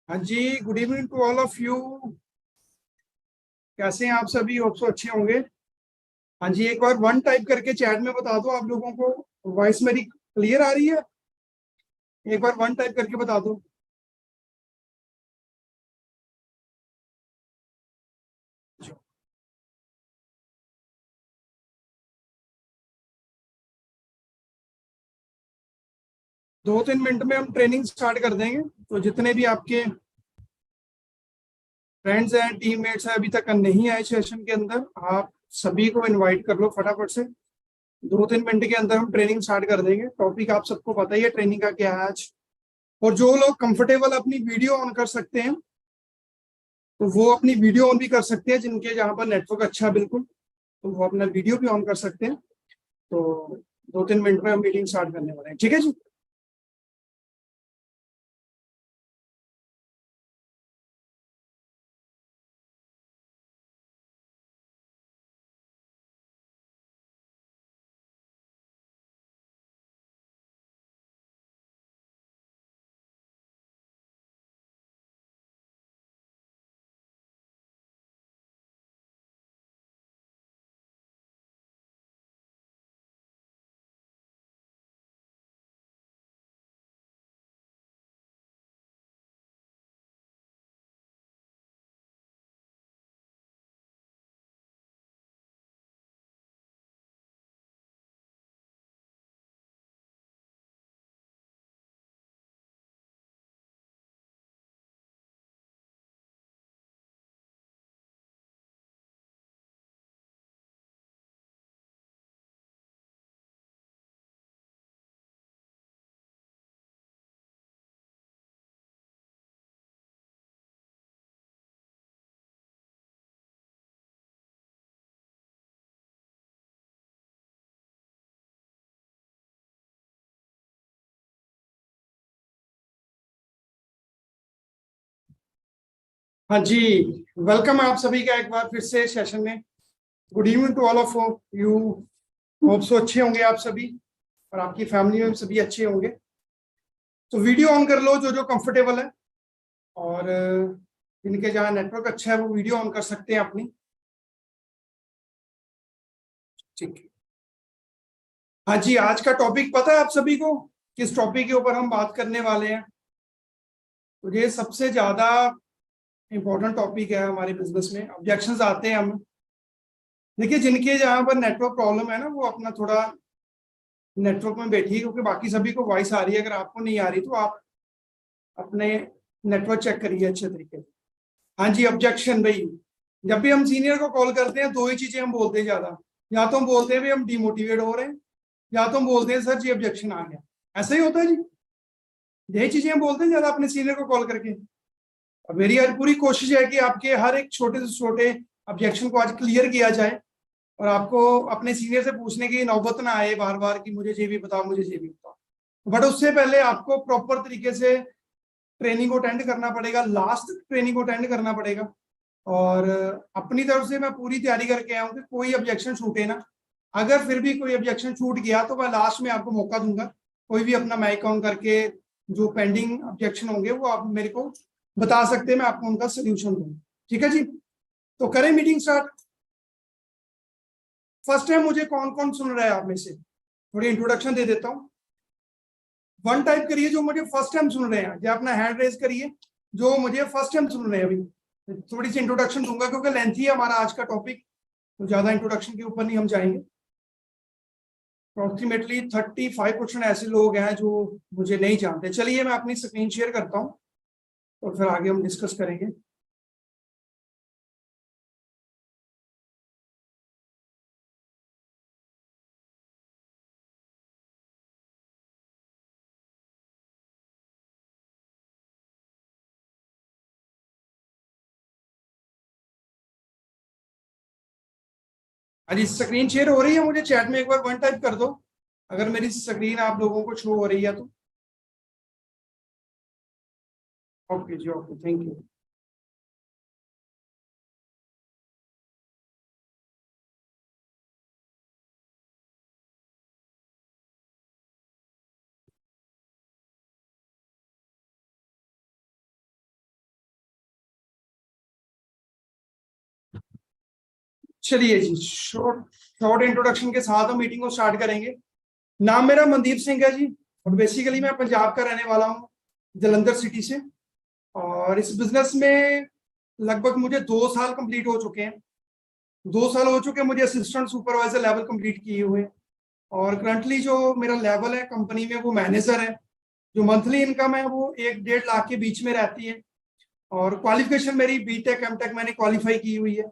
हाँ जी, good evening to all of you. कैसे हैं आप सभी? होप सो अच्छे होंगे। हाँ जी, एक बार वन टाइप करके चैट में बता दो आप लोगों को वॉइस मेरी क्लियर आ रही है। एक बार वन टाइप करके बता दो। दो तीन मिनट में हम ट्रेनिंग स्टार्ट कर देंगे। तो जितने भी आपके फ्रेंड्स हैं, टीममेट्स हैं, अभी तक नहीं आए सेशन के अंदर, आप सभी को इनवाइट कर लो फटाफट से। दो तीन मिनट के अंदर हम ट्रेनिंग स्टार्ट कर देंगे। टॉपिक आप सबको पता ही है ट्रेनिंग का क्या है आज। और जो लोग कंफर्टेबल अपनी वीडियो ऑन कर सकते हैं तो वो अपनी वीडियो ऑन भी कर सकते हैं। जिनके जहाँ पर नेटवर्क अच्छा है बिल्कुल, तो वो अपना वीडियो भी ऑन कर सकते हैं। तो दो तीन मिनट में हम मीटिंग स्टार्ट करने वाले हैं। ठीक है जी। हाँ जी, वेलकम है आप सभी का एक बार फिर से सेशन में। Good evening to all of you. Hope so अच्छे होंगे आप सभी और आपकी फैमिली में सभी अच्छे होंगे। तो वीडियो ऑन कर लो जो जो कंफर्टेबल है। और जिनके जहाँ नेटवर्क अच्छा है वो वीडियो ऑन कर सकते हैं अपनी। ठीक है। हाँ जी, आज का टॉपिक पता है आप सभी को? किस टॉपिक के ऊपर हम बात करने वाले हैं? तो ये सबसे ज्यादा इंपॉर्टेंट टॉपिक है हमारे बिजनेस में। ऑब्जेक्शंस आते हैं हम। देखिए, जिनके जहाँ पर नेटवर्क प्रॉब्लम है ना, वो अपना थोड़ा नेटवर्क में बैठिए, क्योंकि बाकी सभी को वॉइस आ रही है। अगर आपको नहीं आ रही तो आप अपने नेटवर्क चेक करिए अच्छे तरीके से। हाँ जी, ऑब्जेक्शन भाई। जब भी हम सीनियर को कॉल करते हैं दो ही चीजें हम बोलते हैं ज्यादा। या तो हम बोलते हैं भाई हम डिमोटिवेट हो रहे हैं, या तो हम बोलते हैं सर जी ऑब्जेक्शन आ गया। ऐसा ही होता है जी। यही चीजें हम बोलते हैं ज्यादा अपने सीनियर को कॉल करके। और मेरी आज पूरी कोशिश है कि आपके हर एक छोटे से छोटे ऑब्जेक्शन को आज क्लियर किया जाए। और आपको अपने सीनियर से पूछने की नौबत ना आए बार बार कि मुझे ये भी बताओ, मुझे ये भी बताओ। बट उससे पहले आपको प्रॉपर तरीके से ट्रेनिंग को अटेंड करना पड़ेगा, लास्ट ट्रेनिंग को अटेंड करना पड़ेगा। और अपनी तरफ से मैं पूरी तैयारी करके आया हूँ कि कोई ऑब्जेक्शन छूटे ना। अगर फिर भी कोई ऑब्जेक्शन छूट गया तो मैं लास्ट में आपको मौका दूंगा। कोई भी अपना माइक ऑन करके जो पेंडिंग ऑब्जेक्शन होंगे वो आप मेरे को बता सकते हैं, मैं आपको उनका सोल्यूशन दूंगा। ठीक है जी। तो करें मीटिंग स्टार्ट। फर्स्ट टाइम मुझे कौन कौन सुन रहा है आप में से? थोड़ी इंट्रोडक्शन दे देता हूँ। वन टाइप करिए जो मुझे फर्स्ट टाइम सुन रहे हैं, या अपना हैंड रेज करिए जो मुझे फर्स्ट टाइम सुन रहे हैं अभी। थोड़ी सी इंट्रोडक्शन दूंगा क्योंकि लेंथी है हमारा आज का टॉपिक, तो ज्यादा इंट्रोडक्शन के ऊपर नहीं हम जाएंगे। अप्रोक्सीमेटली 35% ऐसे लोग हैं जो मुझे नहीं जानते। चलिए मैं अपनी स्क्रीन शेयर करता हूँ और फिर आगे हम डिस्कस करेंगे। अरे स्क्रीन शेयर हो रही है? मुझे चैट में एक बार वन टाइप कर दो अगर मेरी स्क्रीन आप लोगों को शो हो रही है तो। ओके जी, ओके, थैंक यू। चलिए जी, शॉर्ट इंट्रोडक्शन के साथ हम मीटिंग को स्टार्ट करेंगे। नाम मेरा मनदीप सिंह है जी, और बेसिकली मैं पंजाब का रहने वाला हूँ, जलंधर सिटी से। और इस बिजनेस में लगभग मुझे 2 साल कंप्लीट हो चुके हैं। 2 साल हो चुके हैं मुझे असिस्टेंट सुपरवाइजर लेवल कंप्लीट किए हुए। और करंटली जो मेरा लेवल है कंपनी में वो मैनेजर है। जो मंथली इनकम है वो 1-1.5 लाख के बीच में रहती है। और क्वालिफिकेशन मेरी बीटेक एमटेक मैंने क्वालिफाई की हुई है।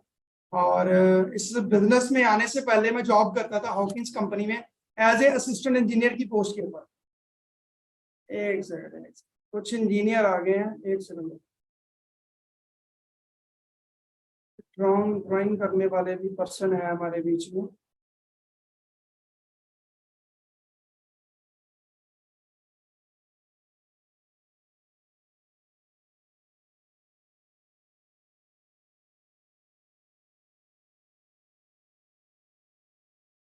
और इस बिजनेस में आने से पहले मैं जॉब करता था हॉकिंस कंपनी में एज ए असिस्टेंट इंजीनियर की पोस्ट के ऊपर। एक सेकंड, कुछ इंजीनियर आ गए हैं, एक सेकंड। ड्राइंग करने वाले भी पर्सन है हमारे बीच में।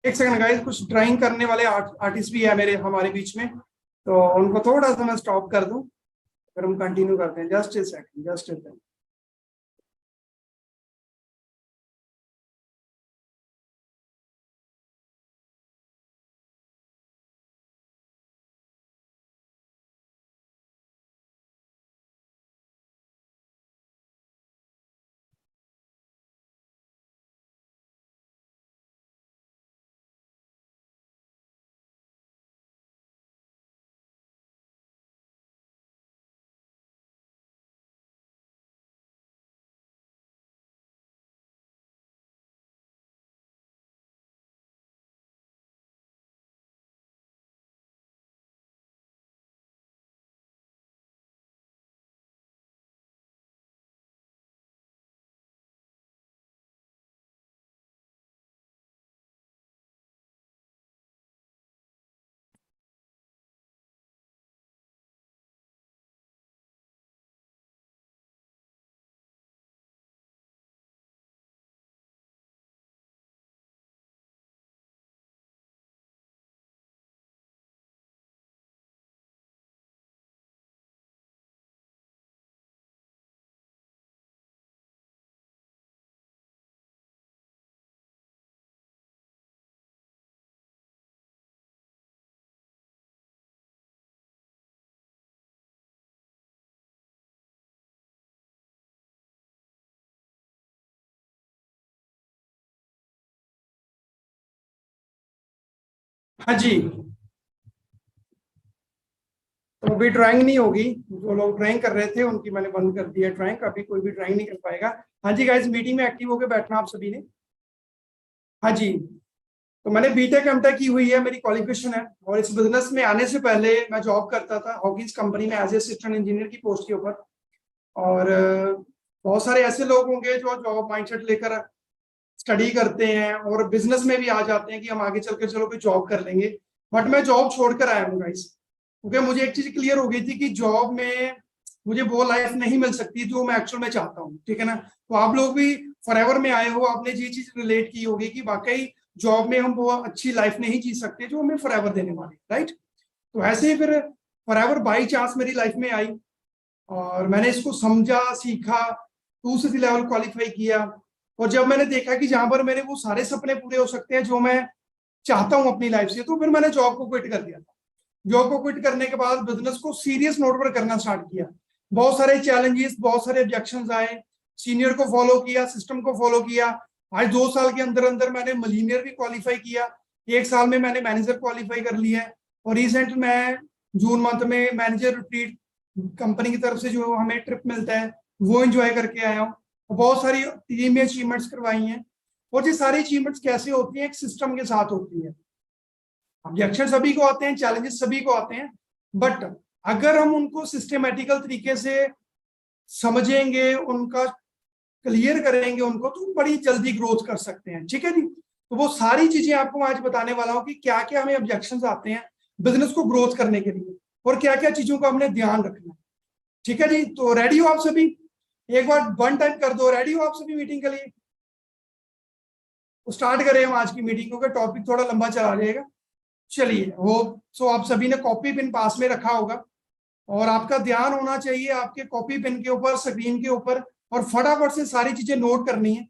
एक सेकंड गाइस, कुछ ड्राइंग करने वाले आर्टिस्ट भी है मेरे हमारे बीच में, तो उनको थोड़ा सा मैं स्टॉप कर दूं, फिर हम कंटिन्यू करते हैं। Just a second, just a second. हाँ जी, तो अभी ड्राइंग नहीं होगी। जो लोग ड्राइंग कर रहे थे उनकी मैंने बंद कर दिया ड्राइंग, अभी कोई भी ड्राइंग नहीं कर पाएगा। हाँ जी गाइस, मीटिंग में एक्टिव होकर बैठना आप सभी ने। हाँ जी, तो मैंने बीटेक एमटेक की हुई है, मेरी क्वालिफिकेशन है। और इस बिजनेस में आने से पहले मैं जॉब करता था हॉकिंस कंपनी में एज ए असिस्टेंट इंजीनियर की पोस्ट के ऊपर। और बहुत सारे ऐसे लोग होंगे जो जॉब माइंडसेट लेकर स्टडी करते हैं और बिजनेस में भी आ जाते हैं कि हम आगे चल के चलो कोई जॉब कर लेंगे। बट मैं जॉब छोड़कर आया हूँ गाइस, क्योंकि मुझे एक चीज क्लियर हो गई थी कि जॉब में मुझे वो लाइफ नहीं मिल सकती जो मैं एक्चुअल में चाहता हूँ। ठीक है ना? तो आप लोग भी फॉरएवर में आए हो, आपने ये चीज रिलेट की होगी कि वाकई जॉब में हम वो अच्छी लाइफ नहीं जी सकते जो हमें फॉरएवर देने वाली, राइट? तो ऐसे ही फिर फॉरएवर बाई चांस मेरी लाइफ में आई, और मैंने इसको समझा, सीखा, 2 से लेवल क्वालिफाई किया। और जब मैंने देखा कि जहां पर मेरे वो सारे सपने पूरे हो सकते हैं जो मैं चाहता हूं अपनी लाइफ से, तो फिर मैंने जॉब को क्विट कर दिया था। जॉब को क्विट करने के बाद बिजनेस को सीरियस नोट पर करना स्टार्ट किया। बहुत सारे चैलेंजेस, बहुत सारे ऑब्जेक्शन आए, सीनियर को फॉलो किया, सिस्टम को फॉलो किया। आज 2 साल के अंदर अंदर मैंने मिलीनियर भी क्वालिफाई किया, 1 साल में मैंने मैनेजर क्वालिफाई कर लिया है। और रिसेंट मैं जून मंथ में मैनेजर रिट्रीट कंपनी की तरफ से जो हमें ट्रिप मिलता है वो एंजॉय करके आया हूँ। बहुत सारी टीम में अचीवमेंट्स करवाई हैं। और ये सारी अचीवमेंट्स कैसे होती हैं? एक सिस्टम के साथ होती है। ऑब्जेक्शन सभी को आते हैं, चैलेंजेस सभी को आते हैं, बट अगर हम उनको सिस्टमेटिकल तरीके से समझेंगे, उनका क्लियर करेंगे उनको, तो बड़ी जल्दी ग्रोथ कर सकते हैं। ठीक है जी? तो वो सारी चीजें आपको आज बताने वाला हूँ कि क्या क्या हमें ऑब्जेक्शंस आते हैं बिजनेस को ग्रोथ करने के लिए, और क्या क्या चीजों का हमने ध्यान रखना है। ठीक है जी? तो रेडी हो आप सभी? एक बार 1 टाइम कर दो, रेडी हो आप सभी मीटिंग के लिए? तो स्टार्ट करें हम आज की मीटिंग, क्योंकि टॉपिक थोड़ा लंबा चला जाएगा। चलिए, वो सो आप सभी ने कॉपी पेन पास में रखा होगा, और आपका ध्यान होना चाहिए आपके कॉपी पेन के ऊपर, स्क्रीन के ऊपर, और फटाफट से सारी चीजें नोट करनी है।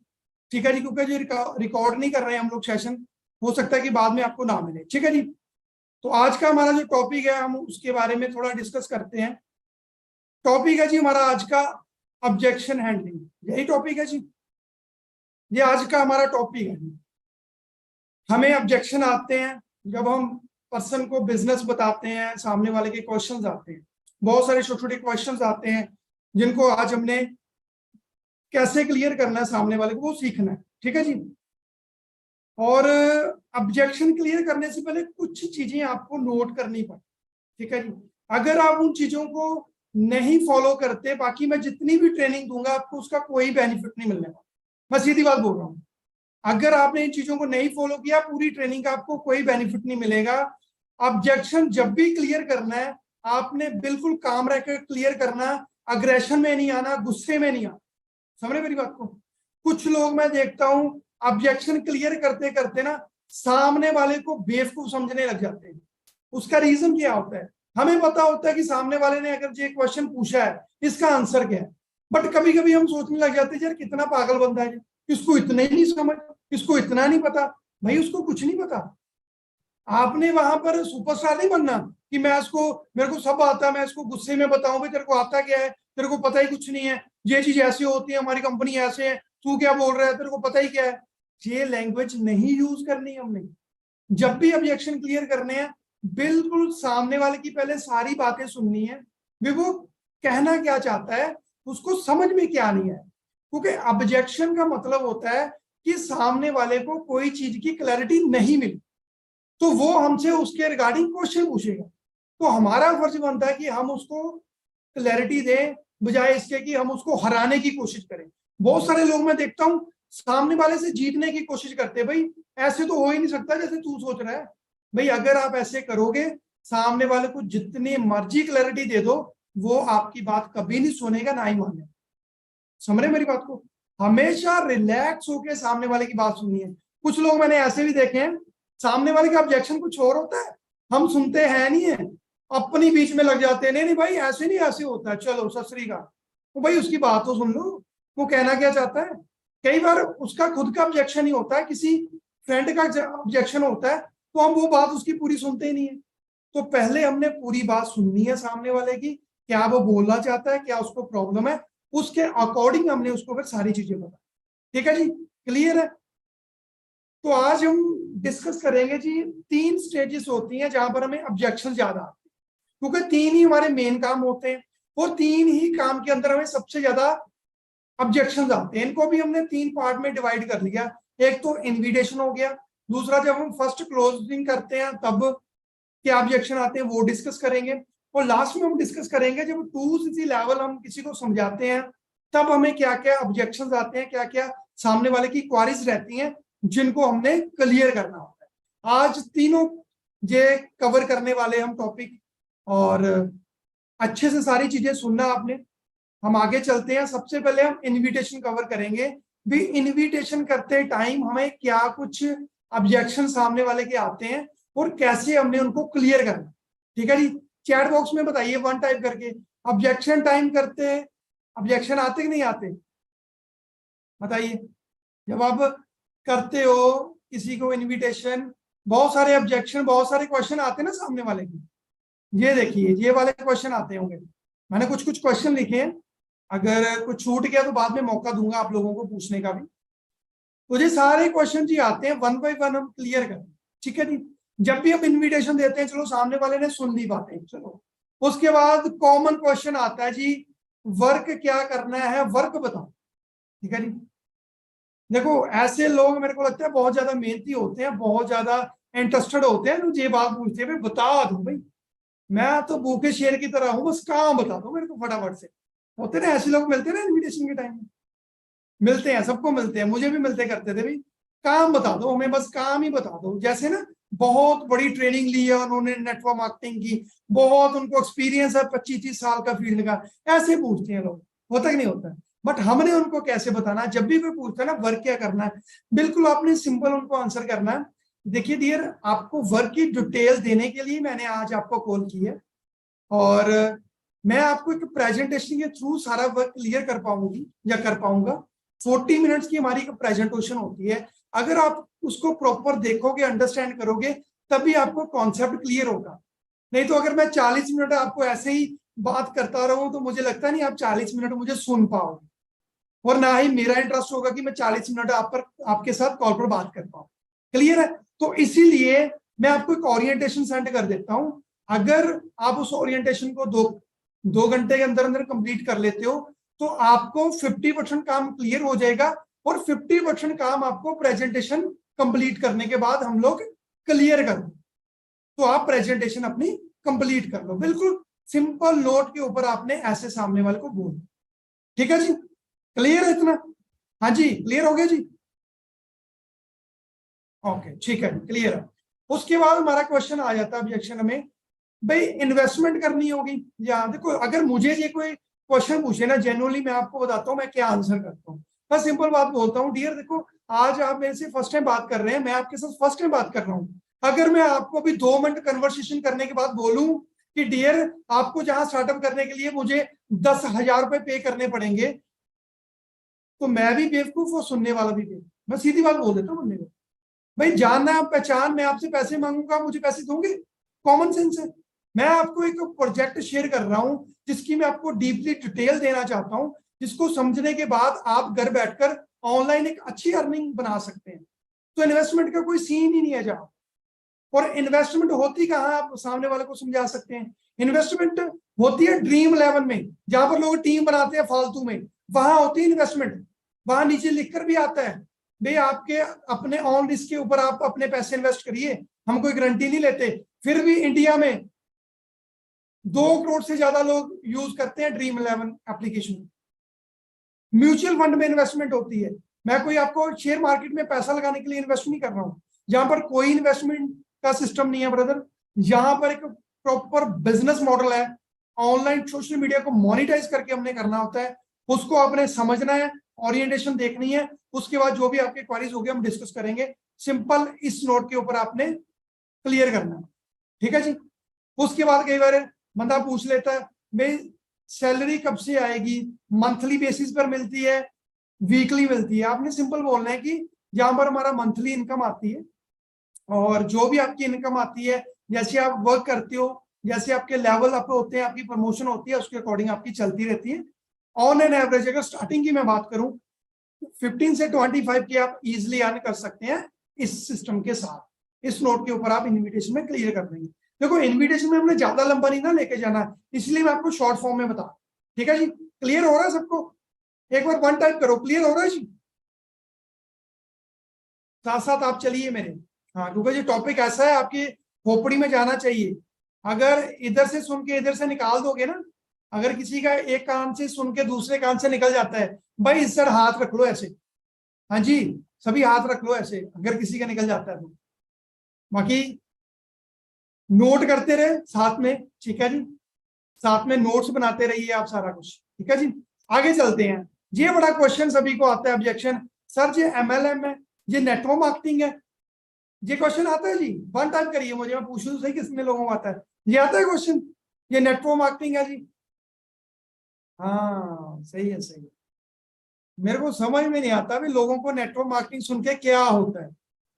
ठीक है जी, क्योंकि जो रिकॉर्ड नहीं कर रहे हैं हम लोग सेशन, हो सकता है कि बाद में आपको ना मिले। ठीक है जी, तो आज का हमारा जो टॉपिक है हम उसके बारे में थोड़ा डिस्कस करते हैं। टॉपिक है जी हमारा आज का ऑब्जेक्शन हैंडलिंग, यही टॉपिक है जी, ये आज का हमारा टॉपिक है जी। हमें ऑब्जेक्शन आते हैं जब हम पर्सन को बिजनेस बताते हैं, सामने वाले के क्वेश्चंस आते हैं, बहुत सारे छोटे छोटे क्वेश्चंस आते हैं जिनको आज हमने कैसे क्लियर करना है सामने वाले को, वो सीखना है। ठीक है जी, और ऑब्जेक्शन क्लियर करने से पहले कुछ चीजें आपको नोट करनी पड़े। ठीक है जी, अगर आप उन चीजों को नहीं फॉलो करते, बाकी मैं जितनी भी ट्रेनिंग दूंगा आपको उसका कोई बेनिफिट नहीं मिलने वाला। मैं सीधी बात बोल रहा हूँ, अगर आपने इन चीजों को नहीं फॉलो किया, पूरी ट्रेनिंग का आपको कोई बेनिफिट नहीं मिलेगा। ऑब्जेक्शन जब भी क्लियर करना है, आपने बिल्कुल काम रहकर क्लियर करना, अग्रेशन में नहीं आना, गुस्से में नहीं आना। समझ रहे मेरी बात को? कुछ लोग मैं देखता हूं ऑब्जेक्शन क्लियर करते करते ना सामने वाले को बेवकूफ समझने लग जाते हैं। उसका रीजन क्या होता है? हमें पता होता है कि सामने वाले ने अगर ये क्वेश्चन पूछा है इसका आंसर क्या है, बट कभी कभी हम सोचने लग जाते हैं यार कितना पागल बंदा है, इसको इतना ही नहीं समझ, इसको इतना नहीं पता। भाई उसको कुछ नहीं पता। आपने वहां पर सुपरस्टार नहीं बनना कि मैं इसको, मेरे को सब आता है, मैं इसको गुस्से में बताऊं भाई तेरे को आता क्या है, तेरे को पता ही कुछ नहीं है, ये चीज ऐसी होती है, हमारी कंपनी ऐसे है, तू क्या बोल रहा है, तेरे को पता ही क्या है। ये लैंग्वेज नहीं यूज करनी हमने। जब भी ऑब्जेक्शन क्लियर करने हैं, बिल्कुल सामने वाले की पहले सारी बातें सुननी है, भी वो कहना क्या चाहता है, उसको समझ में क्या नहीं है। क्योंकि ऑब्जेक्शन का मतलब होता है कि सामने वाले को कोई चीज की क्लैरिटी नहीं मिली, तो वो हमसे उसके रिगार्डिंग क्वेश्चन पूछेगा। तो हमारा फर्ज बनता है कि हम उसको क्लैरिटी दें, बजाय इसके कि हम उसको हराने की कोशिश करें। बहुत सारे लोग मैं देखता हूं सामने वाले से जीतने की कोशिश करते हैं। भाई ऐसे तो हो ही नहीं सकता जैसे तू सोच रहा है। भाई अगर आप ऐसे करोगे, सामने वाले को जितनी मर्जी क्लैरिटी दे दो, वो आपकी बात कभी नहीं सुनेगा, ना ही मानेगा। समझ रहे मेरी बात को? हमेशा रिलैक्स होकर सामने वाले की बात सुननी है। कुछ लोग मैंने ऐसे भी देखे हैं, सामने वाले का ऑब्जेक्शन कुछ और होता है, हम सुनते हैं नहीं है, अपनी बीच में लग जाते हैं, नहीं नहीं भाई ऐसे नहीं, ऐसे होता है, चलो सत श्री अकाल। तो भाई उसकी बात तो सुन लो, वो कहना क्या चाहता है। कई बार उसका खुद का ऑब्जेक्शन ही होता है, किसी फ्रेंड का ऑब्जेक्शन होता है, तो हम वो बात उसकी पूरी सुनते ही नहीं है। तो पहले हमने पूरी बात सुननी है सामने वाले की, क्या वो बोलना चाहता है, क्या उसको प्रॉब्लम है, उसके अकॉर्डिंग हमने उसको फिर सारी चीजें बता। ठीक है जी, क्लियर है? तो आज हम डिस्कस करेंगे जी, 3 स्टेजेस होती हैं जहां पर हमें ऑब्जेक्शन ज्यादा आते हैं, क्योंकि 3 ही हमारे मेन काम होते हैं, और 3 ही काम के अंदर हमें सबसे ज्यादा ऑब्जेक्शन आते हैं। इनको भी हमने 3 पार्ट में डिवाइड कर लिया। एक तो इन्विटेशन हो गया, दूसरा जब हम फर्स्ट क्लोजिंग करते हैं तब क्या ऑब्जेक्शन आते हैं वो डिस्कस करेंगे, और लास्ट में हम डिस्कस करेंगे जब 2 लेवल हम किसी को समझाते हैं तब हमें क्या क्या ऑब्जेक्शन आते हैं, क्या क्या सामने वाले की क्वारीज रहती हैं जिनको हमने क्लियर करना होता है। आज तीनों ये कवर करने वाले हम टॉपिक, और अच्छे से सारी चीजें सुनना आपने। हम आगे चलते हैं, सबसे पहले हम इनविटेशन कवर करेंगे। भी इनविटेशन करते टाइम हमें क्या कुछ ऑब्जेक्शन सामने वाले के आते हैं और कैसे हमने उनको क्लियर करना। ठीक है जी, चैट बॉक्स में बताइए 1 टाइप करके, ऑब्जेक्शन टाइम करते हैं ऑब्जेक्शन आते कि नहीं आते, बताइए। जब आप करते हो किसी को इनविटेशन, बहुत सारे ऑब्जेक्शन, बहुत सारे क्वेश्चन आते हैं ना सामने वाले की। ये देखिए ये वाले क्वेश्चन आते होंगे, मैंने कुछ कुछ क्वेश्चन लिखे हैं, अगर कुछ छूट गया तो बाद में मौका दूंगा आप लोगों को पूछने का भी। तो ये सारे क्वेश्चन जी आते हैं, 1 बाय 1 हम क्लियर करें। ठीक है जी, जब भी हम इनविटेशन देते हैं, चलो सामने वाले ने सुन ली बातें, चलो उसके बाद कॉमन क्वेश्चन आता है जी, वर्क क्या करना है, वर्क बताओ। ठीक है जी, देखो ऐसे लोग मेरे को लगता है बहुत ज्यादा मेहनती होते हैं, बहुत ज्यादा इंटरेस्टेड होते हैं, तो ये बात पूछते हैं भाई बता दो भाई, मैं तो भूखे शेर की तरह हूं, बस काम बता दो मेरे को फटाफट से। होते ना ऐसे लोग, मिलते ना इनविटेशन के टाइम में, मिलते हैं, सबको मिलते हैं, मुझे भी मिलते करते थे भाई, काम बता दो हमें, बस काम ही बता दो। जैसे ना बहुत बड़ी ट्रेनिंग ली है उन्होंने नेटवर्क मार्केटिंग की, बहुत उनको एक्सपीरियंस है 25-30 साल का फील्ड का, ऐसे पूछते हैं लोग। होता कि नहीं होता? बट हमने उनको कैसे बताना, जब भी कोई पूछता है ना वर्क क्या करना है, बिल्कुल आपने सिंपल उनको आंसर करना है। देखिए डियर, आपको वर्क की डिटेल देने के लिए मैंने आज आपको कॉल की है, और मैं आपको एक प्रेजेंटेशन के थ्रू सारा वर्क क्लियर कर पाऊंगी या कर पाऊंगा। 40 मिनट्स की हमारी प्रेजेंटेशन होती है। अगर आप उसको प्रॉपर देखोगे, अंडरस्टैंड करोगे, तभी आपको कॉन्सेप्ट क्लियर होगा। नहीं तो अगर मैं 40 मिनट आपको ऐसे ही बात करता रहूं तो मुझे लगता नहीं आप 40 मिनट मुझे सुन पाओगे, और ना ही मेरा इंटरेस्ट होगा कि मैं 40 मिनट आपके साथ कॉल पर बात कर पाऊं। क्लियर है? तो इसीलिए मैं आपको एक ओरिएंटेशन सेंड कर देता हूं। अगर आप उस ओरिएंटेशन को दो घंटे के अंदर अंदर कंप्लीट कर लेते हो तो आपको 50% काम क्लियर हो जाएगा, और 50% काम आपको प्रेजेंटेशन कंप्लीट करने के बाद हम लोग क्लियर कर दें। तो आप प्रेजेंटेशन अपनी कंप्लीट कर लो, बिल्कुल सिंपल नोट के ऊपर आपने ऐसे सामने वाले को बोल। ठीक है जी, क्लियर है इतना? हाँ जी, क्लियर हो गया जी? ओके, ठीक है, क्लियर है। उसके बाद हमारा क्वेश्चन आ जाता है ऑब्जेक्शन में, भाई इन्वेस्टमेंट करनी होगी। या देखो, अगर मुझे ये कोई क्वेश्चन पूछे ना, जेन्युइनली मैं आपको बताता हूँ मैं क्या आंसर करता हूँ। मैं सिंपल बात बोलता हूँ, डियर देखो, आज आप मेरे से फर्स्ट टाइम बात कर रहे हैं, मैं आपके साथ फर्स्ट टाइम बात कर रहा हूँ। अगर मैं आपको अभी 2 मिनट कन्वर्सेशन करने के बाद बोलूं कि डियर आपको जहां स्टार्टअप करने के लिए मुझे 10,000 रुपए पे करने पड़ेंगे, तो मैं भी बेवकूफ और सुनने वाला भी बेवकूफ। मैं सीधी बात बोल देता हूँ बंदे को, भाई जानना है पहचान, मैं आपसे पैसे मांगूंगा, मुझे पैसे दोगे? कॉमन सेंस है। मैं आपको एक प्रोजेक्ट शेयर कर रहा हूं जिसकी मैं आपको डीपली डिटेल देना चाहता हूं, जिसको समझने के बाद आप घर बैठकर ऑनलाइन एक अच्छी अर्निंग बना सकते हैं। तो इन्वेस्टमेंट का कोई सीन ही नहीं है जहां। और इन्वेस्टमेंट होती कहाँ, आप सामने वाले को समझा सकते हैं? इन्वेस्टमेंट होती है ड्रीम 11 में, जहां पर लोग टीम बनाते हैं फालतू में, वहां होती है इन्वेस्टमेंट। वहां नीचे लिखकर भी आता है, भाई आपके अपने ऑन रिस्क के ऊपर आप अपने पैसे इन्वेस्ट करिए, हम कोई गारंटी नहीं लेते। फिर भी इंडिया में 2 करोड़ से ज्यादा लोग यूज करते हैं ड्रीम 11 एप्लीकेशन। म्यूचुअल फंड में इन्वेस्टमेंट होती है। मैं कोई आपको शेयर मार्केट में पैसा लगाने के लिए इन्वेस्ट नहीं कर रहा हूं, जहां पर कोई इन्वेस्टमेंट का सिस्टम नहीं है ब्रदर। यहाँ पर एक प्रॉपर बिजनेस मॉडल है। ऑनलाइन सोशल मीडिया को मोनिटाइज करके हमने करना होता है, उसको आपने समझना है, ओरिएंटेशन देखनी है। उसके बाद जो भी आपके क्वेरीज होगी हम डिस्कस करेंगे। सिंपल इस नोट के ऊपर आपने क्लियर करना है, ठीक है जी। उसके बाद कई बार बंदा पूछ लेता है, भाई सैलरी कब से आएगी? मंथली बेसिस पर मिलती है, वीकली मिलती है? आपने सिंपल बोलना है कि जहां पर हमारा मंथली इनकम आती है, और जो भी आपकी इनकम आती है, जैसे आप वर्क करते हो, जैसे आपके लेवल अप होते हैं, आपकी प्रमोशन होती है, उसके अकॉर्डिंग आपकी चलती रहती है। ऑन एन एवरेज अगर स्टार्टिंग की मैं बात करूं, 15 से 25 की आप इजिली अर्न कर सकते हैं इस सिस्टम के साथ। इस नोट के ऊपर आप इन्विटेशन में क्लियर कर देंगे। देखो, इन्विटेशन में हमने ज्यादा लंबा नहीं ना लेके जाना, इसलिए मैं आपको शॉर्ट फॉर्म में बता। ठीक है जी, क्लियर हो रहा है सबको? एक बार 1 टाइप करो, क्लियर हो रहा है जी? साथ साथ आप चलिए मेरे। हाँ, क्योंकि ये टॉपिक ऐसा है आपकी खोपड़ी में जाना चाहिए। अगर इधर से सुन के इधर से निकाल दोगे ना, अगर किसी का एक कान से सुन के दूसरे कान से निकल जाता है, भाई इस साइड हाथ रख लो ऐसे। हाँ जी, सभी हाथ रख लो ऐसे, अगर किसी का निकल जाता है तो। बाकी नोट करते रहे साथ में, ठीक है जी। साथ में नोट्स बनाते रहिए आप सारा कुछ, ठीक है जी। आगे चलते हैं। ये बड़ा क्वेश्चन सभी को आता है, ऑब्जेक्शन, सर ये MLM है, ये नेटवर्क मार्केटिंग है, ये क्वेश्चन आता है जी? 1 टाइप करिए मुझे, मैं पूछूं तो सही कितने लोगों को आता है। ये आता है क्वेश्चन, ये नेटवर्क मार्केटिंग है जी? हाँ, सही है, सही है। मेरे को समझ में नहीं आता भी लोगों को नेटवर्क मार्केटिंग सुन के क्या होता है।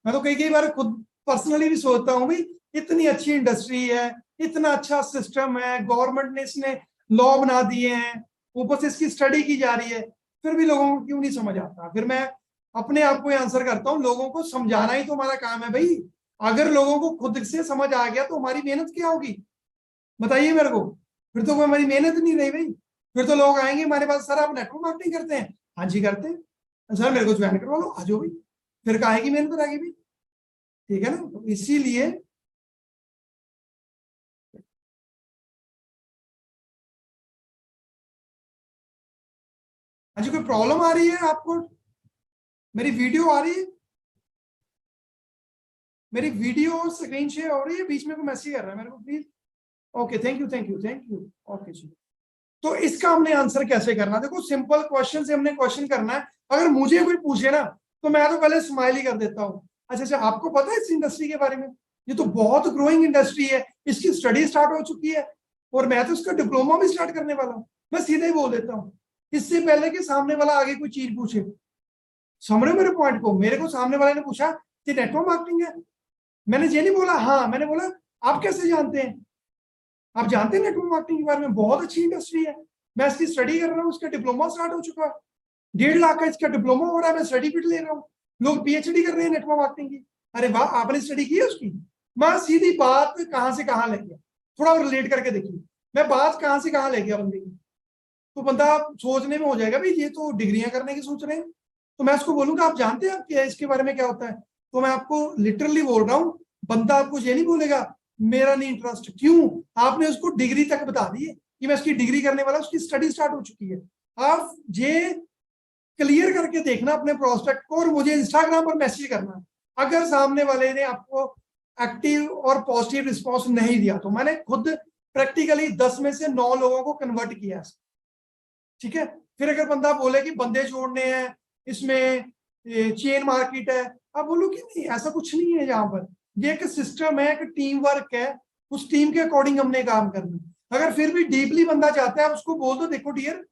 मैं तो कई कई बार खुद पर्सनली भी सोचता हूँ, भाई इतनी अच्छी इंडस्ट्री है, इतना अच्छा सिस्टम है, गवर्नमेंट ने इसने लॉ बना दिए हैं, ऊपर से इसकी स्टडी की जा रही है, फिर भी लोगों को क्यों नहीं समझ आता? फिर मैं अपने आप को आंसर करता हूँ, लोगों को समझाना ही तो हमारा काम है भाई। अगर लोगों को खुद से समझ आ गया तो हमारी मेहनत क्या होगी? बताइए मेरे को। फिर तो कोई हमारी मेहनत नहीं रही भाई। फिर तो लोग आएंगे हमारे पास, सर आप नेटवर्क मार्केटिंग करते हैं? हाँ जी करते हैं। सर मेरे को ज्वाइन करवा लो, आ जाओ भाई। फिर काहे की मेहनत रहेगी भाई? ठीक है ना, तो इसीलिए हाँ जी, कोई प्रॉब्लम आ रही है आपको? मेरी वीडियो आ रही है? मेरी वीडियो स्क्रीन शेयर हो रही है? बीच में कोई मैसेज कर रहा है मेरे को, please. Okay, thank you thank you thank you. Okay जी, तो इसका हमने आंसर कैसे करना? देखो, सिंपल क्वेश्चन से हमने क्वेश्चन करना है। अगर मुझे कोई पूछे ना, तो मैं तो पहले स्माइल ही कर देता हूँ। अच्छा अच्छा, आपको पता है इस इंडस्ट्री के बारे में? ये तो बहुत ग्रोइंग इंडस्ट्री है, इसकी स्टडी स्टार्ट हो चुकी है, और मैं तो इसका डिप्लोमा भी स्टार्ट करने वाला हूँ। मैं सीधे ही बोल देता हूँ, इससे पहले कि सामने वाला आगे कोई चीज पूछे। समझ रहे हो मेरे पॉइंट को? मेरे को सामने वाले ने पूछा कि नेटवर्क मार्केटिंग है, मैंने ये नहीं बोला हाँ, मैंने बोला आप कैसे जानते हैं? आप जानते हैं नेटवर्क मार्केटिंग के बारे में? बहुत अच्छी इंडस्ट्री है, मैं इसकी स्टडी कर रहा हूँ, उसका डिप्लोमा स्टार्ट हो चुका है, 1.5 लाख का इसका डिप्लोमा हो रहा है, मैं सर्टिफिकेट ले रहा हूँ, लोग पीएचडी कर रहे हैं नेटवर्क मार्केटिंग की। अरे वाह, आपने स्टडी की है उसकी? मैं सीधी बात कहां से कहां ले गया, थोड़ा रिलेट करके देखिए, मैं बात कहां से कहां ले गया बंदे की। तो बंदा सोचने में हो जाएगा भाई ये तो डिग्रियां करने की सोच रहे हैं, तो मैं उसको बोलूंगा आप जानते हैं आप क्या इसके बारे में क्या होता है? तो मैं आपको लिटरली बोल रहा हूँ, बंदा आपको ये नहीं बोलेगा मेरा नहीं इंटरेस्ट, क्यों? आपने उसको डिग्री तक बता दी है कि मैं इसकी डिग्री करने वाला, उसकी स्टडी स्टार्ट हो चुकी है। आप ये क्लियर करके देखना अपने प्रोस्पेक्ट को और मुझे इंस्टाग्राम पर मैसेज करना, अगर सामने वाले ने आपको एक्टिव और पॉजिटिव रिस्पॉन्स नहीं दिया तो मैंने खुद प्रैक्टिकली 10 में से 9 लोगों को कन्वर्ट किया, ठीक है? फिर अगर बंदा बोले कि बंदे जोड़ने हैं, इसमें चेन मार्केट है, आप बोलो कि नहीं ऐसा कुछ नहीं है, यहाँ पर ये एक सिस्टम है, एक टीम वर्क है, उस टीम के अकॉर्डिंग हमने काम करना। अगर फिर भी डीपली बंदा चाहता है, आप उसको बोल दो देखो डियर,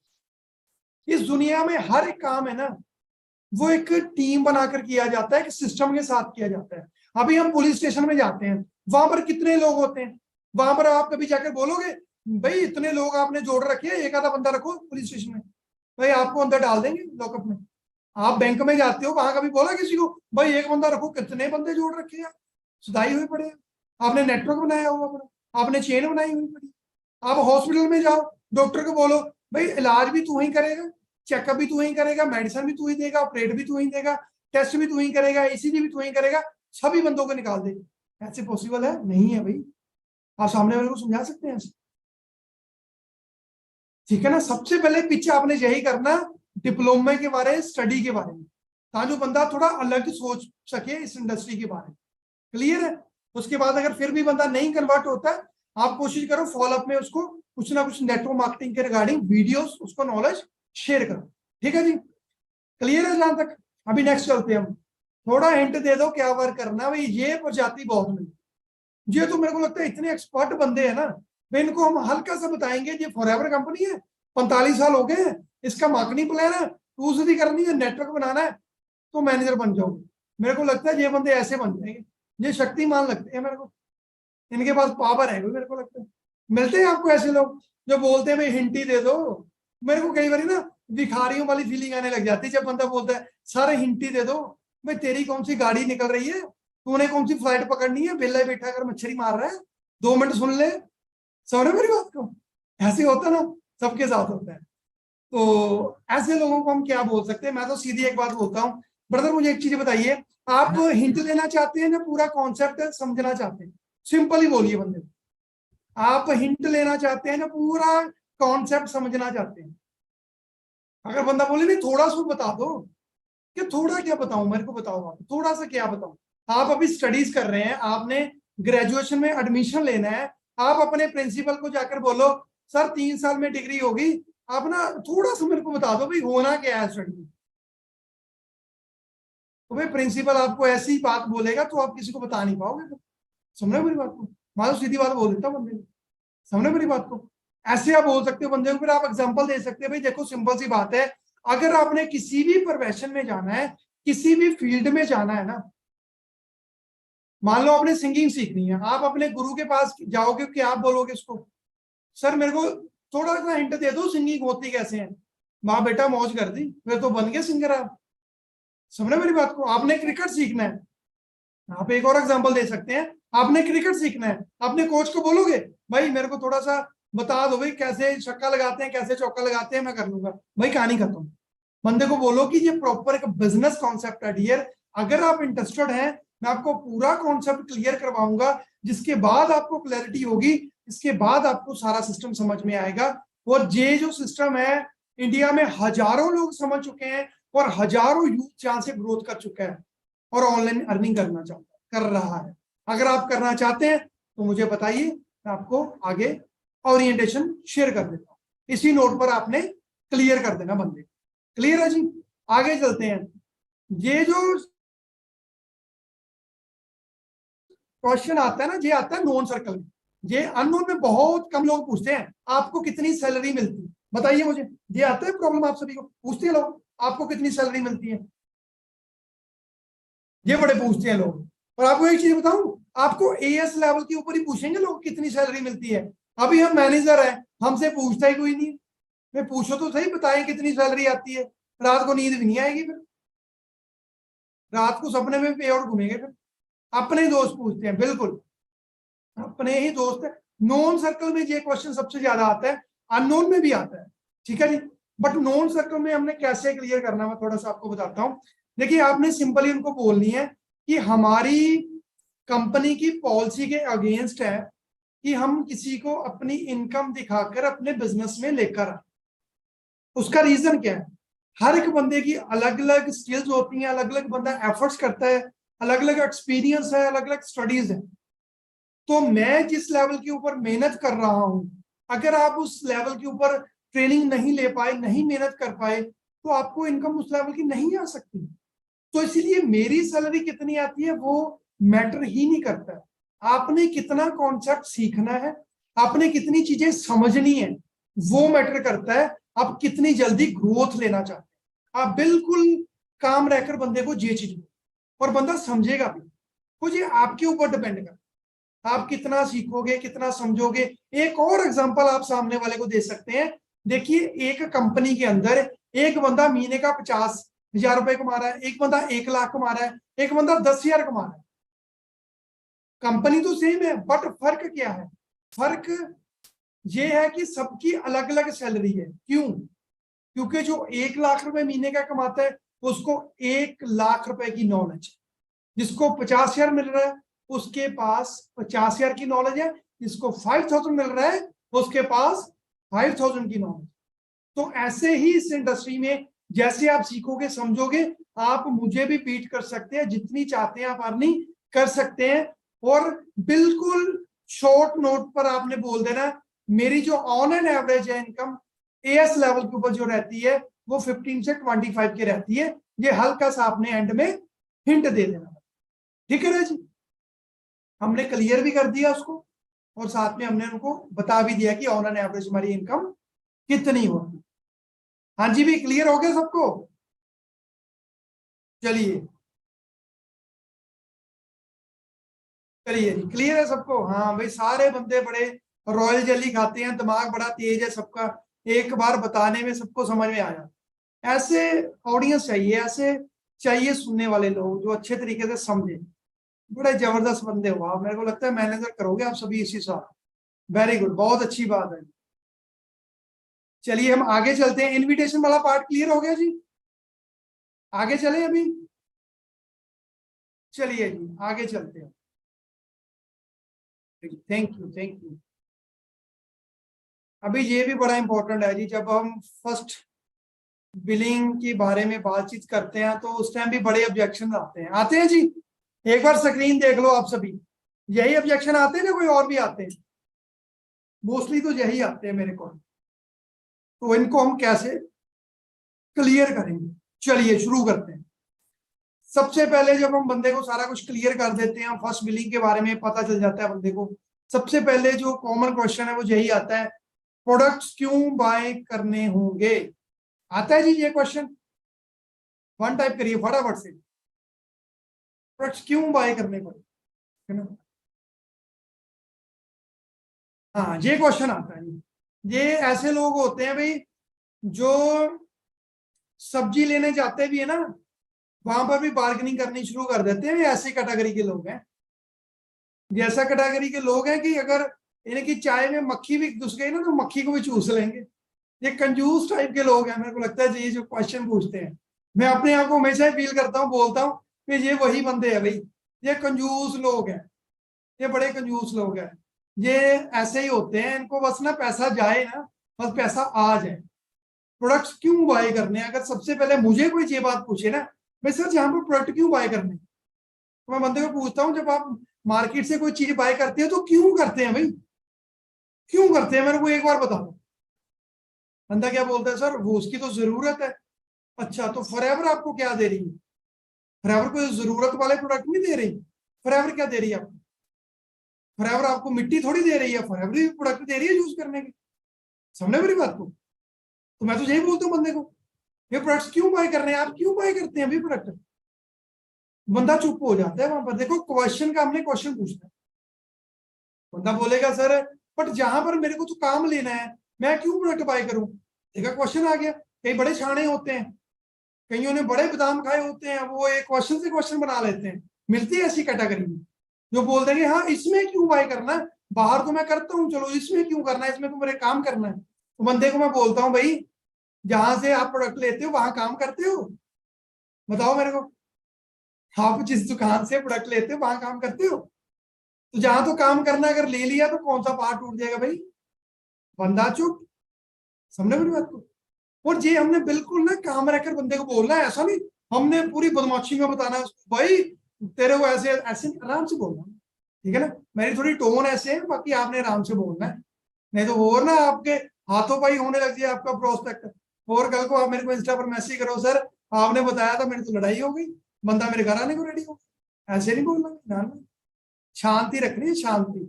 इस दुनिया में हर एक काम है ना, वो एक टीम बनाकर किया जाता है, एक सिस्टम के साथ किया जाता है। अभी हम पुलिस स्टेशन में जाते हैं, वहां पर कितने लोग होते हैं, वहां पर आप कभी जाकर बोलोगे भाई इतने लोग आपने जोड़ रखे हैं, एक आधा बंदा रखो पुलिस स्टेशन में, भाई आपको अंदर डाल देंगे लॉकअप में। आप बैंक में जाते हो, वहां कभी बोला किसी को भाई एक बंदा रखो, कितने बंदे जोड़ रखे हैं, सुधाई हुई पड़े। आपने नेटवर्क बनाया हुआ पड़ा, आपने चेन बनाई हुई पड़ी। आप हॉस्पिटल में जाओ, डॉक्टर को बोलो भाई इलाज भी तू ही करेगा, चेकअप भी तू ही करेगा, मेडिसिन भी तू ही देगा, ऑपरेट भी तू ही देगा, टेस्ट भी तू ही करेगा, ईसीजी भी तू ही करेगा, सभी बंदों को निकाल देगा। ऐसे पॉसिबल है? नहीं है भाई। आप सामने वाले को समझा सकते हैं, ठीक है ना? सबसे पहले पीछे आपने यही करना, डिप्लोमे के बारे में, स्टडी के बारे में, ताकि बंदा थोड़ा अलग सोच सके इस इंडस्ट्री के बारे में। क्लियर है? उसके बाद अगर फिर भी बंदा नहीं कन्वर्ट होता है, आप कोशिश करो फॉलोअप में उसको कुछ ना कुछ नेटवर्क मार्केटिंग के रिगार्डिंग वीडियोस, उसको नॉलेज शेयर करो। ठीक है जी? क्लियर है जहां तक? अभी नेक्स्ट चलते हैं हम, थोड़ा हिंट दे दो क्या वर्क करना भाई। ये प्रजाति बहुत मिली, ये तो मेरे को लगता है इतने एक्सपर्ट बंदे हैं ना भाई, इनको हम हल्का सा बताएंगे, ये फॉरएवर कंपनी है, 45 साल हो गए हैं, इसका मार्केटिंग प्लान है, टूल्स भी करनी है, नेटवर्क बनाना है, तो मैनेजर बन जाओगे। मेरे को लगता है ये बंदे ऐसे बन जाएंगे, ये शक्तिमान लगते हैं मेरे को, इनके पास पावर है मेरे को लगता है। मिलते हैं आपको ऐसे लोग जो बोलते हैं भाई हिंट ही दे दो। मेरे को कई बार ना भिखारियों वाली फीलिंग आने लग जाती है जब बंदा बोलता है सारे हिंट ही दे दो। भाई तेरी कौन सी गाड़ी निकल रही है, तूने कौन सी फ्लाइट पकड़नी है, बेला बैठा कर मच्छरी मार रहा है, 2 मिनट सुन ले। समझ मेरी बात को? ऐसे होता ना, सबके साथ होता है। तो ऐसे लोगों को हम क्या बोल सकते हैं? मैं तो सीधी एक बात बोलता हूँ, ब्रदर मुझे एक चीज बताइए, आप हिंट लेना चाहते हैं या पूरा कॉन्सेप्ट समझना चाहते हैं? सिंपल ही बोलिए बंदे, आप हिंट लेना चाहते हैं ना पूरा कॉन्सेप्ट समझना चाहते हैं? अगर बंदा बोले नहीं थोड़ा सा बता दो, कि थोड़ा क्या बताऊं, मेरे को बताओ आप थोड़ा सा क्या बताऊं। आप अभी स्टडीज कर रहे हैं, आपने ग्रेजुएशन में एडमिशन लेना है, आप अपने प्रिंसिपल को जाकर बोलो सर 3 साल में डिग्री होगी, आप ना थोड़ा सा मेरे को बता दो भाई होना क्या है स्टडी। तो भाई प्रिंसिपल आपको ऐसी बात बोलेगा तो आप किसी को बता नहीं पाओगे। समझे मेरी बात को? मैं तो सीधी बात बोल देता हूँ बंदे को। समझे मेरी बात को? ऐसे आप बोल सकते हो बंदे को, फिर आप एग्जांपल दे सकते हैं भाई देखो सिंपल सी बात है, अगर आपने किसी भी प्रोफेशन में जाना है, किसी भी फील्ड में जाना है ना, मान लो आपने सिंगिंग सीखनी है, आप अपने गुरु के पास जाओगे, कि आप बोलोगे उसको सर मेरे को थोड़ा सा हिंट दे दो सिंगिंग होती कैसे है, माँ बेटा मौज कर दी, फिर तो बन गए सिंगर आप। समझे मेरी बात को? आपने क्रिकेट सीखना है, आप एक और एग्जांपल दे सकते हैं, आपने क्रिकेट सीखना है, अपने कोच को बोलोगे भाई मेरे को थोड़ा सा बता दो भाई कैसे छक्का लगाते हैं, कैसे चौका लगाते हैं, मैं कर लूंगा, भाई कहानी खत्म। बंदे को बोलो कि ये प्रॉपर एक बिजनेस कॉन्सेप्ट है डियर, अगर आप इंटरेस्टेड हैं मैं आपको पूरा कॉन्सेप्ट क्लियर करवाऊंगा, जिसके बाद आपको क्लैरिटी होगी, इसके बाद आपको सारा सिस्टम समझ में आएगा। और ये जो सिस्टम है इंडिया में हजारों लोग समझ चुके हैं, और हजारों यूथ यहाँ से ग्रोथ कर चुका है और ऑनलाइन अर्निंग करना चाहता कर रहा है। अगर आप करना चाहते हैं तो मुझे बताइए, मैं आपको आगे ओरिएंटेशन शेयर कर देता हूँ, इसी नोट पर आपने क्लियर कर देना बंदे। क्लियर है जी? आगे चलते हैं। ये जो क्वेश्चन आता है ना, ये आता है नॉन सर्कल में, ये अननोन में बहुत कम लोग पूछते हैं आपको कितनी सैलरी मिलती है, बताइए मुझे। ये आता है प्रॉब्लम आप सभी को, पूछते हैं लोग आपको कितनी सैलरी मिलती है, ये बड़े पूछते हैं लोग। और आपको एक चीज बताऊं, आपको एएस लेवल के ऊपर ही पूछेंगे लोग कितनी सैलरी मिलती है। अभी हम मैनेजर है, हमसे पूछता ही कोई नहीं। मैं पूछो तो सही, बताएं कितनी सैलरी आती है। रात को नींद भी नहीं आएगी, फिर रात को सपने में पे आउट घूमेंगे। फिर अपने दोस्त पूछते हैं, बिल्कुल अपने ही दोस्त है। नॉन सर्कल में ये क्वेश्चन सबसे ज्यादा आता है, अननोन में भी आता है, ठीक है जी। बट नॉन सर्कल में हमने कैसे क्लियर करना, मैं थोड़ा सा आपको बताता हूँ। देखिए, आपने सिंपली उनको बोलनी है कि हमारी कंपनी की पॉलिसी के अगेंस्ट है कि हम किसी को अपनी इनकम दिखाकर अपने बिजनेस में लेकर आए। उसका रीजन क्या है? हर एक बंदे की अलग अलग स्किल्स होती हैं, अलग अलग बंदा एफर्ट्स करता है, अलग अलग एक्सपीरियंस है, अलग अलग स्टडीज है। तो मैं जिस लेवल के ऊपर मेहनत कर रहा हूं, अगर आप उस लेवल के ऊपर ट्रेनिंग नहीं ले पाए, नहीं मेहनत कर पाए, तो आपको इनकम उस लेवल की नहीं आ सकती। तो इसीलिए मेरी सैलरी कितनी आती है वो मैटर ही नहीं करता। आपने कितना कॉन्सेप्ट सीखना है, आपने कितनी चीजें समझनी है, वो मैटर करता है। आप कितनी जल्दी ग्रोथ लेना चाहते हैं। आप बिल्कुल काम रहकर बंदे को ये चीज, और बंदा समझेगा भी। तो ये आपके ऊपर डिपेंड करता है, आप कितना सीखोगे, कितना समझोगे। एक और एग्जांपल आप सामने वाले को दे सकते हैं। देखिए, एक कंपनी के अंदर एक बंदा महीने का 50,000 रुपए कमा रहा है, एक बंदा 1 लाख कमा रहा है, एक बंदा 10,000 कमा रहा है। कंपनी तो सेम है, बट फर्क क्या है? फर्क ये है कि सबकी अलग अलग सैलरी है। क्यों? क्योंकि जो 1 लाख रुपए महीने का कमाता है, उसको 1 लाख रुपए की नॉलेज, जिसको 50,000 मिल रहा है उसके पास 50,000 की नॉलेज है, जिसको 5,000 मिल रहा है उसके पास 5,000 की नॉलेज। तो ऐसे ही इस इंडस्ट्री में जैसे आप सीखोगे, समझोगे, आप मुझे भी बीट कर सकते हैं, जितनी चाहते हैं आप अर्निंग कर सकते हैं। और बिल्कुल शॉर्ट नोट पर आपने बोल देना, मेरी जो ऑन एन एवरेज है इनकम एएस लेवल के ऊपर जो रहती है वो 15 से 25 की रहती है। ये हल्का सा आपने एंड में हिंट दे देना, ठीक है ना जी। हमने क्लियर भी कर दिया उसको, और साथ में हमने उनको बता भी दिया कि ऑन एन एवरेज हमारी इनकम कितनी होगी। हाँ जी, भी क्लियर हो गया सबको? चलिए चलिए जी, क्लियर है सबको? हाँ भाई, सारे बंदे बड़े रॉयल जेली खाते हैं, दिमाग बड़ा तेज है सबका, एक बार बताने में सबको समझ में आया। ऐसे ऑडियंस चाहिए, ऐसे चाहिए सुनने वाले लोग जो अच्छे तरीके से समझे। बड़े जबरदस्त बंदे हो आप, मेरे को लगता है मैनेजर करोगे आप सभी इसी साल। वेरी गुड, बहुत अच्छी बात है। चलिए हम आगे चलते हैं। इनविटेशन वाला पार्ट क्लियर हो गया जी? आगे चले अभी? चलिए जी आगे चलते हैं। Thank you, thank you. अभी ये भी बड़ा इंपॉर्टेंट है जी, जब हम फर्स्ट बिलिंग के बारे में बातचीत करते हैं तो उस टाइम भी बड़े ऑब्जेक्शन आते हैं जी। एक बार स्क्रीन देख लो आप सभी, यही ऑब्जेक्शन आते हैं ना, कोई और भी आते हैं? मोस्टली तो यही आते हैं मेरे को। तो इनको हम कैसे क्लियर करेंगे? चलिए शुरू करते हैं। सबसे पहले जब हम बंदे को सारा कुछ क्लियर कर देते हैं, फर्स्ट बिलिंग के बारे में पता चल जाता है बंदे को, सबसे पहले जो कॉमन क्वेश्चन है वो यही आता है, प्रोडक्ट्स क्यों बाय करने होंगे? आता है जी ये क्वेश्चन? वन टाइप करिए फटाफट से, प्रोडक्ट्स क्यों बाय करने पड़े, है ना? हाँ, ये क्वेश्चन आता है। ये ऐसे लोग होते हैं भाई जो सब्जी लेने जाते भी है ना, वहां पर भी बार्गेनिंग करनी शुरू कर देते हैं। ऐसी कैटेगरी के लोग हैं, जैसा कैटेगरी के लोग हैं कि अगर इनकी चाय में मक्खी भी घुस गई ना तो मक्खी को भी चूस लेंगे। ये कंजूस टाइप के लोग हैं, मेरे को लगता है ये जो क्वेश्चन पूछते हैं, मैं अपने आप को हमेशा फील करता हूँ, बोलता हूँ कि ये वही बंदे हैं भाई, ये कंजूस लोग हैं, ये बड़े कंजूस लोग हैं। ये ऐसे ही होते हैं, इनको बस ना पैसा जाए ना, बस पैसा आ जाए। प्रोडक्ट्स क्यों बाय करने हैं? अगर सबसे पहले मुझे कोई ये बात पूछे ना, भाई सर यहाँ पर प्रोडक्ट क्यों बाय करने, तो मैं बंदे को पूछता हूँ, जब आप मार्केट से कोई चीज बाय करते हैं तो क्यों करते हैं भाई, क्यों करते हैं? मेरे को एक बार बताओ। बंदा क्या बोलता है, सर वो उसकी तो जरूरत है। अच्छा, तो फॉरएवर आपको क्या दे रही है? फॉरएवर को जरूरत वाले प्रोडक्ट नहीं दे रही। फॉरएवर क्या दे रही है आपको? फॉरएवर आपको मिट्टी थोड़ी दे रही है, फॉरएवर भी प्रोडक्ट दे रही है यूज करने की। समझे मेरी बात को? तो मैं तो यही बोलता हूँ बंदे को, ये प्रोडक्ट्स क्यों बाय कर रहे हैं, आप क्यों बाय करते हैं अभी प्रोडक्ट? बंदा चुप हो जाता है वहां पर। देखो क्वेश्चन का हमने क्वेश्चन पूछना है, बंदा बोलेगा सर बट जहां पर मेरे को तो काम लेना है, मैं क्यों प्रोडक्ट बाय करूं। देखा क्वेश्चन आ गया। कई बड़े छाने होते हैं, कईयों ने बड़े बादाम खाए होते हैं, वो एक क्वेश्चन से क्वेश्चन बना लेते हैं। मिलती है ऐसी कैटेगरी में जो बोलते हैं कि हाँ इसमें क्यों बाय करना है, बाहर तो मैं करता हूँ, चलो इसमें क्यों करना है, इसमें तो मेरे काम करना है। तो बंदे को मैं बोलता हूँ भाई जहां से आप प्रोडक्ट लेते हो वहां काम करते हो, बताओ मेरे को। आप जिस दुकान से प्रोडक्ट लेते हो वहां काम करते हो, तो जहां तो काम करना अगर ले लिया तो कौन सा पार्ट टूट जाएगा भाई। बंदा चुप। समझे मेरी बात को। और ये हमने बिल्कुल ना काम रखकर बंदे को बोलना है, ऐसा नहीं हमने पूरी बदमाशी में बताना है उसको भाई तेरे को ऐसे ऐसे आराम से बोलना, ठीक है ना। मेरी थोड़ी टोन ऐसे है, बाकी आपने आराम से बोलना है, नहीं तो और ना आपके हाथों पाई होने लग जाए आपका प्रोस्पेक्ट। और कल को आप मेरे को इंस्टा पर मैसेज करो सर आपने बताया था, मेरी तो लड़ाई हो गई, बंदा मेरे घर आने को रेडी हो, ऐसे नहीं बोलना ना। शांति रखनी है, शांति।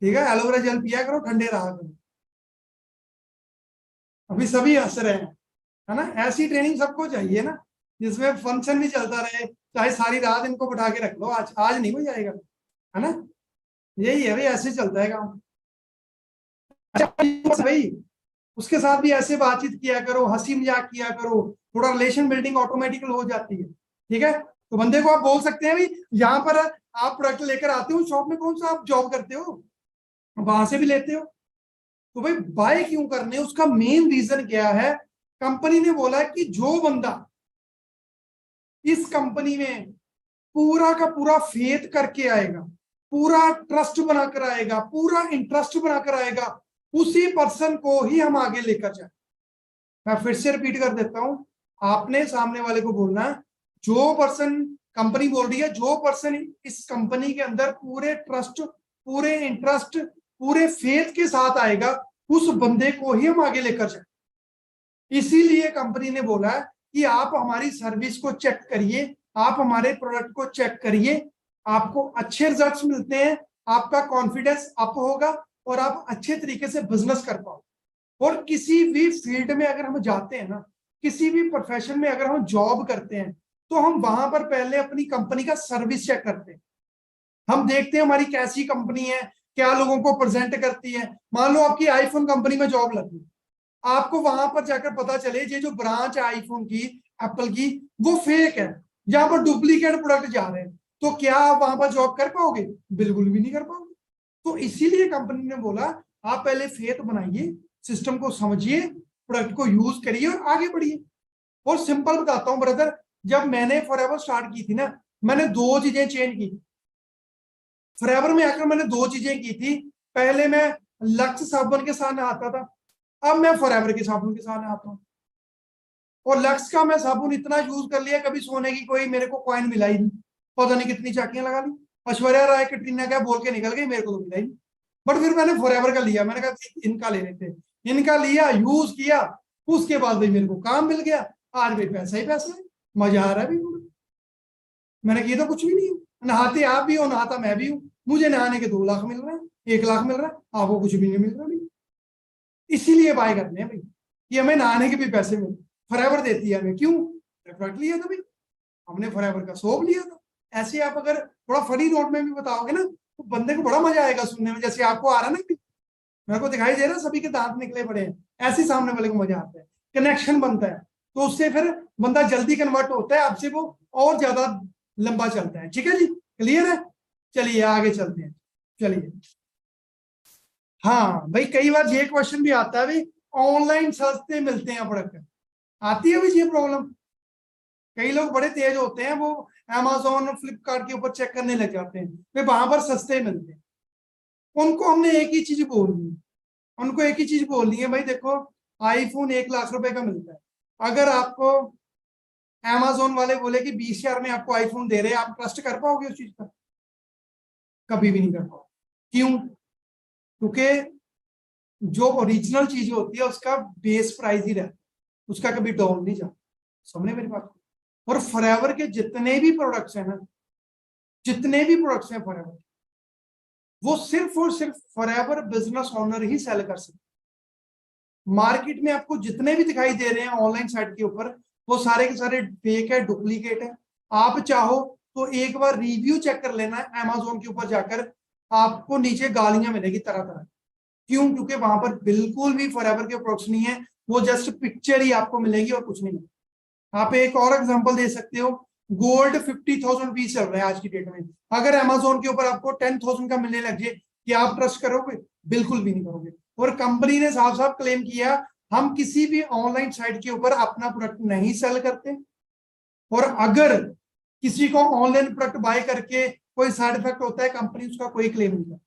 ठीक है, एलोवेरा जेल पिया करो, ठंडे रहा करो। अभी सभी हंस रहे हैं, है ना। ऐसी ट्रेनिंग सबको चाहिए ना, जिसमें फंक्शन भी चलता रहे, चाहे सारी रात इनको बैठा के रख लो, आज आज नहीं हो जाएगा, है ना। यही है भाई, ऐसे चलता है काम। अच्छा भाई उसके साथ भी ऐसे बातचीत किया करो, हंसी मजाक किया करो, थोड़ा रिलेशन बिल्डिंग ऑटोमेटिकल हो जाती है। ठीक है, तो बंदे को आप बोल सकते हैं भाई यहाँ पर आप प्रोडक्ट लेकर आते हो शॉप में, कौन सा आप जॉब करते हो, वहां से भी लेते हो, तो भाई बाय क्यों करने, उसका मेन रीजन क्या है। कंपनी ने बोला कि जो बंदा इस कंपनी में पूरा का पूरा फेथ करके आएगा, पूरा ट्रस्ट बनाकर आएगा, पूरा इंटरेस्ट बनाकर आएगा, उसी पर्सन को ही हम आगे लेकर जाए। मैं फिर से रिपीट कर देता हूं, आपने सामने वाले को बोलना जो पर्सन, कंपनी बोल रही है जो पर्सन इस कंपनी के अंदर पूरे ट्रस्ट, पूरे इंटरेस्ट, पूरे फेथ के साथ आएगा, उस बंदे को ही हम आगे लेकर जाए। इसीलिए कंपनी ने बोला कि आप हमारी सर्विस को चेक करिए, आप हमारे प्रोडक्ट को चेक करिए, आपको अच्छे रिजल्ट्स मिलते हैं, आपका कॉन्फिडेंस अप होगा और आप अच्छे तरीके से बिजनेस कर पाओ। और किसी भी फील्ड में अगर हम जाते हैं ना, किसी भी प्रोफेशन में अगर हम जॉब करते हैं, तो हम वहां पर पहले अपनी कंपनी का सर्विस चेक करते हैं। हम देखते हैं हमारी कैसी कंपनी है, क्या लोगों को प्रेजेंट करती है। मान लो आपकी आईफोन कंपनी में जॉब लगी, आपको वहां पर जाकर पता चले ये जो ब्रांच है आईफोन की, एप्पल की, वो फेक है, जहां पर डुप्लीकेट प्रोडक्ट जा रहे हैं, तो क्या आप वहां पर जॉब कर पाओगे, बिल्कुल भी नहीं कर पाओगे। तो इसीलिए कंपनी ने बोला आप पहले फेथ बनाइए, सिस्टम को समझिए, प्रोडक्ट को यूज करिए और आगे बढ़िए। और सिंपल बताता हूँ ब्रदर, जब मैंने फॉरएवर स्टार्ट की थी ना, मैंने दो चीजें चेंज की। फॉरएवर में आकर मैंने दो चीजें की थी, पहले मैं लक्स साबुन के साथ नहाता था, अब मैं फॉरएवर के साबुन के साथ नहाता हूँ। और लक्स का मैं साबुन इतना यूज कर लिया, कभी सोने की कोई मेरे को कॉइन मिला ही नहीं, पता नहीं कितनी चाकियां लगा ली, ऐश्वर्या राय कटरीना क्या बोल के निकल गई, मेरे को तो मिला ही नहीं। बट फिर मैंने फॉरएवर का लिया, मैंने कहा इनका लेने थे, इनका लिया, यूज किया, उसके बाद भाई मेरे को काम मिल गया, आज भाई पैसा ही पैसा है, मजा आ रहा है भाई। मैंने किया तो कुछ भी नहीं है, नहाते आप भी हो, नहाता मैं भी हूँ, मुझे नहाने के 2 लाख मिल रहे हैं, 1 लाख मिल रहा है, आपको कुछ भी नहीं मिल रहा भाई। इसीलिए बाय करते हैं भाई कि हमें नहाने के भी पैसे मिले। फॉरएवर देती है हमें, क्यों, प्रोडक्ट लिया था भाई, हमने फॉरएवर का सोप लिया था। ऐसे आप अगर थोड़ा फनी नोट में भी बताओगे ना, तो बंदे को बड़ा मजा आएगा सुनने में, जैसे आपको आ रहा है ना, मेरे को दिखाई दे रहा है सभी के दांत निकले पड़े हैं, ऐसे सामने वाले को मजा आता है, कनेक्शन बनता है, तो उससे फिर बंदा जल्दी कन्वर्ट होता है आपसे, वो और ज्यादा लंबा चलता है। ठीक है जी, क्लियर है, चलिए आगे चलते हैं। चलिए, हाँ भाई कई बार ये क्वेश्चन भी आता है भाई, ऑनलाइन सस्ते मिलते हैं प्रोडक्ट, आती है भाई ये प्रॉब्लम। कई लोग बड़े तेज होते हैं, वो अमेजोन फ्लिपकार्ट के ऊपर चेक करने लग जाते हैं, वे वहां पर सस्ते मिलते हैं। उनको हमने एक ही चीज बोलनी है, उनको एक ही चीज बोलनी है भाई, देखो आईफोन 1 लाख रुपए का मिलता है, अगर आपको अमेजोन वाले बोले कि 20 हजार में आपको आईफोन दे रहे हैं, आप ट्रस्ट कर पाओगे उस चीज पर, कभी भी नहीं कर पाओगे। क्यों, क्योंकि जो ओरिजिनल चीज होती है उसका बेस प्राइस ही रहता है, उसका कभी डाउन नहीं जाता। समझे मेरी बात। और फॉरएवर के जितने भी प्रोडक्ट्स हैं ना, जितने भी प्रोडक्ट्स हैं फॉरएवर, वो सिर्फ और सिर्फ फॉरएवर बिजनेस ओनर ही सेल कर सकते। मार्केट में आपको जितने भी दिखाई दे रहे हैं ऑनलाइन साइट के ऊपर, वो सारे के सारे फेक है, डुप्लीकेट है। आप चाहो तो एक बार रिव्यू चेक कर लेना अमेज़न के ऊपर जाकर, आपको नीचे गालियां मिलेगी तरह तरह। क्यों? क्योंकि वहां पर बिल्कुल भी फॉरएवर के प्रोडक्ट्स नहीं है, वो जस्ट पिक्चर ही आपको मिलेगी और कुछ नहीं मिलेगा। आप एक और एग्जांपल दे सकते हो, गोल्ड 50,000 रुपीज चल रहा है आज की डेट में। अगर अमेज़न के ऊपर आपको 10,000 का मिलने लग जाए, क्या आप ट्रस्ट करोगे? बिल्कुल भी नहीं करोगे। और कंपनी ने साफ साफ क्लेम किया, हम किसी भी ऑनलाइन साइट के ऊपर अपना प्रोडक्ट नहीं सेल करते, और अगर किसी को ऑनलाइन प्रोडक्ट बाय करके कोई साइड इफेक्ट होता है, कंपनी उसका कोई क्लेम नहीं करती,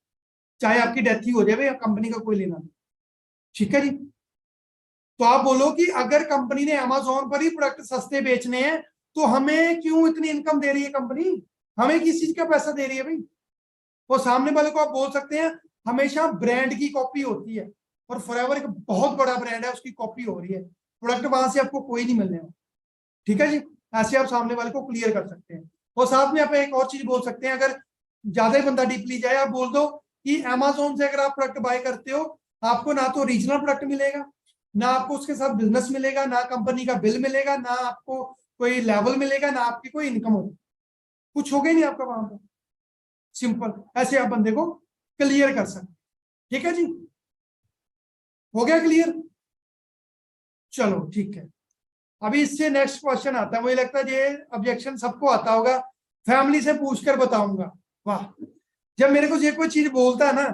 चाहे आपकी डेथ ही हो जाए, या कंपनी का कोई लेना नहीं। ठीक है जी। तो आप बोलो कि अगर कंपनी ने अमेज़न पर ही प्रोडक्ट सस्ते बेचने हैं, तो हमें क्यों इतनी इनकम दे रही है कंपनी? हमें किस चीज का पैसा दे रही है भाई? वो सामने वाले को आप बोल सकते हैं हमेशा ब्रांड की कॉपी होती है, और फॉरएवर एक बहुत बड़ा ब्रांड है, उसकी कॉपी हो रही है, प्रोडक्ट वहां से आपको कोई नहीं मिलने वाला। ठीक है जी। ऐसे आप सामने वाले को क्लियर कर सकते हैं। और साथ में आप एक और चीज बोल सकते हैं, अगर ज्यादा ही बंदा डीपली जाए, आप बोल दो कि अमेज़न से अगर आप प्रोडक्ट बाय करते हो, आपको ना तो रीजनल प्रोडक्ट मिलेगा, ना आपको उसके साथ बिजनेस मिलेगा, ना कंपनी का बिल मिलेगा, ना आपको कोई लेवल मिलेगा, ना आपकी कोई इनकम होगी, कुछ होगा ही नहीं आपका वहां पर। सिंपल, ऐसे आप बंदे को क्लियर कर सकते। ठीक है जी, हो गया क्लियर? चलो ठीक है। अभी इससे नेक्स्ट क्वेश्चन आता है, मुझे लगता है ये ऑब्जेक्शन सबको आता होगा, फैमिली से पूछकर बताऊंगा। वाह, जब मेरे को ये कोई चीज बोलता है ना,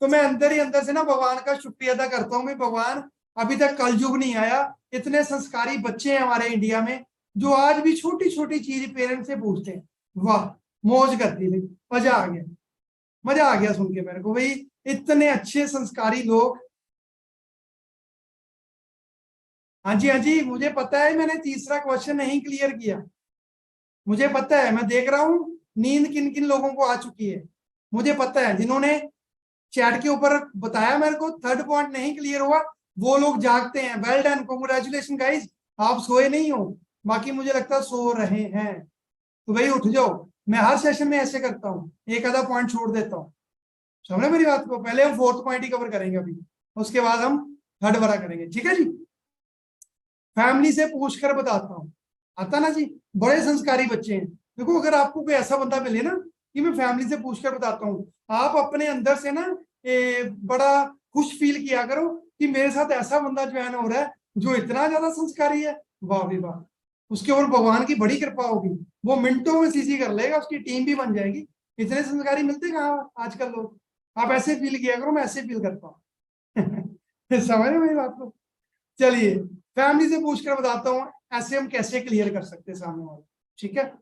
तो मैं अंदर ही अंदर से ना भगवान का शुक्रिया अदा करता हूँ। भगवान, अभी तक कलयुग नहीं आया, इतने संस्कारी बच्चे हैं हमारे इंडिया में, जो आज भी छोटी छोटी चीज पेरेंट्स से पूछते हैं। वाह, मौज करती थी, मजा आ गया, मजा आ गया सुन के मेरे को भाई, इतने अच्छे संस्कारी लोग। हाँ जी, हाँ जी, मुझे पता है, मैंने तीसरा क्वेश्चन नहीं क्लियर किया, मुझे पता है, मैं देख रहा हूँ नींद किन किन लोगों को आ चुकी है। मुझे पता है, जिन्होंने चैट के ऊपर बताया मेरे को थर्ड पॉइंट नहीं क्लियर हुआ, वो लोग जागते हैं। वेल डन, कांग्रेचुलेशन गाइस, आप सोए नहीं हो, बाकी मुझे लगता है सो रहे हैं, तो भाई उठ जाओ। मैं हर सेशन में ऐसे करता हूँ, एक आधा पॉइंट छोड़ देता हूँ। समझे मेरी बात को? पहले हम फोर्थ पॉइंट ही कवर करेंगे अभी, उसके बाद हम थर्ड वाला करेंगे। ठीक है जी। फैमिली से पूछकर बताता हूँ, आता ना जी, बड़े संस्कारी बच्चे हैं। देखो, अगर आपको कोई ऐसा बंदा मिले ना कि मैं फैमिली से पूछकर बताता हूँ, आप अपने अंदर से ना बड़ा खुश फील किया करो कि मेरे साथ ऐसा बंदा ज्वाइन हो रहा है जो इतना ज्यादा संस्कारी है। वाह भी वाह, उसके ऊपर भगवान की बड़ी कृपा होगी, वो मिनटों में सीसी कर लेगा, उसकी टीम भी बन जाएगी। इतने संस्कारी मिलते कहाँ आजकल लोग। आप ऐसे फील किया करो, मैं ऐसे फील करता हूँ। समझ रहे मेरी बात को? चलिए, फैमिली से पूछकर बताता हूँ ऐसे हम कैसे क्लियर कर सकते हैं सामने वाले। ठीक है,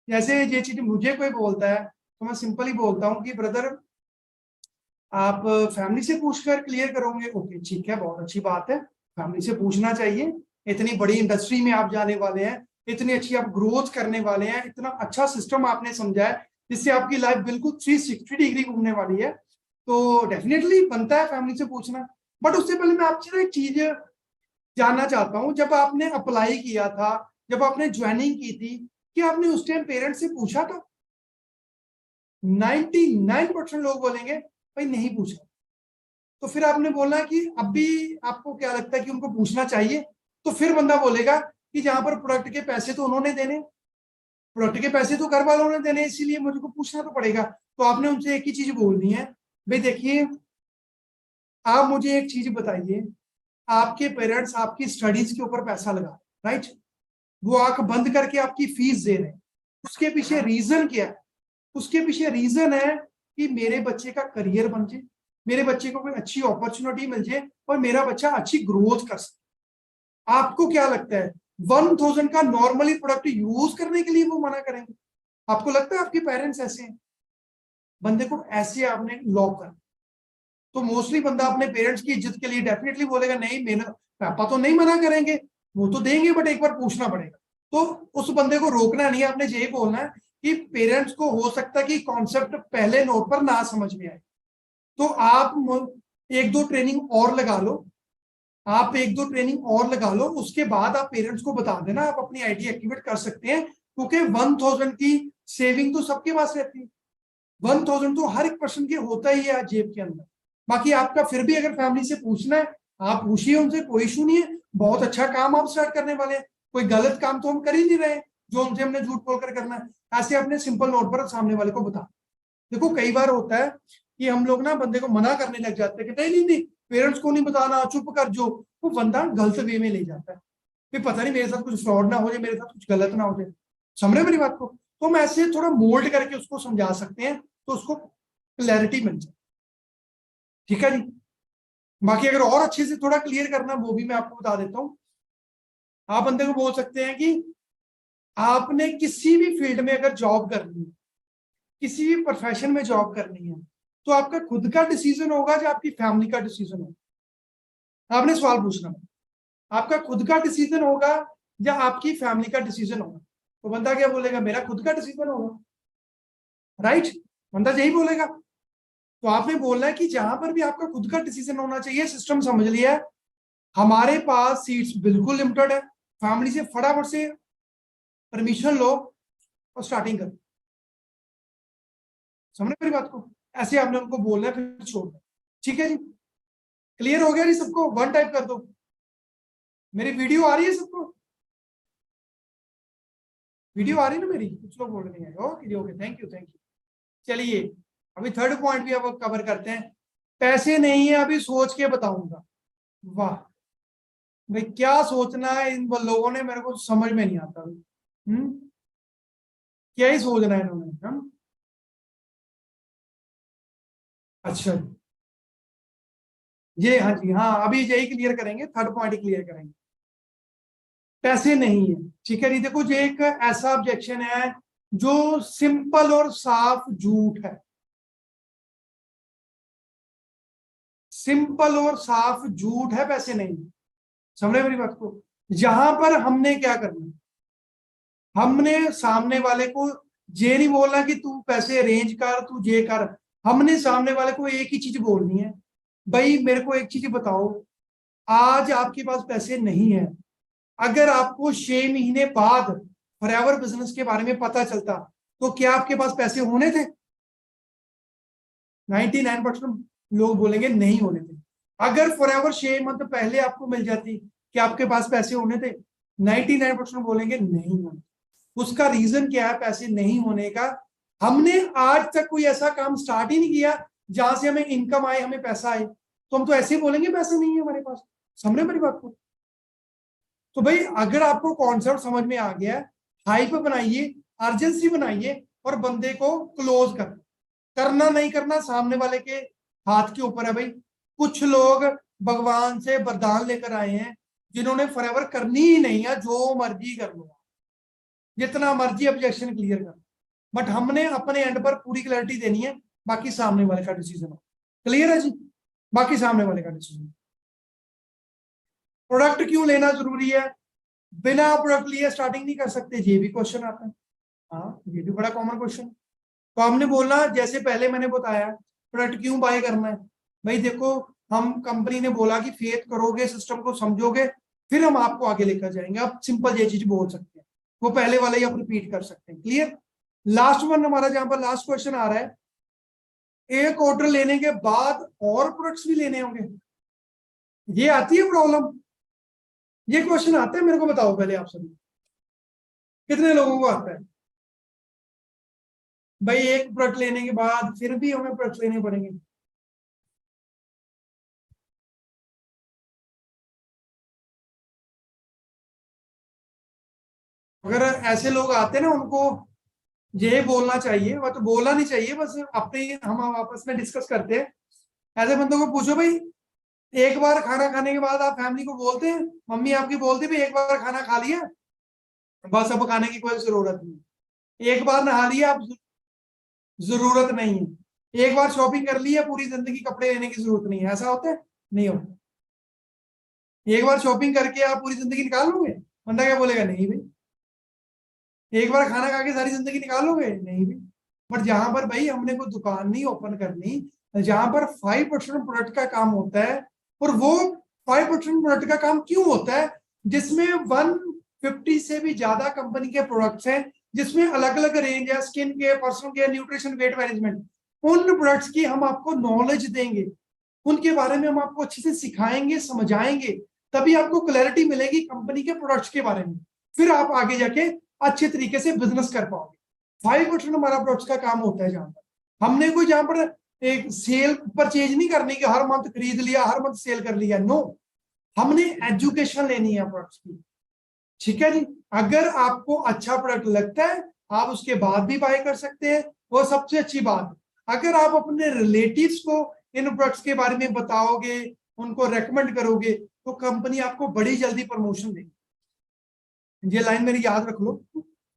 जैसे ये चीज मुझे कोई बोलता है, तो मैं सिंपली बोलता हूँ कि ब्रदर, आप फैमिली से पूछकर क्लियर करोगे? ओके ठीक है, बहुत अच्छी बात है, फैमिली से पूछना चाहिए। इतनी बड़ी इंडस्ट्री में आप जाने वाले हैं, इतनी अच्छी आप ग्रोथ करने वाले हैं, इतना अच्छा सिस्टम आपने समझा है जिससे आपकी लाइफ बिल्कुल 360 डिग्री घूमने वाली है, तो डेफिनेटली बनता है फैमिली से पूछना। बट उससे पहले मैं आपसे एक चीज जानना चाहता हूं, जब आपने अप्लाई किया था, जब आपने ज्वाइनिंग की थी, कि आपने उस टाइम पेरेंट्स से पूछा था? 99% लोग बोलेंगे भाई नहीं पूछा। तो फिर आपने बोला कि अभी आपको क्या लगता है कि उनको पूछना चाहिए? तो फिर बंदा बोलेगा कि जहां पर प्रोडक्ट के पैसे तो उन्होंने देने, प्रोडक्ट के पैसे तो घर वालों ने देने, इसीलिए मुझको पूछना तो पड़ेगा। तो आपने उनसे एक ही चीज बोलनी है, भाई देखिए, आप मुझे एक चीज बताइए, आपके पेरेंट्स आपकी स्टडीज के ऊपर पैसा लगा, राइट? वो आंख बंद करके आपकी फीस दे रहे हैं, उसके पीछे रीजन क्या है? उसके पीछे रीजन है कि मेरे बच्चे का करियर बन जाए, मेरे बच्चे को कोई अच्छी अपॉर्चुनिटी मिल जाए, और मेरा बच्चा अच्छी ग्रोथ कर सके। आपको क्या लगता है 1000 का नॉर्मली प्रोडक्ट यूज करने के लिए वो मना करेंगे? आपको लगता है आपके पेरेंट्स ऐसे हैं? बंदे को ऐसे आपने लॉक कर, तो मोस्टली बंदा अपने पेरेंट्स की इज्जत के लिए डेफिनेटली बोलेगा नहीं, मेरा पापा तो नहीं मना करेंगे, वो तो देंगे, बट एक बार पूछना पड़ेगा। तो उस बंदे को रोकना नहीं है, आपने यही बोलना है कि पेरेंट्स को हो सकता है कि कॉन्सेप्ट पहले नोट पर ना समझ में आए, तो आप एक दो ट्रेनिंग और लगा लो, आप एक दो ट्रेनिंग और लगा लो, उसके बाद आप पेरेंट्स को बता देना आप अपनी आईडी एक्टिवेट कर सकते हैं, क्योंकि 1000 की सेविंग तो सबके पास रहती है, 1000 तो हर एक पर्सन के होता ही है जेब के अंदर। बाकी आपका फिर भी अगर फैमिली से पूछना है, आप पूछिए उनसे, कोई इशू नहीं है। बहुत अच्छा काम आप स्टार्ट करने वाले हैं, कोई गलत काम तो हम कर ही नहीं रहे, जो उनसे हमने झूठ बोलकर करना है, ऐसे अपने सिंपल नोट पर सामने वाले को बता। देखो कई बार होता है कि हम लोग ना बंदे को मना करने लग जाते हैं कि नहीं नहीं पेरेंट्स को नहीं बताना, चुप कर जो, वो बंदा गलत वे में ले जाता है, फिर पता नहीं मेरे साथ कुछ फ्रॉड ना हो जाए, मेरे साथ कुछ गलत ना हो जाए। समझ रहे मेरी बात को? तो हम ऐसे थोड़ा मोल्ड करके उसको समझा सकते हैं तो उसको क्लैरिटी मिल जाए। ठीक है जी। बाकी अगर और अच्छे से थोड़ा क्लियर करना वो भी मैं आपको बता देता हूँ। आप बंदे को बोल सकते हैं कि आपने किसी भी फील्ड में अगर जॉब करनी है, किसी भी प्रोफेशन में जॉब करनी है, तो आपका खुद का डिसीजन होगा या आपकी फैमिली का डिसीजन होगा? आपने सवाल पूछना है, आपका खुद का डिसीजन होगा या आपकी फैमिली का डिसीजन होगा? तो बंदा क्या बोलेगा? मेरा खुद का डिसीजन होगा। राइट? बंदा यही बोलेगा। तो आपने बोलना है कि जहां पर भी आपका खुद का डिसीजन होना चाहिए, सिस्टम समझ लिया है, हमारे पास सीट्स बिल्कुल लिमिटेड है, फैमिली से फटाफट से परमिशन लो और स्टार्टिंग करो। समझ मेरी बात को? ऐसे आपने उनको बोलना है, फिर छोड़ना। ठीक है जी, क्लियर हो गया जी सबको? वन टाइप कर दो। मेरी वीडियो आ रही है सबको? वीडियो आ रही है ना मेरी? कुछ लोग बोल रहे हैं okay okay, thank you thank you. चलिए अभी थर्ड पॉइंट भी अब कवर करते हैं। पैसे नहीं है अभी सोच के बताऊंगा। वाह भाई, क्या सोचना है इन लोगों ने, मेरे को समझ में नहीं आता। क्या ही सोचना है इन्होंने। हम अच्छा ये, हाँ जी हाँ, अभी यही क्लियर करेंगे, थर्ड पॉइंट क्लियर करेंगे। पैसे नहीं है, ठीक है जी। देखो ये एक ऐसा ऑब्जेक्शन है जो सिंपल और साफ झूठ है। सिंपल और साफ झूठ है, पैसे नहीं। समझ रहे मेरी बात को? यहां पर हमने क्या करना, हमने सामने वाले को ये नहीं बोलना कि तू पैसे अरेंज कर, तू ये कर। हमने सामने वाले को एक ही चीज बोलनी है, भाई मेरे को एक चीज बताओ, आज आपके पास पैसे नहीं है, अगर आपको 6 महीने बाद फॉरएवर बिजनेस के बारे में पता चलता तो क्या आपके पास पैसे होने थे? 99% लोग बोलेंगे नहीं होने थे। अगर फॉरएवर 6 मंथ पहले आपको मिल जाती, क्या आपके पास पैसे होने थे? 99% बोलेंगे नहीं होने। उसका रीजन क्या है पैसे नहीं होने का? हमने आज तक कोई ऐसा काम स्टार्ट ही नहीं किया जहां से हमें इनकम आए, हमें पैसा आए, तो हम तो ऐसे ही बोलेंगे पैसे नहीं है हमारे पास। समझे मेरी बात को? तो भाई अगर आपको कॉन्सेप्ट समझ में आ गया, हाइप बनाइए, अर्जेंसी बनाइए और बंदे को क्लोज कर। करना नहीं करना सामने वाले के हाथ के ऊपर है भाई। कुछ लोग भगवान से वरदान लेकर आए हैं जिन्होंने फॉरएवर करनी ही नहीं है, जो मर्जी कर लो, जितना मर्जी ऑब्जेक्शन क्लियर कर, बट हमने अपने एंड पर पूरी क्लैरिटी देनी है, बाकी सामने वाले का डिसीजन हो। क्लियर है जी? बाकी सामने वाले का डिसीजन। प्रोडक्ट क्यों लेना जरूरी है? बिना प्रोडक्ट लिए स्टार्टिंग नहीं कर सकते, ये भी क्वेश्चन आता है। हाँ ये भी बड़ा कॉमन क्वेश्चन। तो हमने बोलना जैसे पहले मैंने बताया, प्रोडक्ट क्यों बाय करना है? भाई देखो, हम कंपनी ने बोला कि फेथ करोगे, सिस्टम को समझोगे, फिर हम आपको आगे लेकर जाएंगे। आप सिंपल ये चीज बोल सकते हैं, वो पहले वाला ही आप रिपीट कर सकते हैं। क्लियर? लास्ट वन हमारा जहां पर लास्ट क्वेश्चन आ रहा है, एक ऑर्डर लेने के बाद और प्रोडक्ट्स भी लेने होंगे, ये आती है प्रॉब्लम? ये क्वेश्चन आता है? मेरे को बताओ पहले आप सभी, कितने लोगों को आता है? भाई एक प्रोडक्ट लेने के बाद फिर भी हमें प्रोडक्ट लेने पड़ेंगे। अगर ऐसे लोग आते हैं ना, उनको ये बोलना चाहिए, तो बोलना नहीं चाहिए, बस अपने हम आपस में डिस्कस करते हैं। ऐसे बंदों को पूछो भाई, एक बार खाना खाने के बाद आप फैमिली को बोलते हैं, मम्मी आपकी बोलती भाई एक बार खाना खा लिया बस अब खाने की कोई जरूरत नहीं। एक बार नहा लिया आप, जरूरत नहीं है। एक बार शॉपिंग कर ली है, पूरी जिंदगी कपड़े लेने की जरूरत नहीं है। ऐसा होता है? नहीं होता। एक बार शॉपिंग करके आप पूरी जिंदगी निकाल लोगे? बंदा क्या बोलेगा? नहीं भाई। एक बार खाना खा के सारी जिंदगी निकाल लोगे? नहीं भाई। बट जहां पर भाई हमने कोई दुकान नहीं ओपन करनी, जहां पर 5% प्रोडक्ट का काम होता है, और वो 5% प्रोडक्ट का काम क्यों होता है? जिसमें 150 से भी ज्यादा कंपनी के प्रोडक्ट्स हैं, जिसमें अलग अलग रेंज है, skin care, personal care, nutrition, weight management. उन प्रोडक्ट्स की हम आपको नॉलेज देंगे, उनके बारे में हम आपको अच्छे से सिखाएंगे, समझाएंगे, तभी आपको क्लैरिटी मिलेगी कंपनी के प्रोडक्ट्स के बारे में। फिर आप आगे जाके अच्छे तरीके से बिजनेस कर पाओगे। 5% हमारा प्रोडक्ट्स का काम होता है। जहां पर हमने कोई जहां पर एक सेल परचेज नहीं करनी कि हर मंथ खरीद लिया, हर मंथ सेल कर लिया, नो, हमने एजुकेशन लेनी है प्रोडक्ट्स की। ठीक है जी। अगर आपको अच्छा प्रोडक्ट लगता है आप उसके बाद भी बाय कर सकते हैं, वो सबसे अच्छी बात है। अगर आप अपने रिलेटिव्स को इन प्रोडक्ट्स के बारे में बताओगे, उनको रेकमेंड करोगे, तो कंपनी आपको बड़ी जल्दी प्रमोशन देगी। ये लाइन मेरी याद रख लो।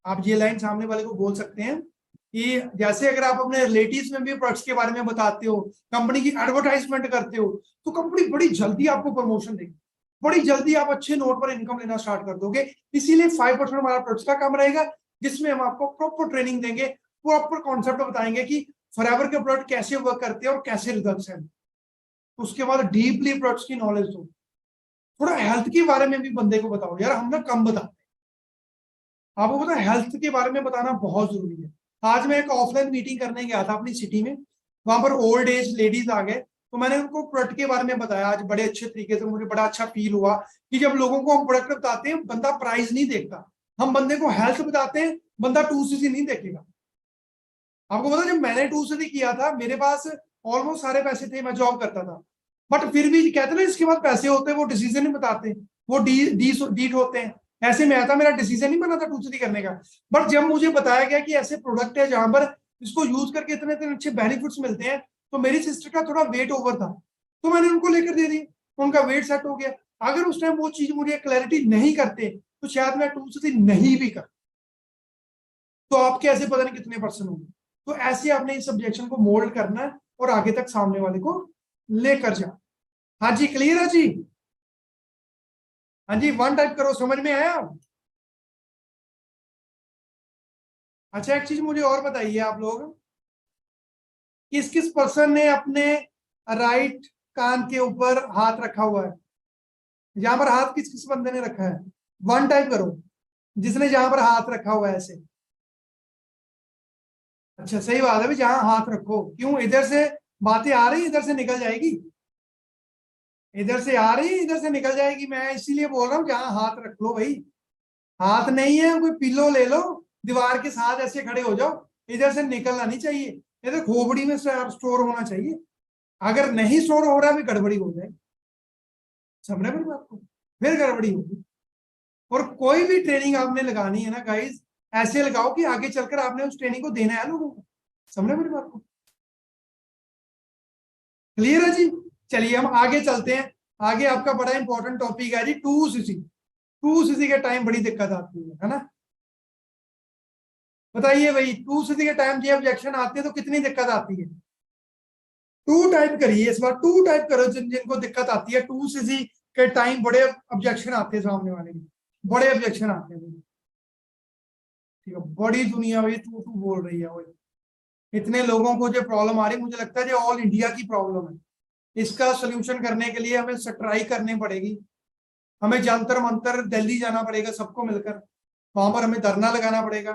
आप ये लाइन सामने वाले को बोल सकते हैं कि जैसे अगर आप अपने रिलेटिव्स में भी प्रोडक्ट्स के बारे में बताते हो, कंपनी की एडवर्टाइजमेंट करते हो, तो कंपनी बड़ी जल्दी आपको प्रमोशन देगी, बड़ी जल्दी आप अच्छे नोट पर इनकम लेना स्टार्ट कर दोगे। इसीलिए 5% हमारा प्रोडक्ट्स का काम रहेगा, जिसमें हम आपको प्रॉपर ट्रेनिंग देंगे, प्रॉपर कॉन्सेप्ट बताएंगे कि फॉरएवर के प्रोडक्ट कैसे वर्क करते हैं और कैसे रिजल्ट्स हैं। उसके बाद डीपली प्रोडक्ट्स की नॉलेज दो। थोड़ा हेल्थ के बारे में भी बंदे को बताओ, यार हम ना कम बताते हैं। आपको पता है हेल्थ के बारे में बताना बहुत जरूरी है। आज मैं एक ऑफलाइन मीटिंग करने गया था अपनी सिटी में, वहां पर ओल्ड एज लेडीज आ गए, तो मैंने उनको प्रोडक्ट के बारे में बताया आज बड़े अच्छे तरीके से। मुझे बड़ा अच्छा फील हुआ कि जब लोगों को हम प्रोडक्ट बताते हैं, बंदा प्राइस नहीं देखता, हम बंदे को हेल्थ बताते हैं, बंदा 2cc नहीं देखेगा। आपको पता जब मैंने 2cc किया था, मेरे पास ऑलमोस्ट सारे पैसे थे, मैं जॉब करता था, बट फिर भी कहते ना इसके बाद पैसे होते हैं वो डिसीजन नहीं बताते, वो डीट होते हैं। ऐसे में आया था, मेरा डिसीजन नहीं बना था 2cc करने का, बट जब मुझे बताया गया कि ऐसे प्रोडक्ट है जहां पर इसको यूज करके इतने इतने अच्छे बेनिफिट्स मिलते हैं, तो मेरी सिस्टर का थोड़ा वेट ओवर था, तो मैंने उनको लेकर दे दी, उनका वेट सेट हो गया। अगर उस टाइम वो चीज मुझे क्लैरिटी नहीं करते, तो शायद मैं 2cc नहीं भी कर, तो आपके ऐसे पता नहीं कितने पर्सन होंगे। तो ऐसे आपने इस सब्जेक्शन को मोल्ड करना है और आगे तक सामने वाले को लेकर जाओ। हाँ जी, क्लियर है जी? हाँ जी, 1 टाइप करो, समझ में आया? अच्छा, एक चीज मुझे और बताइए आप लोग, किस किस पर्सन ने अपने राइट कान के ऊपर हाथ रखा हुआ है? जहां पर हाथ किस किस बंदे ने रखा है? 1 टाइप करो, जिसने जहां पर हाथ रखा हुआ है ऐसे। अच्छा, सही बात है भाई, जहां हाथ रखो। क्यों? इधर से बातें आ रही, इधर से निकल जाएगी, इधर से आ रही इधर से निकल जाएगी। मैं इसीलिए बोल रहा हूँ जहां हाथ रख लो भाई। हाथ नहीं है, कोई पिलो ले लो, दीवार के साथ ऐसे खड़े हो जाओ, इधर से निकलना नहीं चाहिए, इधर खोपड़ी में स्टोर होना चाहिए। अगर नहीं स्टोर हो रहा है, गड़बड़ी हो जाएगी। समझ रहे आपको? फिर गड़बड़ी होगी। और कोई भी ट्रेनिंग आपने लगानी है ना गाइस, ऐसे लगाओ कि आगे चलकर आपने उस ट्रेनिंग को देना है लोगों को। समझ रहे मेरी बात को? क्लियर है जी? चलिए हम आगे चलते हैं। आगे आपका बड़ा इंपॉर्टेंट टॉपिक है जी 2cc। 2cc के टाइम बड़ी दिक्कत आती है ना? बताइए भाई, 2cc के टाइम ये ऑब्जेक्शन आते हैं तो कितनी दिक्कत आती है? 2 टाइप करिए इस बार, 2 टाइप करो जिनको दिक्कत आती है 2cc के टाइम। बड़े ऑब्जेक्शन आते हैं सामने वाले के, बड़े ऑब्जेक्शन आते हैं। ठीक है, बड़ी दुनिया भाई तू तू बोल रही है भाई, इतने लोगों को जो प्रॉब्लम आ रही है, मुझे लगता है जो ऑल इंडिया की प्रॉब्लम है। इसका सोल्यूशन करने के लिए हमें स्ट्राइक करनी पड़ेगी, हमें जंतर मंतर दिल्ली जाना पड़ेगा सबको मिलकर, वहां पर हमें धरना लगाना पड़ेगा।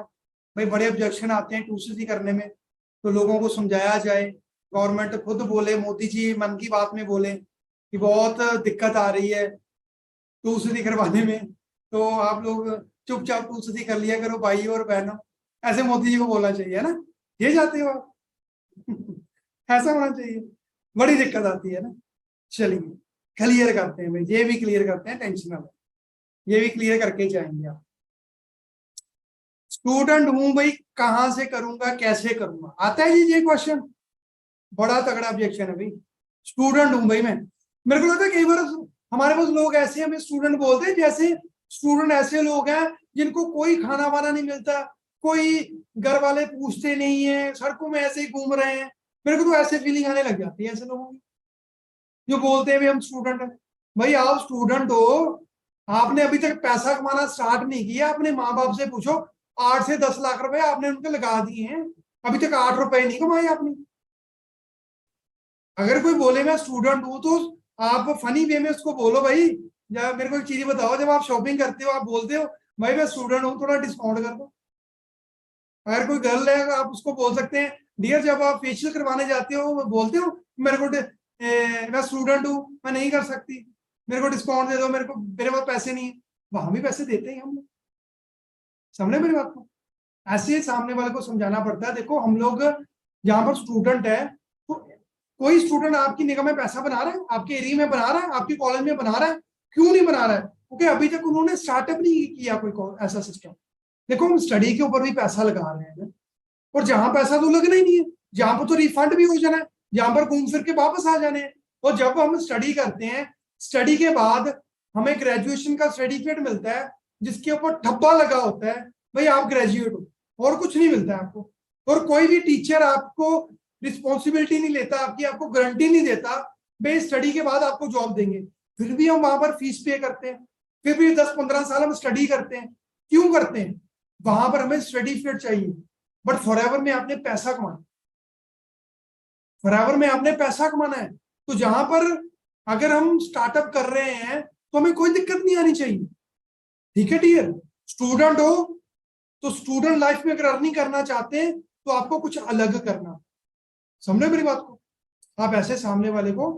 भाई बड़े ऑब्जेक्शन आते हैं 2cc करने में, तो लोगों को समझाया जाए। गवर्नमेंट खुद बोले, मोदी जी मन की बात में बोले कि बहुत दिक्कत आ रही है 2cc करवाने में, तो आप लोग चुपचाप 2cc कर लिया करो भाई और बहनों। ऐसे मोदी जी को बोलना चाहिए, है ना? ये चाहते हो आप? ऐसा होना चाहिए। बड़ी दिक्कत आती है ना। चलिए क्लियर करते हैं भाई, ये भी क्लियर करते हैं, टेंशन ना लो, ये भी क्लियर करके जाएंगे आप। स्टूडेंट हूं भाई, कहां से करूंगा, कैसे करूंगा, आता है जी ये क्वेश्चन? बड़ा तगड़ा ऑब्जेक्शन है भाई। स्टूडेंट हूं भाई मैं, मेरे को लगता है कई बार हमारे पास लोग ऐसे हमें स्टूडेंट बोलते हैं, जैसे स्टूडेंट ऐसे लोग हैं जिनको कोई खाना वाना नहीं मिलता, कोई घर वाले पूछते नहीं है, सड़कों में ऐसे ही घूम रहे हैं। मेरे को तो ऐसे फीलिंग आने लग जाती है ऐसे लोगों की, जो बोलते हैं भाई हम स्टूडेंट हैं। भाई आप स्टूडेंट हो, आपने अभी तक पैसा कमाना स्टार्ट नहीं किया, अपने माँ बाप से पूछो, 8 से 10 लाख रुपए आपने उनके लगा दिए हैं, अभी तक 8 रुपए नहीं कमाए आपने। अगर कोई बोले मैं स्टूडेंट हूं, तो आप फनी वे में उसको बोलो भाई, या मेरे को एक चीज बताओ, जब आप शॉपिंग करते हो आप बोलते हो भाई मैं स्टूडेंट हूँ थोड़ा डिस्काउंट कर दो? अगर कोई गर्ल है आप उसको बोल सकते हैं डियर, जब आप फेशियल करवाने जाते हो बोलते हो मेरे को मैं स्टूडेंट हूँ, मैं नहीं कर सकती, मेरे को डिस्काउंट दे दो, मेरे पास पैसे नहीं है। वहां भी पैसे देते हैं हम लोग। समझे मेरी बात को? ऐसे सामने वाले को समझाना पड़ता है। देखो हम लोग यहाँ पर स्टूडेंट है, तो कोई स्टूडेंट आपकी निगाह में पैसा बना रहा है, आपके एरिया में बना रहा है, आपके कॉलेज में बना रहा है, क्यों नहीं बना रहा है? क्योंकि अभी तक उन्होंने स्टार्टअप नहीं किया कोई ऐसा सिस्टम। देखो हम स्टडी के ऊपर भी पैसा लगा रहे हैं, और जहां पैसा तो लगना ही नहीं है, जहां पर तो रिफंड भी हो जाना है, जहां पर घूम फिर के वापस आ जाने हैं। और जब हम स्टडी करते हैं, स्टडी के बाद हमें ग्रेजुएशन का सर्टिफिकेट मिलता है जिसके ऊपर ठप्पा लगा होता है, भाई आप ग्रेजुएट हो, और कुछ नहीं मिलता है आपको। और कोई भी टीचर आपको रिस्पॉन्सिबिलिटी नहीं लेता, आपको गारंटी नहीं देता भाई स्टडी के बाद आपको जॉब देंगे। फिर भी हम वहां पर फीस पे करते हैं, फिर भी 10-15 साल हम स्टडी करते हैं। क्यों करते हैं? वहां पर हमें सर्टिफिकेट चाहिए, बट फॉरएवर में आपने पैसा कमाना, फॉरएवर में आपने पैसा कमाना है। तो जहां पर अगर हम स्टार्टअप कर रहे हैं तो हमें कोई दिक्कत नहीं आनी चाहिए। ठीक है डियर, स्टूडेंट हो तो स्टूडेंट लाइफ में अगर अर्निंग करना चाहते हैं तो आपको कुछ अलग करना। समझे मेरी बात को? आप ऐसे सामने वाले को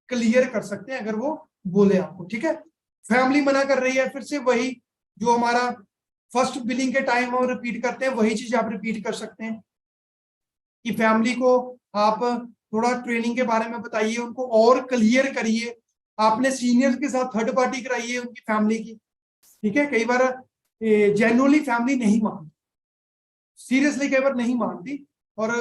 क्लियर कर सकते हैं अगर वो बोले आपको। ठीक है, फैमिली मना कर रही है, फिर से वही जो हमारा फर्स्ट बिलिंग के टाइम हम रिपीट करते हैं वही चीज आप रिपीट कर सकते हैं कि फैमिली को आप थोड़ा ट्रेनिंग के बारे में बताइए, उनको और क्लियर करिए। आपने सीनियर्स के साथ थर्ड पार्टी कराइए उनकी फैमिली की। ठीक है, कई बार जेन्युइनली फैमिली नहीं मानती, सीरियसली कई बार नहीं मानती, और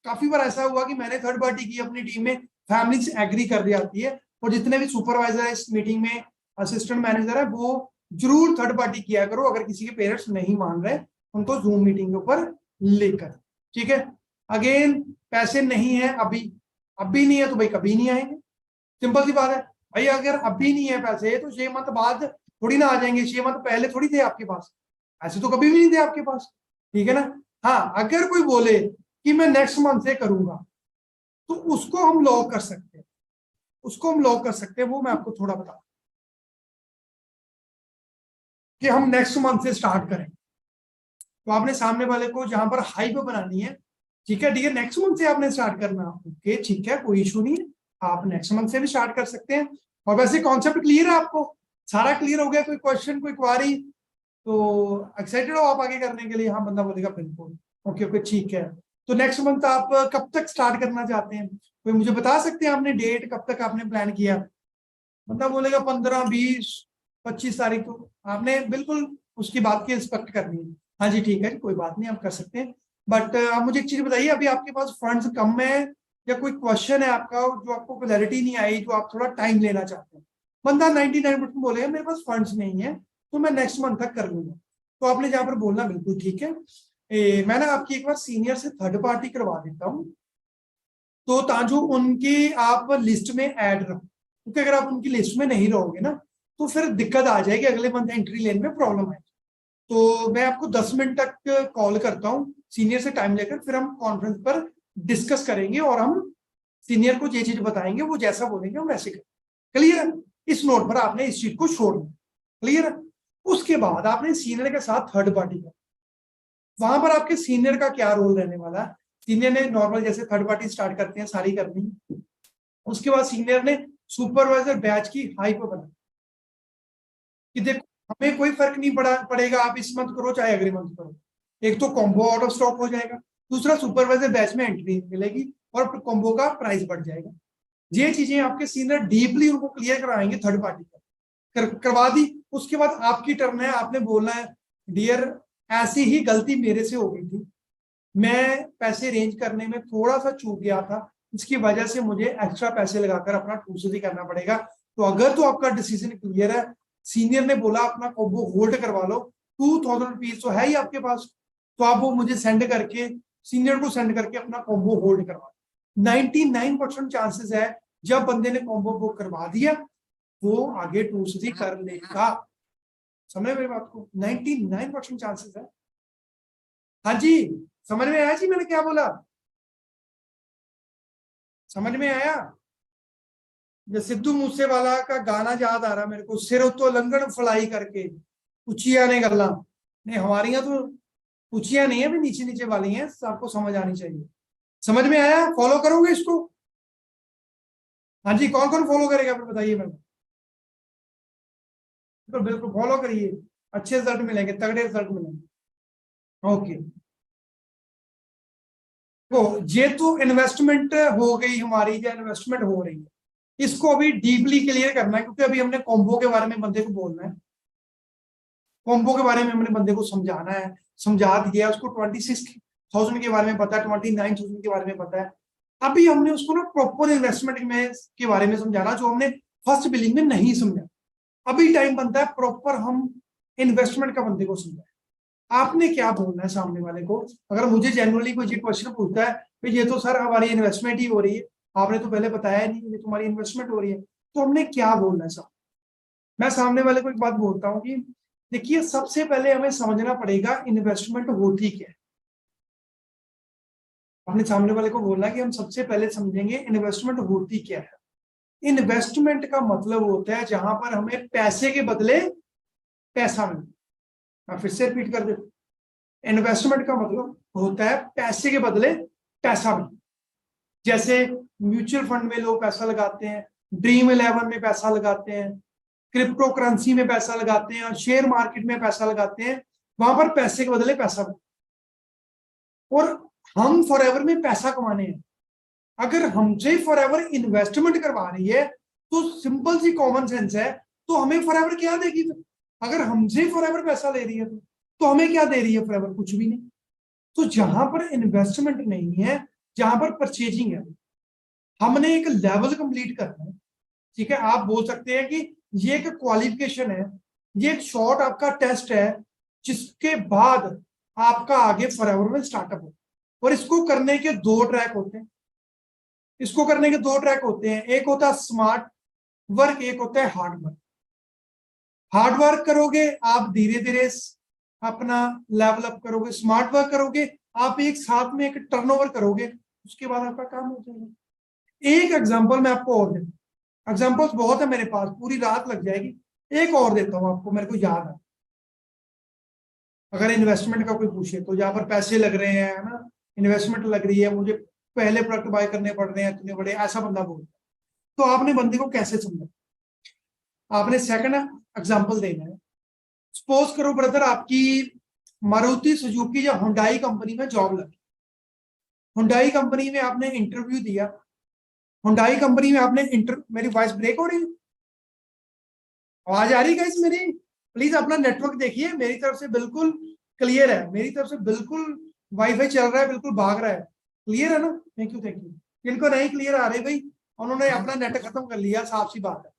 काफी बार ऐसा हुआ कि मैंने थर्ड पार्टी की अपनी टीम में, फैमिली से एग्री कर जाती है। और जितने भी सुपरवाइजर है इस मीटिंग में, असिस्टेंट मैनेजर है, वो जरूर थर्ड पार्टी किया करो अगर किसी के पेरेंट्स नहीं मान रहे उनको जूम मीटिंग के ऊपर लेकर। ठीक है, अगेन पैसे नहीं है अभी नहीं है तो भाई कभी नहीं आएंगे, सिंपल सी बात है। भाई अगर अभी नहीं है पैसे तो 6 मंथ बाद थोड़ी ना आ जाएंगे, 6 मंथ पहले थोड़ी थे आपके पास, ऐसे तो कभी भी नहीं थे आपके पास। ठीक है ना? हाँ, अगर कोई बोले कि मैं नेक्स्ट मंथ से करूंगा तो उसको हम लॉक कर सकते हैं, उसको हम लॉक कर सकते हैं। वो मैं आपको थोड़ा बता कि हम नेक्स्ट मंथ से स्टार्ट करें। तो आपने सामने वाले को जहां पर हाइप बनानी है, ठीक है डियर, नेक्स्ट मंथ से आपने स्टार्ट करना। ओके ठीक है, कोई इशू नहीं है, आप नेक्स्ट मंथ से भी स्टार्ट कर सकते हैं। और वैसे कॉन्सेप्ट क्लियर है आपको? सारा क्लियर हो गया? कोई क्वेश्चन, कोई क्वारी? तो एक्साइटेड हो आप आगे करने के लिए? हाँ, बंदा बोलेगा बिल्कुल। ओके ओके ठीक है। तो नेक्स्ट मंथ आप कब तक स्टार्ट करना चाहते हैं? कोई मुझे बता सकते हैं आपने डेट कब तक आपने प्लान किया? बंदा बोलेगा 15, 20, 25 तारीख को। आपने बिल्कुल उसकी बात की रिस्पेक्ट करनी है। हाँ जी ठीक है, कोई बात नहीं, आप कर सकते हैं। बट आप मुझे एक चीज बताइए, अभी आपके पास फंड्स कम है या कोई क्वेश्चन है आपका जो आपको क्लैरिटी नहीं आई, जो आप थोड़ा टाइम लेना चाहते हैं? बंदा 99% बोलेगा मेरे पास फंड्स नहीं है तो मैं नेक्स्ट मंथ तक कर लूंगा। तो आपने जहां पर बोलना बिल्कुल ठीक है। मैं ना आपकी एक बार सीनियर से थर्ड पार्टी करवा देता हूँ, तो ताजू उनकी आप लिस्ट में ऐड रहो, क्योंकि अगर आप उनकी लिस्ट में नहीं रहोगे ना तो फिर दिक्कत आ जाएगी, अगले मंथ एंट्री लेने में प्रॉब्लम आएगी। तो मैं आपको 10 मिनट तक कॉल करता हूँ सीनियर से टाइम लेकर, फिर हम कॉन्फ्रेंस पर डिस्कस करेंगे और हम सीनियर को ये चीज बताएंगे, वो जैसा बोलेंगे हम वैसे करेंगे। क्लियर? इस नोट पर आपने इस चीज को छोड़ना। क्लियर? उसके बाद आपने सीनियर के साथ थर्ड पार्टी का, वहां पर आपके सीनियर का क्या रोल रहने वाला है? सीनियर ने नॉर्मल जैसे थर्ड पार्टी स्टार्ट करते हैं सारी करनी, उसके बाद सीनियर ने सुपरवाइजर बैच की हाइप बना कि देखो हमें कोई फर्क नहीं पड़ेगा, आप इस मंथ करो चाहे अगले मंथ करो, एक तो कॉम्बो आउट ऑफ स्टॉक हो जाएगा, दूसरा सुपरवाइजर बैच में एंट्री मिलेगी और कॉम्बो का प्राइस बढ़ जाएगा। ये चीजें आपके सीनियर डीपली उनको क्लियर कराएंगे, थर्ड पार्टी करवा दी। उसके बाद आपकी टर्न है, आपने बोलना है डियर ऐसी ही गलती मेरे से हो गई थी, मैं पैसे अरेंज करने में थोड़ा सा चूक गया था, इसकी वजह से मुझे एक्स्ट्रा पैसे लगाकर अपना टूसदी करना पड़ेगा। तो अगर तो आपका डिसीजन क्लियर है, सीनियर ने बोला अपना कॉम्बो होल्ड करवा लो, 2000 रुपीज तो है ही आपके पास, तो आप वो मुझे सेंड करके, सीनियर को सेंड करके अपना कॉम्बो होल्ड करवा लो। 99% चांसेस है जब बंदे ने कॉम्बो बुक करवा दिया वो आगे टूसदी कर लेगा। समझ मेरी बात को? 99% चांसेस है। हाँ जी, समझ में आया जी मैंने क्या बोला? समझ में आया? जो सिद्धू मूसेवाला का गाना याद आ रहा मेरे को, सिर तो लंगड़ फलाई करके उचिया ने गल्ला। नहीं, हमारी तो उचिया नहीं है, भी नीचे नीचे वाली हैं, आपको समझ आनी चाहिए। समझ में आया? फॉलो करोगे इसको? हाँ जी, कौन कौन फॉलो करेगा फिर बताइए मेरे को। बिल्कुल बिल्कुल फॉलो करिए, अच्छे रिजल्ट मिलेंगे, तगड़े रिजल्ट मिलेंगे। ओके, वो ये तो इन्वेस्टमेंट हो गई हमारी, जो इन्वेस्टमेंट हो रही है इसको अभी डीपली क्लियर करना है, क्योंकि अभी हमने कॉम्बो के बारे में बंदे को बोलना है। कॉम्बो के बारे में हमने बंदे को समझाना है, समझा दिया उसको। 26,000 के बारे में पता है, 29,000 के बारे में पता है। अभी हमने उसको ना प्रॉपर इन्वेस्टमेंट में के बारे में समझाना, जो हमने फर्स्ट बिलिंग में नहीं समझा। अभी टाइम बनता है प्रॉपर हम इन्वेस्टमेंट का बंदे को समझाए। आपने क्या बोलना है सामने वाले को? अगर मुझे जनरली कोई क्वेश्चन पूछता है तो ये तो सर हमारी इन्वेस्टमेंट ही हो रही है, आपने तो पहले बताया नहीं ये तुम्हारी इन्वेस्टमेंट हो रही है, तो हमने क्या बोलना है साहब? मैं सामने वाले को एक बात बोलता हूँ कि देखिए, सबसे पहले हमें समझना पड़ेगा इन्वेस्टमेंट होती क्या है। अपने सामने वाले को बोलना है कि हम सबसे पहले समझेंगे इन्वेस्टमेंट होती क्या है। इन्वेस्टमेंट का मतलब होता है जहां पर हमें पैसे के बदले पैसा मिले। मैं फिर से रिपीट कर देता हूं, इन्वेस्टमेंट का मतलब होता है पैसे के बदले पैसा मिले। जैसे म्यूचुअल फंड में लोग पैसा लगाते हैं, ड्रीम 11 में पैसा लगाते हैं, क्रिप्टो करेंसी में पैसा लगाते हैं और शेयर मार्केट में पैसा लगाते हैं, वहां पर पैसे के बदले पैसा मिले। और हम फॉरएवर में पैसा कमाने हैं। अगर हमसे फॉरएवर इन्वेस्टमेंट करवा रही है तो सिंपल सी कॉमन सेंस है, तो हमें फॉरएवर क्या देगी? अगर हमसे फॉरएवर पैसा ले रही है तो हमें क्या दे रही है फॉरएवर? कुछ भी नहीं। तो जहां पर इन्वेस्टमेंट नहीं है, जहां पर परचेजिंग है, हमने एक लेवल कंप्लीट करना है। ठीक है, आप बोल सकते हैं कि ये एक क्वालिफिकेशन है, ये एक शॉर्ट आपका टेस्ट है, जिसके बाद आपका आगे फॉरएवर में स्टार्टअप हो। और इसको करने के दो ट्रैक होते हैं। इसको करने के दो ट्रैक होते हैं, एक होता है स्मार्ट वर्क, एक होता है हार्ड वर्क। हार्ड वर्क करोगे आप धीरे धीरे अपना लेवल अप करोगे, स्मार्ट वर्क करोगे आप एक साथ में एक टर्नओवर करोगे, उसके बाद आपका काम हो जाएगा। एक एग्जांपल मैं आपको और देता हूं, एग्जांपल्स बहुत है मेरे पास, पूरी रात लग जाएगी। एक और देता हूं आपको, मेरे को याद है। अगर इन्वेस्टमेंट का कोई पूछे तो जहां पर पैसे लग रहे हैं ना, इन्वेस्टमेंट लग रही है, मुझे पहले प्रोडक्ट बाय करने पड़ रहे हैं इतने बड़े, ऐसा बंदा बोलता है, तो आपने बंदे को कैसे समझा? आपने सेकंड एग्जांपल देना है। सपोज करो ब्रदर, आपकी मारुति सुजुकी या हुंडई कंपनी में जॉब लगी। हुंडई कंपनी में आपने इंटरव्यू दिया, हुंडई कंपनी में आपने मेरी वॉइस ब्रेक हो रही है? आवाज आ रही है मेरी? प्लीज अपना नेटवर्क देखिए, मेरी तरफ से बिल्कुल क्लियर है, मेरी तरफ से बिल्कुल वाईफाई चल रहा है, बिल्कुल भाग रहा है। क्लियर है ना? Thank you thank you. जिनको नहीं क्लियर आ रही भाई, उन्होंने अपना नेट खत्म कर लिया, साफ सी बात है।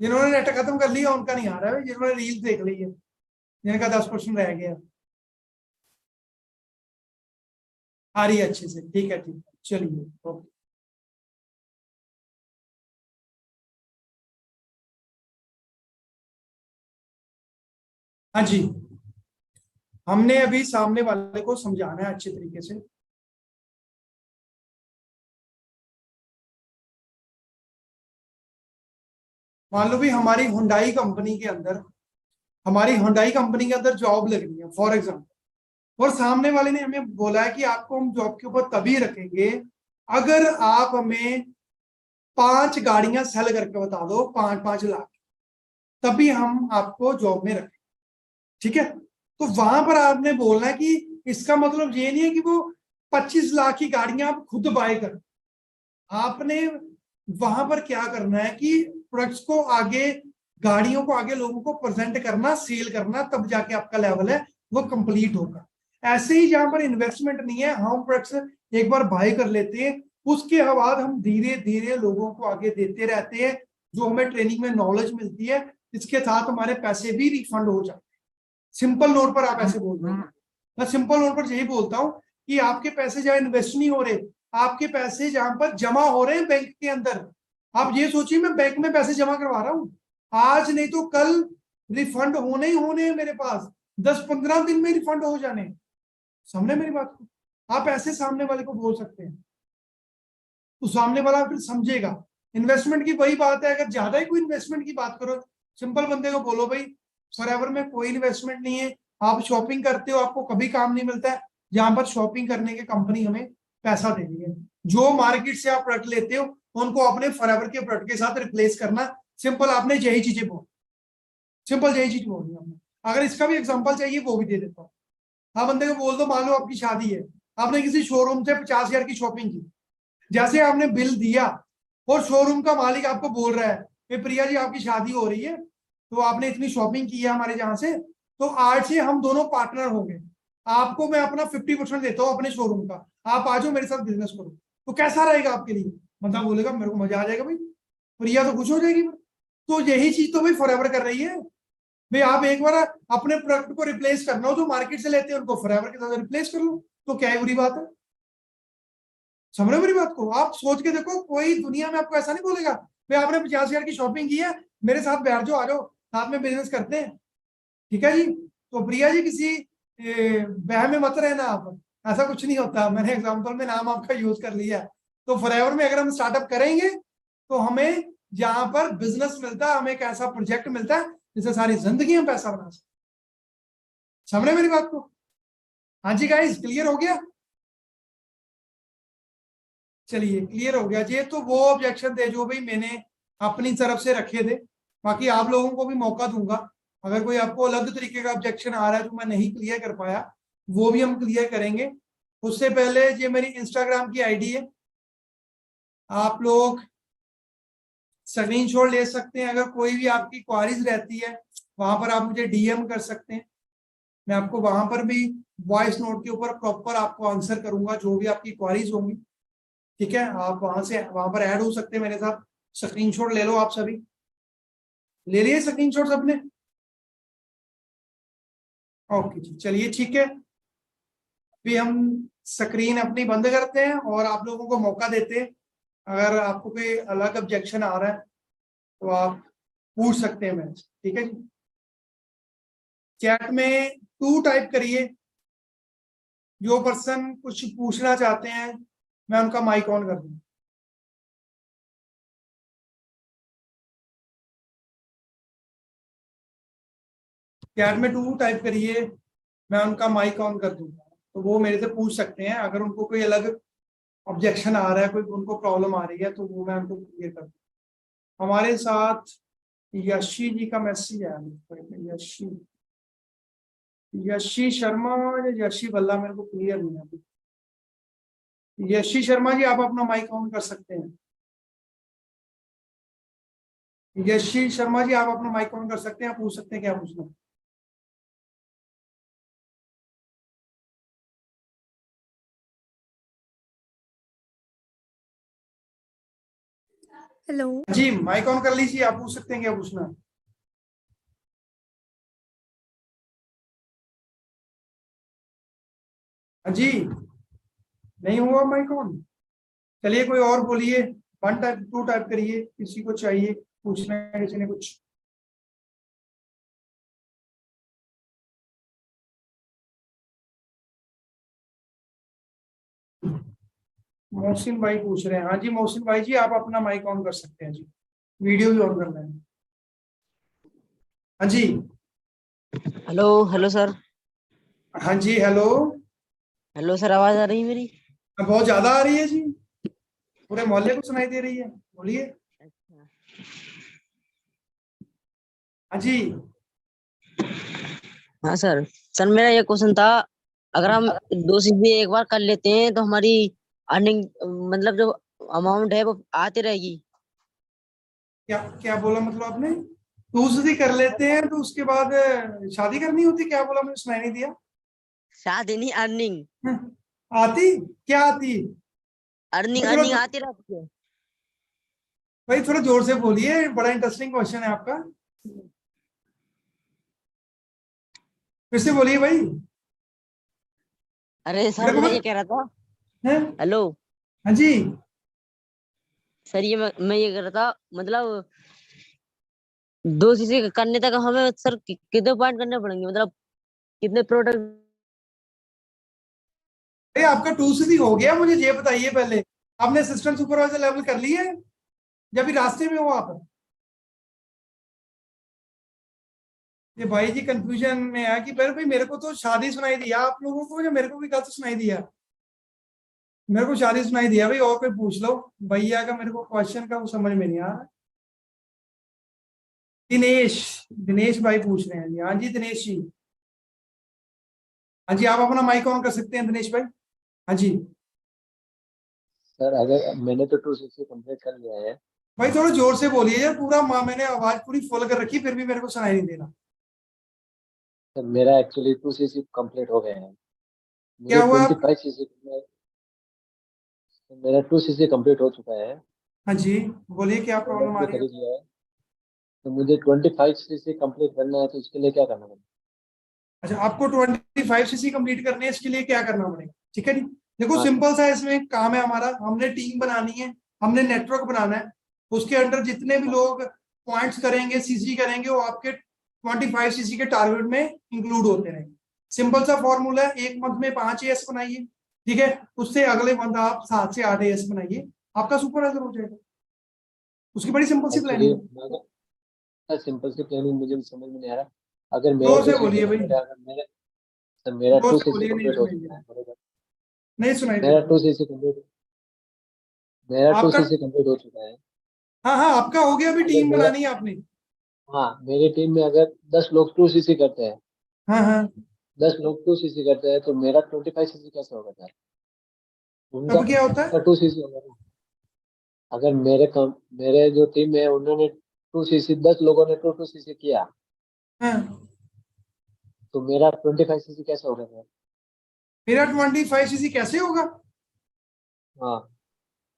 जिन्होंने नेट खत्म कर लिया उनका नहीं आ रहा है, जिन्होंने रील देख ली है, जिनका 10% रह गया। आ रही है अच्छे से? ठीक है ठीक है, चलिए ओके। हाँ जी, हमने अभी सामने वाले को समझाना है अच्छे तरीके से। मान लो भी हमारी हुंडई कंपनी के अंदर, हमारी हुंडई कंपनी के अंदर जॉब लग रही है फॉर एग्जाम्पल, और सामने वाले ने हमें बोला है कि आपको हम जॉब के ऊपर तभी रखेंगे अगर आप हमें 5 गाड़ियां सेल करके बता दो, 5-5 लाख, तभी हम आपको जॉब में रखें। ठीक है, तो वहां पर आपने बोलना है कि इसका मतलब ये नहीं है कि वो 25 लाख की गाड़ियां आप खुद बाय कर। आपने वहां पर क्या करना है कि प्रोडक्ट्स को आगे, गाड़ियों को आगे लोगों को प्रेजेंट करना, सेल करना, तब जाके आपका लेवल है वो कंप्लीट होगा। ऐसे ही जहां पर इन्वेस्टमेंट नहीं है, हम प्रोडक्ट्स एक बार बाय कर लेते हैं, उसके बाद हम धीरे धीरे लोगों को आगे देते रहते हैं, जो हमें ट्रेनिंग में नॉलेज मिलती है, इसके साथ हमारे पैसे भी रिफंड हो जाते हैं। सिंपल नोट पर आप ऐसे बोल रहे हैं, मैं सिंपल नोट पर यही बोलता हूं कि आपके पैसे जहां इन्वेस्ट नहीं हो रहे, आपके पैसे जहां पर जमा हो रहे हैं बैंक के अंदर, आप ये सोचिए मैं बैंक में पैसे जमा करवा रहा हूं, आज नहीं तो कल रिफंड होने ही होने हैं मेरे पास, 10-15 दिन में रिफंड हो जाने। समझे मेरी बात को? आप ऐसे सामने वाले को बोल सकते हैं, तो सामने वाला फिर समझेगा। इन्वेस्टमेंट की वही बात है, अगर ज्यादा ही कोई इन्वेस्टमेंट की बात करो, सिंपल बंदे को बोलो भाई फॉरएवर में कोई इन्वेस्टमेंट नहीं है, आप शॉपिंग करते हो, आपको कभी काम नहीं मिलता है, जहां पर शॉपिंग करने के कंपनी हमें पैसा दे रही है। जो मार्केट से आप प्रोडक्ट लेते हो उनको अपने फॉरएवर के प्रोडक्ट के साथ रिप्लेस करना, सिंपल आपने यही चीजें बोल। सिंपल यही चीज बोल रही हूँ। अगर इसका भी एग्जांपल चाहिए वो भी दे देता हूँ। हाँ, बंदे को बोल दो, मान लो आपकी शादी है, आपने किसी शोरूम से 50,000 की शॉपिंग की, जैसे आपने बिल दिया और शोरूम का मालिक आपको बोल रहा है कि प्रिया जी आपकी शादी हो रही है, तो आपने इतनी शॉपिंग की है हमारे यहाँ से, तो आज से हम दोनों पार्टनर होंगे, आपको मैं अपना 50% देता हूँ अपने शोरूम का, आप आ जाओ मेरे साथ बिजनेस करो। तो कैसा रहेगा आपके लिए? बंदा बोलेगा मेरे को मजा आ जाएगा भाई, प्रिया तो खुश हो जाएगी। तो यही चीज तो भाई फॉरएवर कर रही है भाई। आप एक बार अपने प्रोडक्ट को रिप्लेस करना हो, जो मार्केट से लेते हैं उनको फॉरएवर के साथ रिप्लेस कर लो, तो क्या है बुरी बात है? समझ रहे हो मेरी बात को? आप सोच के देखो, कोई दुनिया में आपको ऐसा नहीं बोलेगा भाई आपने 50,000 की शॉपिंग की है, मेरे साथ बैठ जाओ, आ जाओ साथ में बिजनेस करते हैं। ठीक है जी। तो प्रिया जी किसी वहम में मत रहना आप, ऐसा कुछ नहीं होता। मैंने एग्जांपल में नाम आपका यूज कर लिया। तो फॉरएवर में अगर हम स्टार्टअप करेंगे तो हमें जहां पर बिजनेस मिलता है, हमें एक ऐसा प्रोजेक्ट मिलता है जिससे सारी जिंदगी हम पैसा बना सकते। समझ रहे मेरी बात को? हाँ जी गाइस, क्लियर हो गया? चलिए क्लियर हो गया जी। तो वो ऑब्जेक्शन थे जो भाई मैंने अपनी तरफ से रखे थे, बाकी आप लोगों को भी मौका दूंगा। अगर कोई आपको अलग तरीके का ऑब्जेक्शन आ रहा है जो मैं नहीं क्लियर कर पाया, वो भी हम क्लियर करेंगे। उससे पहले ये मेरी इंस्टाग्राम की आईडी है, आप लोग स्क्रीनशॉट ले सकते हैं। अगर कोई भी आपकी क्वारीज रहती है वहां पर आप मुझे डीएम कर सकते हैं, मैं आपको वहां पर भी वॉइस नोट के ऊपर प्रॉपर आपको आंसर करूंगा जो भी आपकी क्वारीज होंगी। ठीक है, आप वहां पर ऐड हो सकते हैं मेरे साथ। स्क्रीनशॉट ले लो आप सभी, ले लिए स्क्रीनशॉट सबने? ओके जी, चलिए ठीक है। अभी हम स्क्रीन अपनी बंद करते हैं और आप लोगों को मौका देते हैं। अगर आपको कोई अलग ऑब्जेक्शन आ रहा है तो आप पूछ सकते हैं मेरे से। ठीक है जी। चैट में टू टाइप करिए, जो पर्सन कुछ पूछना चाहते हैं मैं उनका माइक ऑन कर दूंगा। चैट में टू टाइप करिए, मैं उनका माइक ऑन कर दूंगा, तो वो मेरे से पूछ सकते हैं। अगर उनको कोई अलग ऑब्जेक्शन आ रहा है, कोई उनको प्रॉब्लम आ रही है, तो वो मैं उनको क्लियर कर दूंगा। हमारे साथ यशी जी का मैसेज आया। यशी यशी शर्मा या यशी बल्ला, मेरे को क्लियर नहीं है अभी। यशी शर्मा जी आप अपना माइक ऑन कर सकते हैं। यशी शर्मा जी आप अपना माइक ऑन कर सकते हैं, आप पूछ सकते हैं क्या पूछना। हेलो जी, माइक ऑन कर लीजिए, आप पूछ सकते हैं क्या पूछना। जी, नहीं हुआ माइक ऑन? चलिए कोई और बोलिए, वन टाइप टू टाइप करिए, किसी को चाहिए पूछना है किसी ने कुछ। मोहसिन भाई पूछ रहे हैं। हाँ जी मोहसिन भाई जी, आप अपना माइक ऑन कर सकते हैं जी, वीडियो भी ऑन करना है। हाँ जी। Hello hello sir. हाँ जी हेलो। हेलो सर, आवाज आ रही है मेरी? बहुत ज्यादा आ रही है जी, पूरे मोहल्ले को सुनाई दे रही है, बोलिए। अच्छा। हाँ जी। हाँ सर। सर मेरा ये क्वेश्चन था, अगर हम दो चीजें एक बार कर लेते हैं तो हमारी अर्निंग, मतलब जो अमाउंट है वो आती रहेगी। क्या क्या बोला मतलब आपने? दूसरी कर लेते हैं तो उसके बाद शादी करनी होती, क्या बोला? मुझे सुनाई नहीं दिया। शादी नहीं, अर्निंग। आती? क्या आती? अर्निंग भाई अर्निंग थोड़ा, आती रहती है। भाई थोड़ा जोर से बोलिए, बड़ा इंटरेस्टिंग क्वेश्चन है आपका, फिर से बोलिए भाई। अरे सर मेरे को मैं बस ये कह रहा था। है। हेलो हाँ जी। सर, ये मैं ये कह रहा था, मतलब दो चीजें करने तक हमें सर कितने पॉइंट करने पड़ेंगे, मतलब कितने प्रोडक्ट? भाई आपका टू सी हो गया, मुझे ये बताइए पहले, आपने असिस्टेंट सुपरवाइजर लेवल कर ली है या भी रास्ते में हो आप? ये भाई जी कंफ्यूजन में है कि भाई मेरे को तो शादी सुनाई दिया आप लोगों को, या मेरे को भी गलत सुनाई दिया? मेरे को शादी सुनाई दिया भाई, और कोई पूछ लो। भैया का मेरे को क्वेश्चन का वो समझ में नहीं आ रहा। दिनेश, दिनेश भाई पूछ रहे हैं जी। हाँ जी दिनेश जी, हाँ जी आप अपना माइक ऑन कर सकते हैं दिनेश भाई। हाँ जी सर अगर मैंने तो 2 CC कंप्लीट कर लिया है। भाई थोड़ा जोर से बोलिए यार, पूरा मैंने आवाज पूरी फुल कर रखी फिर भी मेरे को सुनाई नहीं दे रहा। सर मेरा एक्चुअली 2 CC कंप्लीट हो गए हैं। मुझे क्या हुआ आप? 25 CC में मेरा 2 CC कंप्लीट हो चुका है। हाँ जी बोलिए क्या प्रोडक्ट प्रॉब्लम आ भी रही है? खरीद लिया है। तो मुझे 25 CC कंप्लीट करना है, तो इसके लिए क्या करना पड़ेगा? अच्छा आपको 25 सीसी कंप्लीट करने हैं, इसके लिए क्या करना पड़ेगा? ठीक है जी, देखो हाँ सर। सिंपल सा इसमें काम है हमारा। हमने टीम बनानी है, हमने नेटवर्क बनाना है। उसके अंडर जितने भी हाँ लोग पॉइंट्स करेंगे, सीसी करेंगे, वो आपके 25 सीसी के टारगेट में इंक्लूड होते रहेंगे। सिंपल सा फॉर्मूला है, एक मंथ में 5 AS बनाइए, ठीक है, उससे अगले मंथ आप 7 से 8 AS बनाइए, आपका सुपरवाइजर हो जाएगा। उसकी बड़ी सिंपल सी एक्चुअली प्लानिंग है। सर सिंपल सी प्लानिंग मुझे भी समझ में नहीं आ रहा। अगर मेरा जोर टू से सी सी बोलिए भाई, कंप्लीट है, अगर मेरे सर मेरा जोर टू से सी सी बोलिए, नहीं कंप्लीट हो सुनाई दे चुका रहा, है बरोबर। नहीं सुनाई दे मेरा रहा। 2 CC कंप्लीट मेरा टू आपका, सी सी कंप्लीट हो चुका है। हाँ हाँ आपका हो गया, अभी अगर टीम मेरा बनानी है आपने। हाँ, मेरी टीम में अगर 10 लोग 2 CC करते हैं, हाँ हाँ 10 लोग 2 CC करते हैं, तो मेरा 25 CC कैसे होगा सर? उनका तब क्या होता है? का 2 CC होगा ना। अगर मेरे जो टीम है उन्होंने 2 CC 10 लोगों ने 2 2 CC किया, हाँ तो मेरा 25 CC कैसे होगा सर? मेरा 25 सीसी कैसे होगा? हाँ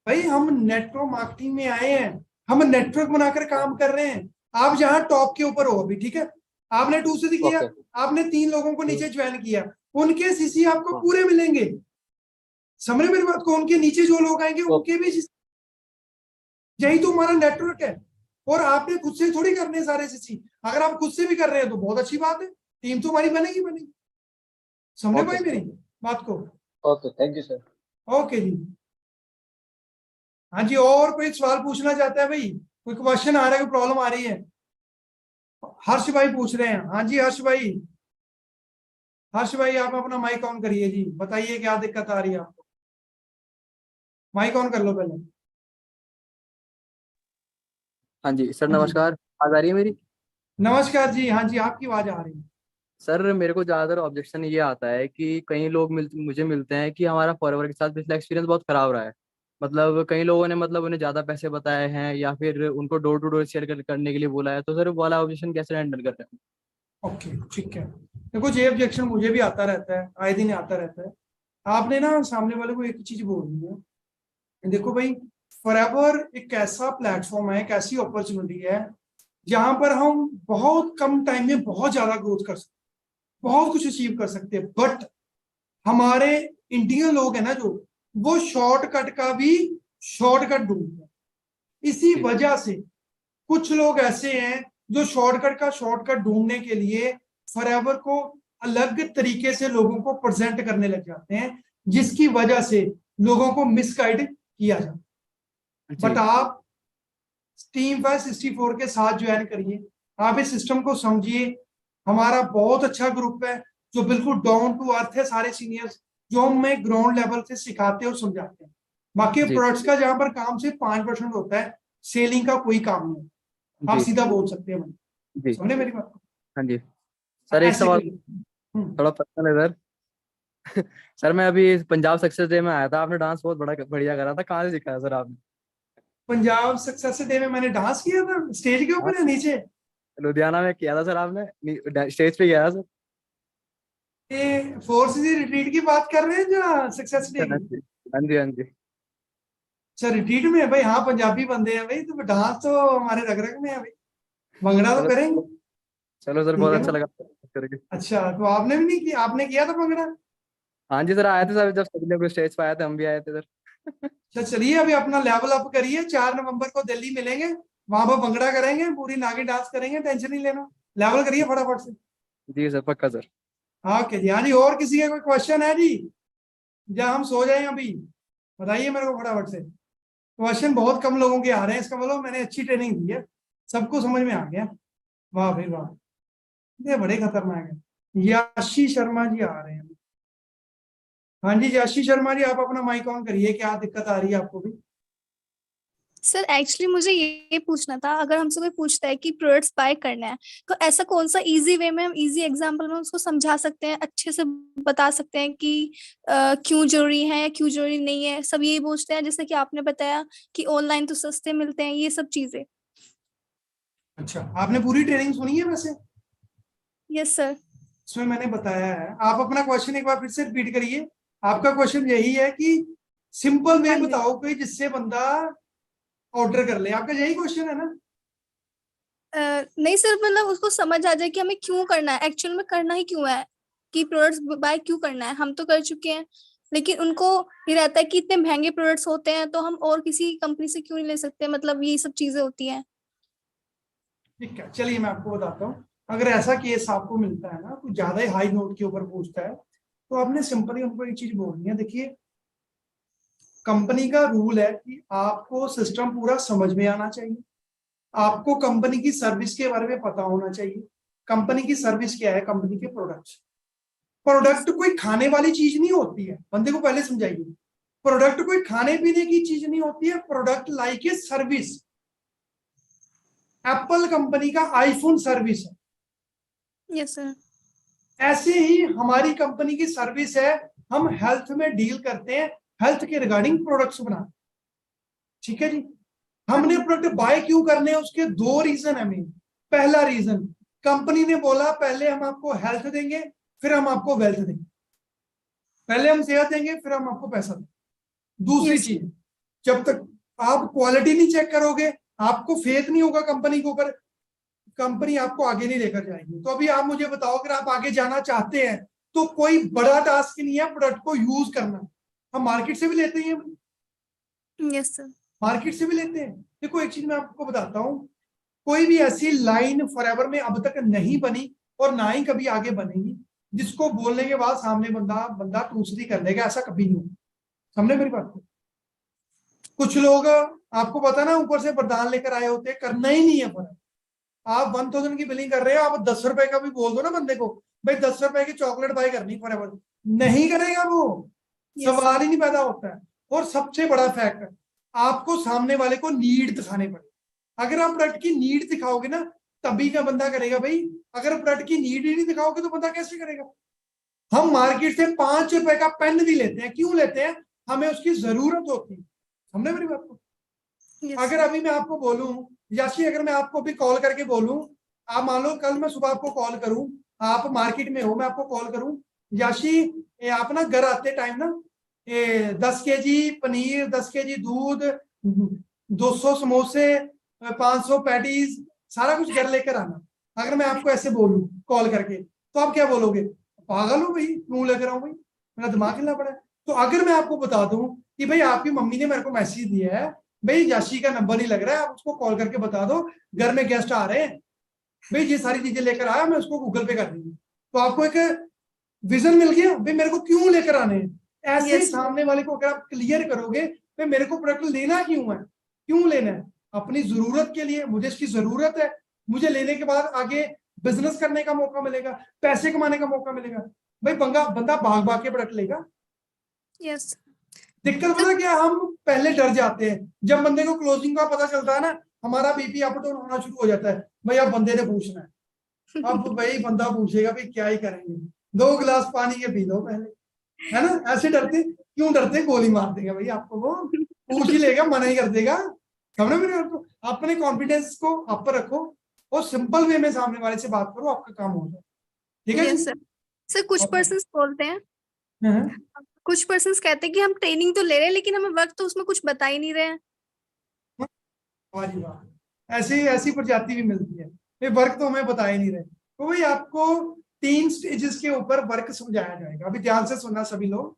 भाई हम नेटवर्क मार्केटिंग में आए हैं, हम नेटवर्क बनाकर काम कर रहे हैं। आप जहाँ टॉप के ऊपर हो अभी, ठीक है, आपने 2 सीसी किया, ओके। आपने 3 लोगों को नीचे ज्वाइन किया, उनके सीसी आपको हाँ पूरे मिलेंगे। समझ मेरी बात को? उनके नीचे जो लोग आएंगे ओके उनके भी यही तो हमारा नेटवर्क है। और आपने खुद से थोड़ी करने हैं सारे सीसी, अगर आप खुद से भी कर रहे हैं तो बहुत अच्छी बात है, टीम तो हमारी बनेगी बनेगी। समझे ओके भाई मेरी सर। बात को? Okay thank you sir. Okay जी। हाँ जी और कोई सवाल पूछना चाहता है भाई? कोई क्वेश्चन आ रहा है, कोई प्रॉब्लम आ रही है? हर्ष भाई पूछ रहे हैं। हाँ जी हर्ष भाई, हर्ष भाई आप अपना माइक ऑन करिए जी, बताइए क्या दिक्कत आ रही है आपको। माइक ऑन कर लो पहले। हाँ जी सर, हाँ जी नमस्कार। आवाज आ रही है मेरी? नमस्कार जी, हाँ जी आपकी आवाज आ रही है। सर मेरे को ज़्यादातर ऑब्जेक्शन ये आता है कि कई लोग मुझे मिलते हैं कि हमारा फॉरएवर के साथ पिछला एक्सपीरियंस बहुत खराब रहा है। मतलब कई लोगों ने मतलब उन्हें ज़्यादा पैसे बताए हैं या फिर उनको डोर टू डोर शेयर करने के लिए बोला है, तो सर वो वाला ऑब्जेक्शन कैसे हैंडल करते हैं? ओके ठीक है, देखो ये ऑब्जेक्शन मुझे भी आता रहता है, आए दिन आता रहता है। आपने ना सामने वाले को एक चीज बोल दी है। देखो भाई, फॉरएवर एक ऐसा प्लेटफॉर्म है, एक ऐसी अपॉर्चुनिटी है जहां पर हम बहुत कम टाइम में बहुत ज्यादा ग्रोथ कर सकते हैं, बहुत कुछ अचीव कर सकते हैं। बट हमारे इंडियन लोग हैं ना जो, वो शॉर्टकट का भी शॉर्टकट ढूंढते हैं। इसी जी वजह से कुछ लोग ऐसे हैं जो शॉर्टकट का शॉर्टकट ढूंढने के लिए फॉरएवर को अलग तरीके से लोगों को प्रेजेंट करने लग जाते हैं, जिसकी वजह से लोगों को मिसगाइड किया जाता है। बट जी आप टीम 564 के साथ ज्वाइन करिए, आप इस सिस्टम को समझिए। हमारा बहुत अच्छा ग्रुप है जो बिल्कुल डाउन टू अर्थ है, सारे सीनियर्स जो हमें ग्राउंड लेवल से सिखाते और समझाते हैं। बाकी जी प्रोडक्ट्स का जहां पर काम सिर्फ 5% होता है, सेलिंग का कोई काम नहीं है। आप जी सीधा बोल सकते हैं भाई, जी। समझे मेरी बात को? हाँ जी सर, एक ऐसे सवाल करिए। थोड़ा पर्सनल है सर। सर मैं अभी पंजाब सक्सेस डे में आया था, आपने डांस बहुत बड़ा बढ़िया करा था, कहाँ से सिखाया सर आपने? पंजाब सक्सेस डे में मैंने डांस किया था, स्टेज के हाँ, ऊपर या नीचे? लुधियाना में किया था सर आपने, स्टेज पे किया था सर। ये फोर्स रिट्रीट की बात कर रहे हैं जो सक्सेस डे हाँ की? जी हाँ जी हाँ जी। अच्छा रिट्रीट में भाई, हाँ पंजाबी बंदे हैं भाई, तो डांस तो हमारे रग रग में है भाई, भंगड़ा तो चलो करेंगे। चलो सर, ठीक बहुत है अच्छा ना? लगा करके। अच्छा तो आपने भी नहीं किया? आपने किया था भंगड़ा? हाँ जी सर, आए थे सर, जब सभी लोग स्टेज पे आए थे हम भी आए थे सर। अच्छा चलिए अभी अपना लेवल अप करिए, 4 नवंबर को दिल्ली मिलेंगे, वहां पर भंगड़ा करेंगे, पूरी नागिन डांस करेंगे, टेंशन नहीं लेना। लेवल करिए फटाफट से। जी सर, पक्का सर। हाँ ओके जी, हाँ जी और किसी का कोई क्वेश्चन है जी? या हम सो जाएं अभी? बताइए मेरे को फटाफट से। क्वेश्चन बहुत कम लोगों के आ रहे हैं, इसका मतलब मैंने अच्छी ट्रेनिंग दी है, सबको समझ में आ गया। वाह भाई वाह, ये बड़े खतरनाक है। याशी शर्मा जी आ रहे हैं। हाँ जी याशी शर्मा जी आप अपना माइक ऑन करिए, क्या दिक्कत आ रही है आपको भी? सर एक्चुअली मुझे ये पूछना था, अगर हमसे कोई पूछता है कि प्रोडक्ट्स बाय करना है, तो ऐसा कौन सा इजी वे में, हम इजी एग्जांपल में उसको समझा सकते हैं, अच्छे से बता सकते हैं कि क्यों जरूरी है या क्यों जरूरी नहीं है। सब यही पूछते हैं, जैसे कि आपने बताया कि ऑनलाइन तो सस्ते मिलते हैं, ये सब चीजें। अच्छा, आपने पूरी ट्रेनिंग सुनी है वैसे? Yes sir. इसमें मैंने बताया है। आप अपना क्वेश्चन एक बार फिर से रिपीट करिए। आपका क्वेश्चन यही है कि सिंपल वे हाँ जी। बताओ कोई जिससे बंदा ऑर्डर कर ले, आपका यही क्वेश्चन है ना? नहीं सर, मतलब उसको समझ आ जाए कि हमें क्यों करना है, एक्चुअल में करना ही क्यों है, कि प्रोडक्ट्स बाय क्यों करना है। हम तो कर चुके हैं, लेकिन उनको ये रहता है कि इतने महंगे प्रोडक्ट्स होते हैं तो हम और किसी कंपनी से क्यों नहीं ले सकते, मतलब ये सब चीजें होती हैं। ठीक है, चलिए मैं आपको बताता हूँ। अगर ऐसा केस आपको मिलता है ना, कुछ ज्यादा ही हाई नोट के ऊपर पूछता है, तो आपने सिंपली उनको एक चीज बोलनी है। देखिए, कंपनी का रूल है कि आपको सिस्टम पूरा समझ में आना चाहिए, आपको कंपनी की सर्विस के बारे में पता होना चाहिए। कंपनी की सर्विस क्या है? कंपनी के प्रोडक्ट्स। प्रोडक्ट कोई खाने वाली चीज नहीं होती है, बंदे को पहले समझाइए। प्रोडक्ट कोई खाने पीने की चीज नहीं होती है, product like a service. Apple company का आईफोन सर्विस है, यस सर। ऐसे ही हमारी कंपनी की सर्विस है। हम हेल्थ में डील करते हैं, हेल्थ के रिगार्डिंग प्रोडक्ट्स बनाते हैं। ठीक है जी। हमने प्रोडक्ट बाय क्यों करने हैं, उसके दो रीजन है मेन। पहला रीजन, कंपनी ने बोला पहले हम आपको हेल्थ देंगे, फिर हम आपको वेल्थ देंगे। पहले हम सेहत देंगे, फिर हम आपको पैसा देंगे। दूसरी Yes. चीज, जब तक आप क्वालिटी नहीं चेक करोगे, आपको फेथ नहीं होगा कंपनी के ऊपर, कंपनी आपको आगे नहीं लेकर जाएगी। तो अभी आप मुझे बताओ, अगर आप आगे जाना चाहते हैं तो कोई बड़ा टास्क नहीं है प्रोडक्ट को यूज करना। हम मार्केट से भी लेते हैं, यस सर। मार्केट से भी लेते हैं। देखो एक चीज मैं आपको बताता हूँ, कोई भी ऐसी लाइन फॉरएवर में अब तक नहीं बनी और ना ही कभी आगे बनेगी जिसको बोलने के बाद सामने बंदा बंदा दूसरी कर लेगा, ऐसा कभी नहीं होगा। समझे मेरी बात को? कुछ लोग, आपको पता ना, ऊपर से वरदान लेकर आए होते हैं, करना ही नहीं है फर्क। आप 1000 की बिलिंग कर रहे हो, आप 10 रुपए का भी बोल दो ना बंदे को, भाई 10 रुपए की चॉकलेट बाय करनी फॉरएवर, नहीं करेगा वो। Yes. सवाल ही नहीं पैदा होता है। और सबसे बड़ा फैक्ट, आपको सामने वाले को नीड दिखाने पड़े। अगर आप प्रोडक्ट की नीड दिखाओगे ना, तभी का बंदा करेगा भाई। अगर प्रोडक्ट की नीड ही नहीं दिखाओगे तो बंदा कैसे करेगा? हम मार्केट से 5 रुपए का पेन भी लेते हैं, क्यों लेते हैं? हमें उसकी जरूरत होती है। समझे मेरी बात को? Yes. अगर अभी मैं आपको बोलूं, याशी अगर मैं आपको अभी कॉल करके बोलूं, आप मान लो कल मैं सुबह आपको कॉल करूं, आप मार्केट में हो, मैं आपको कॉल करूं, याशी आप ना घर आते टाइम ना 10 केजी पनीर, 10 केजी दूध, 200 समोसे, 500 पैटीज, सारा कुछ घर लेकर आना। अगर मैं आपको ऐसे बोलूं कॉल करके, तो आप क्या बोलोगे? पागल हो भाई, क्यों लेकर आऊं भाई, मेरा दिमाग हिलना पड़ा है। तो अगर मैं आपको बता दूं कि भाई आपकी मम्मी ने मेरे को मैसेज दिया है, भाई याशी का नंबर नहीं लग रहा है, आप उसको कॉल करके बता दो घर में गेस्ट आ रहे हैं, भाई ये सारी चीजें लेकर आया, मैं उसको गूगल पे कर दूंगी। तो आपको एक विजन मिल गया भाई मेरे को क्यों लेकर आने हैं। ऐसे ही Yes. सामने वाले को अगर आप क्लियर करोगे, भाई मेरे को प्रोडक्ट लेना क्यों है, क्यों लेना है? अपनी जरूरत के लिए, मुझे इसकी जरूरत है, मुझे लेने के बाद आगे बिजनेस करने का मौका मिलेगा, पैसे कमाने का मौका मिलेगा। भाई बंदा भाग भाग के प्रोडक्ट लेगा। Yes. दिक्कत पता क्या, हम पहले डर जाते हैं। जब बंदे को क्लोजिंग का पता चलता है ना, हमारा बीपी अप डाउन होना शुरू हो जाता है। भाई अब बंदे ने पूछना है, अब भाई बंदा पूछेगा भाई क्या ही करेंगे, 2 गिलास पानी के पी लो पहले, है ना? ऐसे डरते क्यों? डरते गोली मार देगा भाई आपको, वो पूछ ही लेगा, मना ही कर देगा। समझ मेरे को? अपने कॉन्फिडेंस को आप पर रखो और सिंपल वे में सामने वाले से बात करो, आपका काम हो जाए। ठीक है Yes, जी? sir. सर कुछ Okay. पर्सन्स बोलते हैं, हाँ। कुछ पर्सन्स कहते हैं कि हम ट्रेनिंग तो ले रहे हैं लेकिन हमें वर्क तो उसमें कुछ बता ही नहीं रहे हैं। वाह जी वाह, ऐसी ऐसी प्रजाति भी मिलती है, ये वर्क तो हमें बता ही नहीं रहे। तो भाई आपको 3 स्टेजेस के ऊपर वर्क समझाया जाएगा। अभी ध्यान से सुनना सभी लोग।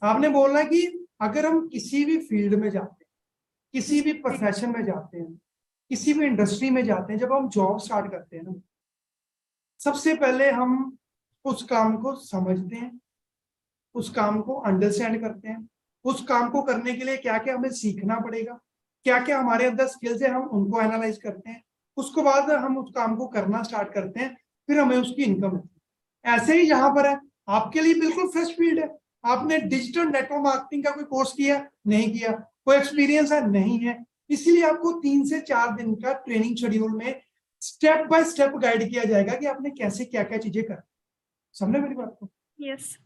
आपने बोलना कि अगर हम किसी भी फील्ड में जाते हैं, किसी भी प्रोफेशन में जाते हैं, किसी भी इंडस्ट्री में जाते हैं, जब हम जॉब स्टार्ट करते हैं ना, सबसे पहले हम उस काम को समझते हैं, उस काम को अंडरस्टैंड करते हैं, उस काम को करने के लिए क्या क्या हमें सीखना पड़ेगा, क्या क्या हमारे अंदर स्किल्स है, हम उनको एनालाइज करते हैं। उसके बाद हम उस काम को करना स्टार्ट करते हैं, फिर हमें उसकी इनकम मिलती है। ऐसे ही यहाँ पर है, आपके लिए बिल्कुल फ्रेश फील्ड है। आपने डिजिटल नेटवर्क मार्केटिंग का कोई कोर्स किया? नहीं किया। कोई एक्सपीरियंस है नहीं है, इसीलिए आपको 3 से 4 दिन का ट्रेनिंग शेड्यूल में स्टेप बाय स्टेप गाइड किया जाएगा कि आपने कैसे क्या क्या चीजें कर, समझे मेरी बात को? यस।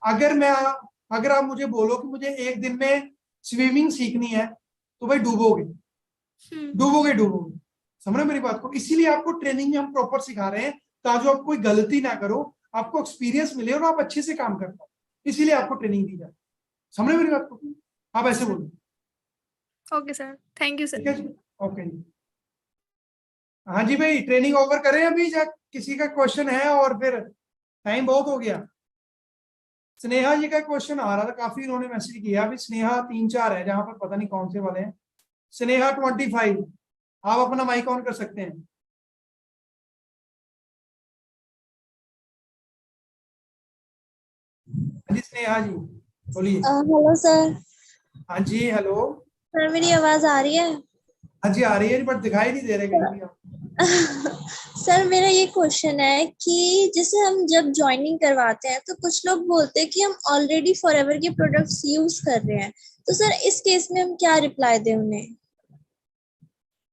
अगर आप मुझे बोलो कि मुझे एक दिन में स्विमिंग सीखनी है, तो भाई डूबोगे, समझ मेरी बात को? इसीलिए आपको ट्रेनिंग में हम प्रॉपर सिखा रहे हैं, ताकि आप कोई गलती ना करो, आपको एक्सपीरियंस मिले और आप अच्छे से काम कर पाओ, इसीलिए आपको ट्रेनिंग दी जाती है, समझ मेरी बात को? आप ऐसे बोलो। ओके सर, थैंक यू ठीक सर। है जी, ओके जी। हाँ जी भाई, ट्रेनिंग ओवर करें अभी, या किसी का क्वेश्चन है? और फिर टाइम बहुत हो गया। स्नेहा जी का क्वेश्चन आ रहा था, काफी इन्होंने मैसेज किया। अभी स्नेहा 3-4 है, जहां पर पता नहीं कौन से वाले हैं। स्नेहा 25, आप अपना माइक ऑन कर सकते हैं। हाँ जी स्नेहा जी बोलिए। Hello sir. हाँ जी हेलो। सर मेरी आवाज आ रही है? हाँ जी आ रही है, बट दिखाई नहीं दे रहे कहीं भी आप। सर मेरा ये क्वेश्चन है कि जैसे हम जब ज्वाइनिंग करवाते हैं तो कुछ लोग बोलते हैं कि हम ऑलरेडी फॉरएवर के प्रोडक्ट्स यूज कर रहे हैं, तो सर इस केस में हम क्या रिप्लाई दें उन्हें?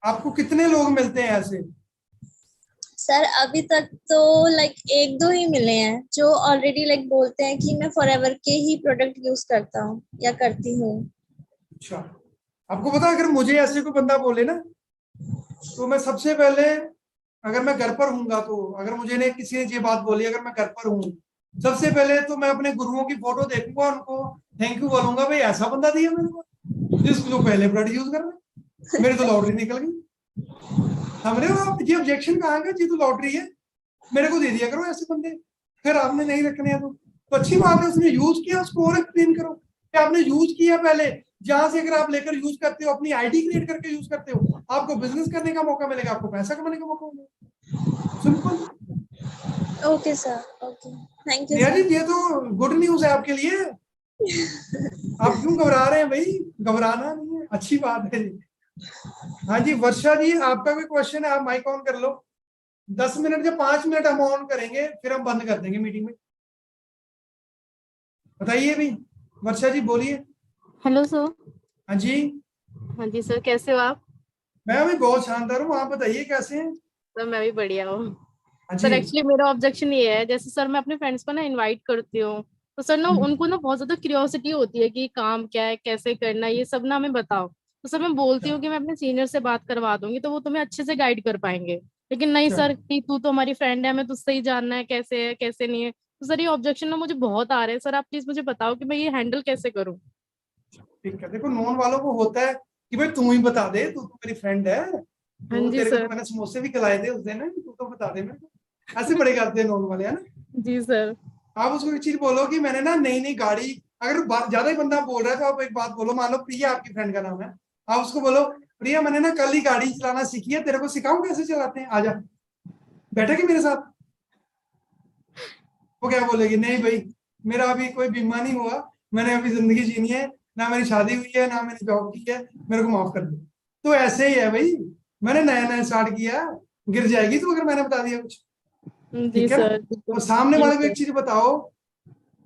आपको कितने लोग मिलते हैं ऐसे? सर अभी तक तो लाइक 1-2 ही मिले हैं जो ऑलरेडी लाइक बोलते हैं कि मैं फॉरएवर के ही प्रोडक्ट यूज करता हूँ या करती हूँ। अच्छा, आपको पता है, अगर मुझे ऐसे कोई बंदा बोले ना, तो मैं सबसे पहले, अगर मैं घर पर हूँगा, तो अगर मुझे ने किसी ने ये बात बोली, अगर मैं घर पर हूँ, सबसे पहले तो मैं अपने गुरुओं की फोटो देखूंगा, उनको थैंक यू बोलूंगा, भाई ऐसा बंदा दिया मेरे को जिसको पहले प्रोडक्ट यूज कर रहे हैं, मेरी तो लॉटरी निकल गई। समझ रहे हो आप? ये ऑब्जेक्शन कहाँ का? ये तो लॉटरी है, मेरे को दे दिया करो ऐसे बंदे। अगर आपने नहीं रखने हैं तो अच्छी बात है, उसने यूज किया, उसको और एक्सप्लेन करो कि आपने यूज किया पहले। जहां से अगर आप लेकर यूज करते हो, अपनी आईडी क्रिएट करके यूज करते हो, आपको बिजनेस करने का मौका मिलेगा, आपको पैसा कमाने का मौका मिलेगा। Simple. Okay sir, okay, thank you Neha ji, sir. ये तो गुड न्यूज है आपके लिए। आप क्यों घबरा रहे हैं भाई? घबराना नहीं है, अच्छी बात है जी। हाँ जी वर्षा जी, आपका कोई क्वेश्चन है? आप माइक ऑन कर लो। 10 मिनट या 5 मिनट हम ऑन करेंगे, फिर हम बंद कर देंगे मीटिंग में। बताइए भी, वर्षा जी बोलिए। Hello sir. हाँ जी। हाँ जी सर, कैसे हो आप? मैं अभी बहुत शानदार हूँ, आप बताइए कैसे हैं? सर मैं भी बढ़िया हूँ। हाँ सर जी। एक्चुअली मेरा ऑब्जेक्शन ये है, जैसे सर मैं अपने फ्रेंड्स को ना इनवाइट करती हूँ, तो सर ना उनको ना बहुत ज्यादा क्यूरियोसिटी होती है कि काम क्या है, कैसे करना है, ये सब ना हमें बताओ। तो सर मैं बोलती हूँ कि मैं अपने सीनियर से बात करवा दूंगी, तो वो तुम्हें अच्छे से गाइड कर पाएंगे। लेकिन नहीं अच्छा, सर, कि तू तो हमारी फ्रेंड है, हमें तुझसे ही जानना है कैसे नहीं है। तो सर ये ऑब्जेक्शन ना मुझे बहुत आ रहे हैं सर, आप प्लीज मुझे बताओ कि मैं ये हैंडल कैसे करूँ। ठीक है। देखो, नॉन वालों को होता है कि भाई तू ही बता दे, तू तो मेरी फ्रेंड है, हाँ तो जी तेरे को तो सर। मैंने समोसे भी खिलाए थे उस दिन, तू तो बता दे मेरे को। ऐसे बड़े करते हैं नॉन वाले, है ना? जी सर। आप उसको एक चीज बोलो कि मैंने ना नई नई गाड़ी, अगर ज्यादा ही बंदा बोल रहा है तो आप एक बात बोलो, मान लो प्रिया आपकी फ्रेंड का नाम है, आप उसको बोलो प्रिया मैंने ना कल ही गाड़ी चलाना सीखी है, तेरे को सिखाऊं कैसे चलाते हैं, आजा बैठेगी मेरे साथ। वो क्या बोलेगी? नहीं भाई, मेरा अभी कोई बीमा नहीं हुआ, मैंने अभी जिंदगी जीनी है, ना मेरी शादी हुई है, ना मैंने जॉब की है, मेरे को माफ कर दो। तो ऐसे ही है भाई, मैंने नया नया स्टार्ट किया, गिर जाएगी तो अगर मैंने बता दिया कुछ। जी ठीक है ना? सर। और सामने जी वाले को सर। एक चीज बताओ,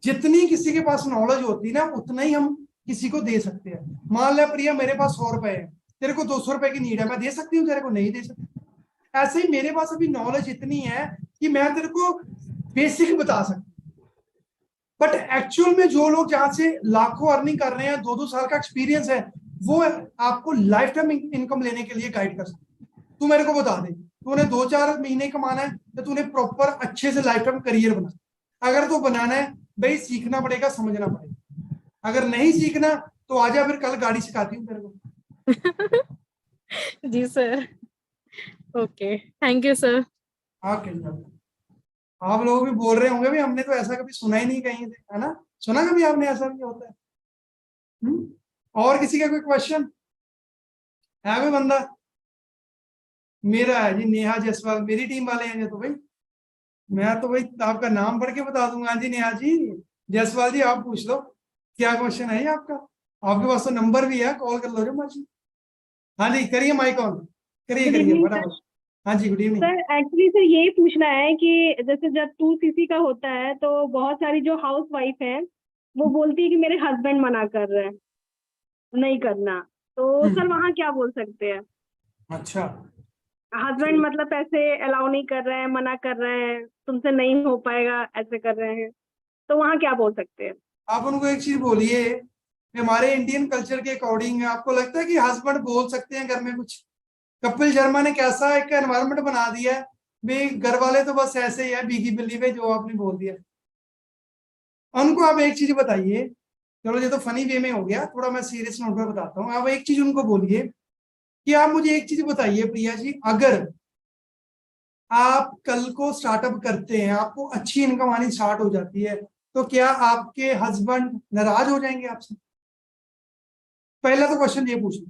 जितनी किसी के पास नॉलेज होती है ना, उतना ही हम किसी को दे सकते हैं। मान लिया प्रिया मेरे पास 100 रुपए है, तेरे को 200 रुपए की नीड है, मैं दे सकती हूँ? तेरे को नहीं दे सकती। ऐसे ही मेरे पास अभी नॉलेज इतनी है कि मैं तेरे को बेसिक बता सकता हूँ, बट एक्चुअल में जो लोग जहां से लाखों अर्निंग कर रहे हैं, 2-2 साल का एक्सपीरियंस है, वो आपको लाइफ टाइम इनकम लेने के लिए गाइड कर सकते। तू मेरे को बता दे, तूने 2-4 महीने कमाना है तो तूने प्रॉपर अच्छे से लाइफ टाइम करियर बना। अगर तू बनाना है भाई, सीखना पड़ेगा, समझना पड़ेगा। अगर नहीं सीखना तो आजा, फिर कल गाड़ी सिखाती हूँ तेरे को। जी sir. Okay, thank you sir. हाँ कहीं आप लोग भी बोल रहे होंगे भी, हमने तो ऐसा कभी सुना ही नहीं कहीं से, है ना? सुना कभी आपने ऐसा भी होता है? और किसी का कोई क्वेश्चन है? कोई बंदा? मेरा है जी नेहा जायसवाल, मेरी टीम वाले हैं ये तो भाई। मैं तो भाई आपका नाम पढ़ के बता दूंगा। हाँ जी नेहा जी जायसवाल जी, आप पूछ लो क्या क्वेश्चन है ये आपका। आपके पास तो नंबर भी है, कॉल कर लो जो मर्जी। हाँ जी करिए, माइक ऑन करिए, गुड करिए इवनिंग सर। फटाफट। हाँ जी good evening. Sir actually sir यही पूछना है कि जैसे जब 2cc का होता है तो बहुत सारी जो हाउस वाइफ है वो बोलती है कि मेरे हस्बैंड मना कर रहे हैं नहीं करना, तो सर वहाँ क्या बोल सकते हैं? अच्छा, हस्बैंड मतलब पैसे अलाउ नहीं कर रहे हैं, मना कर रहे हैं, तुमसे नहीं हो पाएगा, ऐसे कर रहे हैं, तो वहाँ क्या बोल सकते हैं? आप उनको एक चीज बोलिए कि हमारे इंडियन कल्चर के अकॉर्डिंग आपको लगता है कि हस्बैंड बोल सकते हैं घर में कुछ? कपिल शर्मा ने कैसा एक एनवायरनमेंट बना दिया है भाई, घर वाले तो बस ऐसे ही है, बीगी बिल्ली में, जो आपने बोल दिया। उनको आप एक चीज बताइए, चलो ये तो फनी वे में हो गया, थोड़ा मैं सीरियस नोट पर बताता हूँ। आप एक चीज उनको बोलिए कि आप मुझे एक चीज बताइए प्रिया जी, अगर आप कल को स्टार्टअप करते हैं, आपको अच्छी इनकम आनी स्टार्ट हो जाती है, तो क्या आपके हस्बैंड नाराज हो जाएंगे आपसे? पहला तो क्वेश्चन ये पूछिए,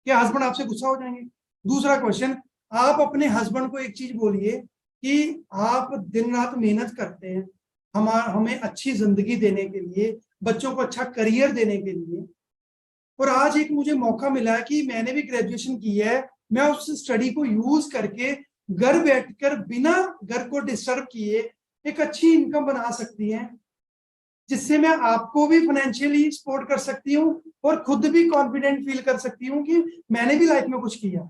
क्या हस्बैंड आपसे गुस्सा हो जाएंगे? दूसरा क्वेश्चन, आप अपने हस्बैंड को एक चीज बोलिए कि आप दिन रात मेहनत करते हैं हमें अच्छी जिंदगी देने के लिए, बच्चों को अच्छा करियर देने के लिए, और आज एक मुझे मौका मिला है कि मैंने भी ग्रेजुएशन की है, मैं उस स्टडी को यूज करके घर बैठकर बिना घर को डिस्टर्ब किए एक अच्छी इनकम बना सकती है, जिससे मैं आपको भी फाइनेंशियली सपोर्ट कर सकती हूँ और खुद भी कॉन्फिडेंट फील कर सकती हूँ कि मैंने भी लाइफ में कुछ किया।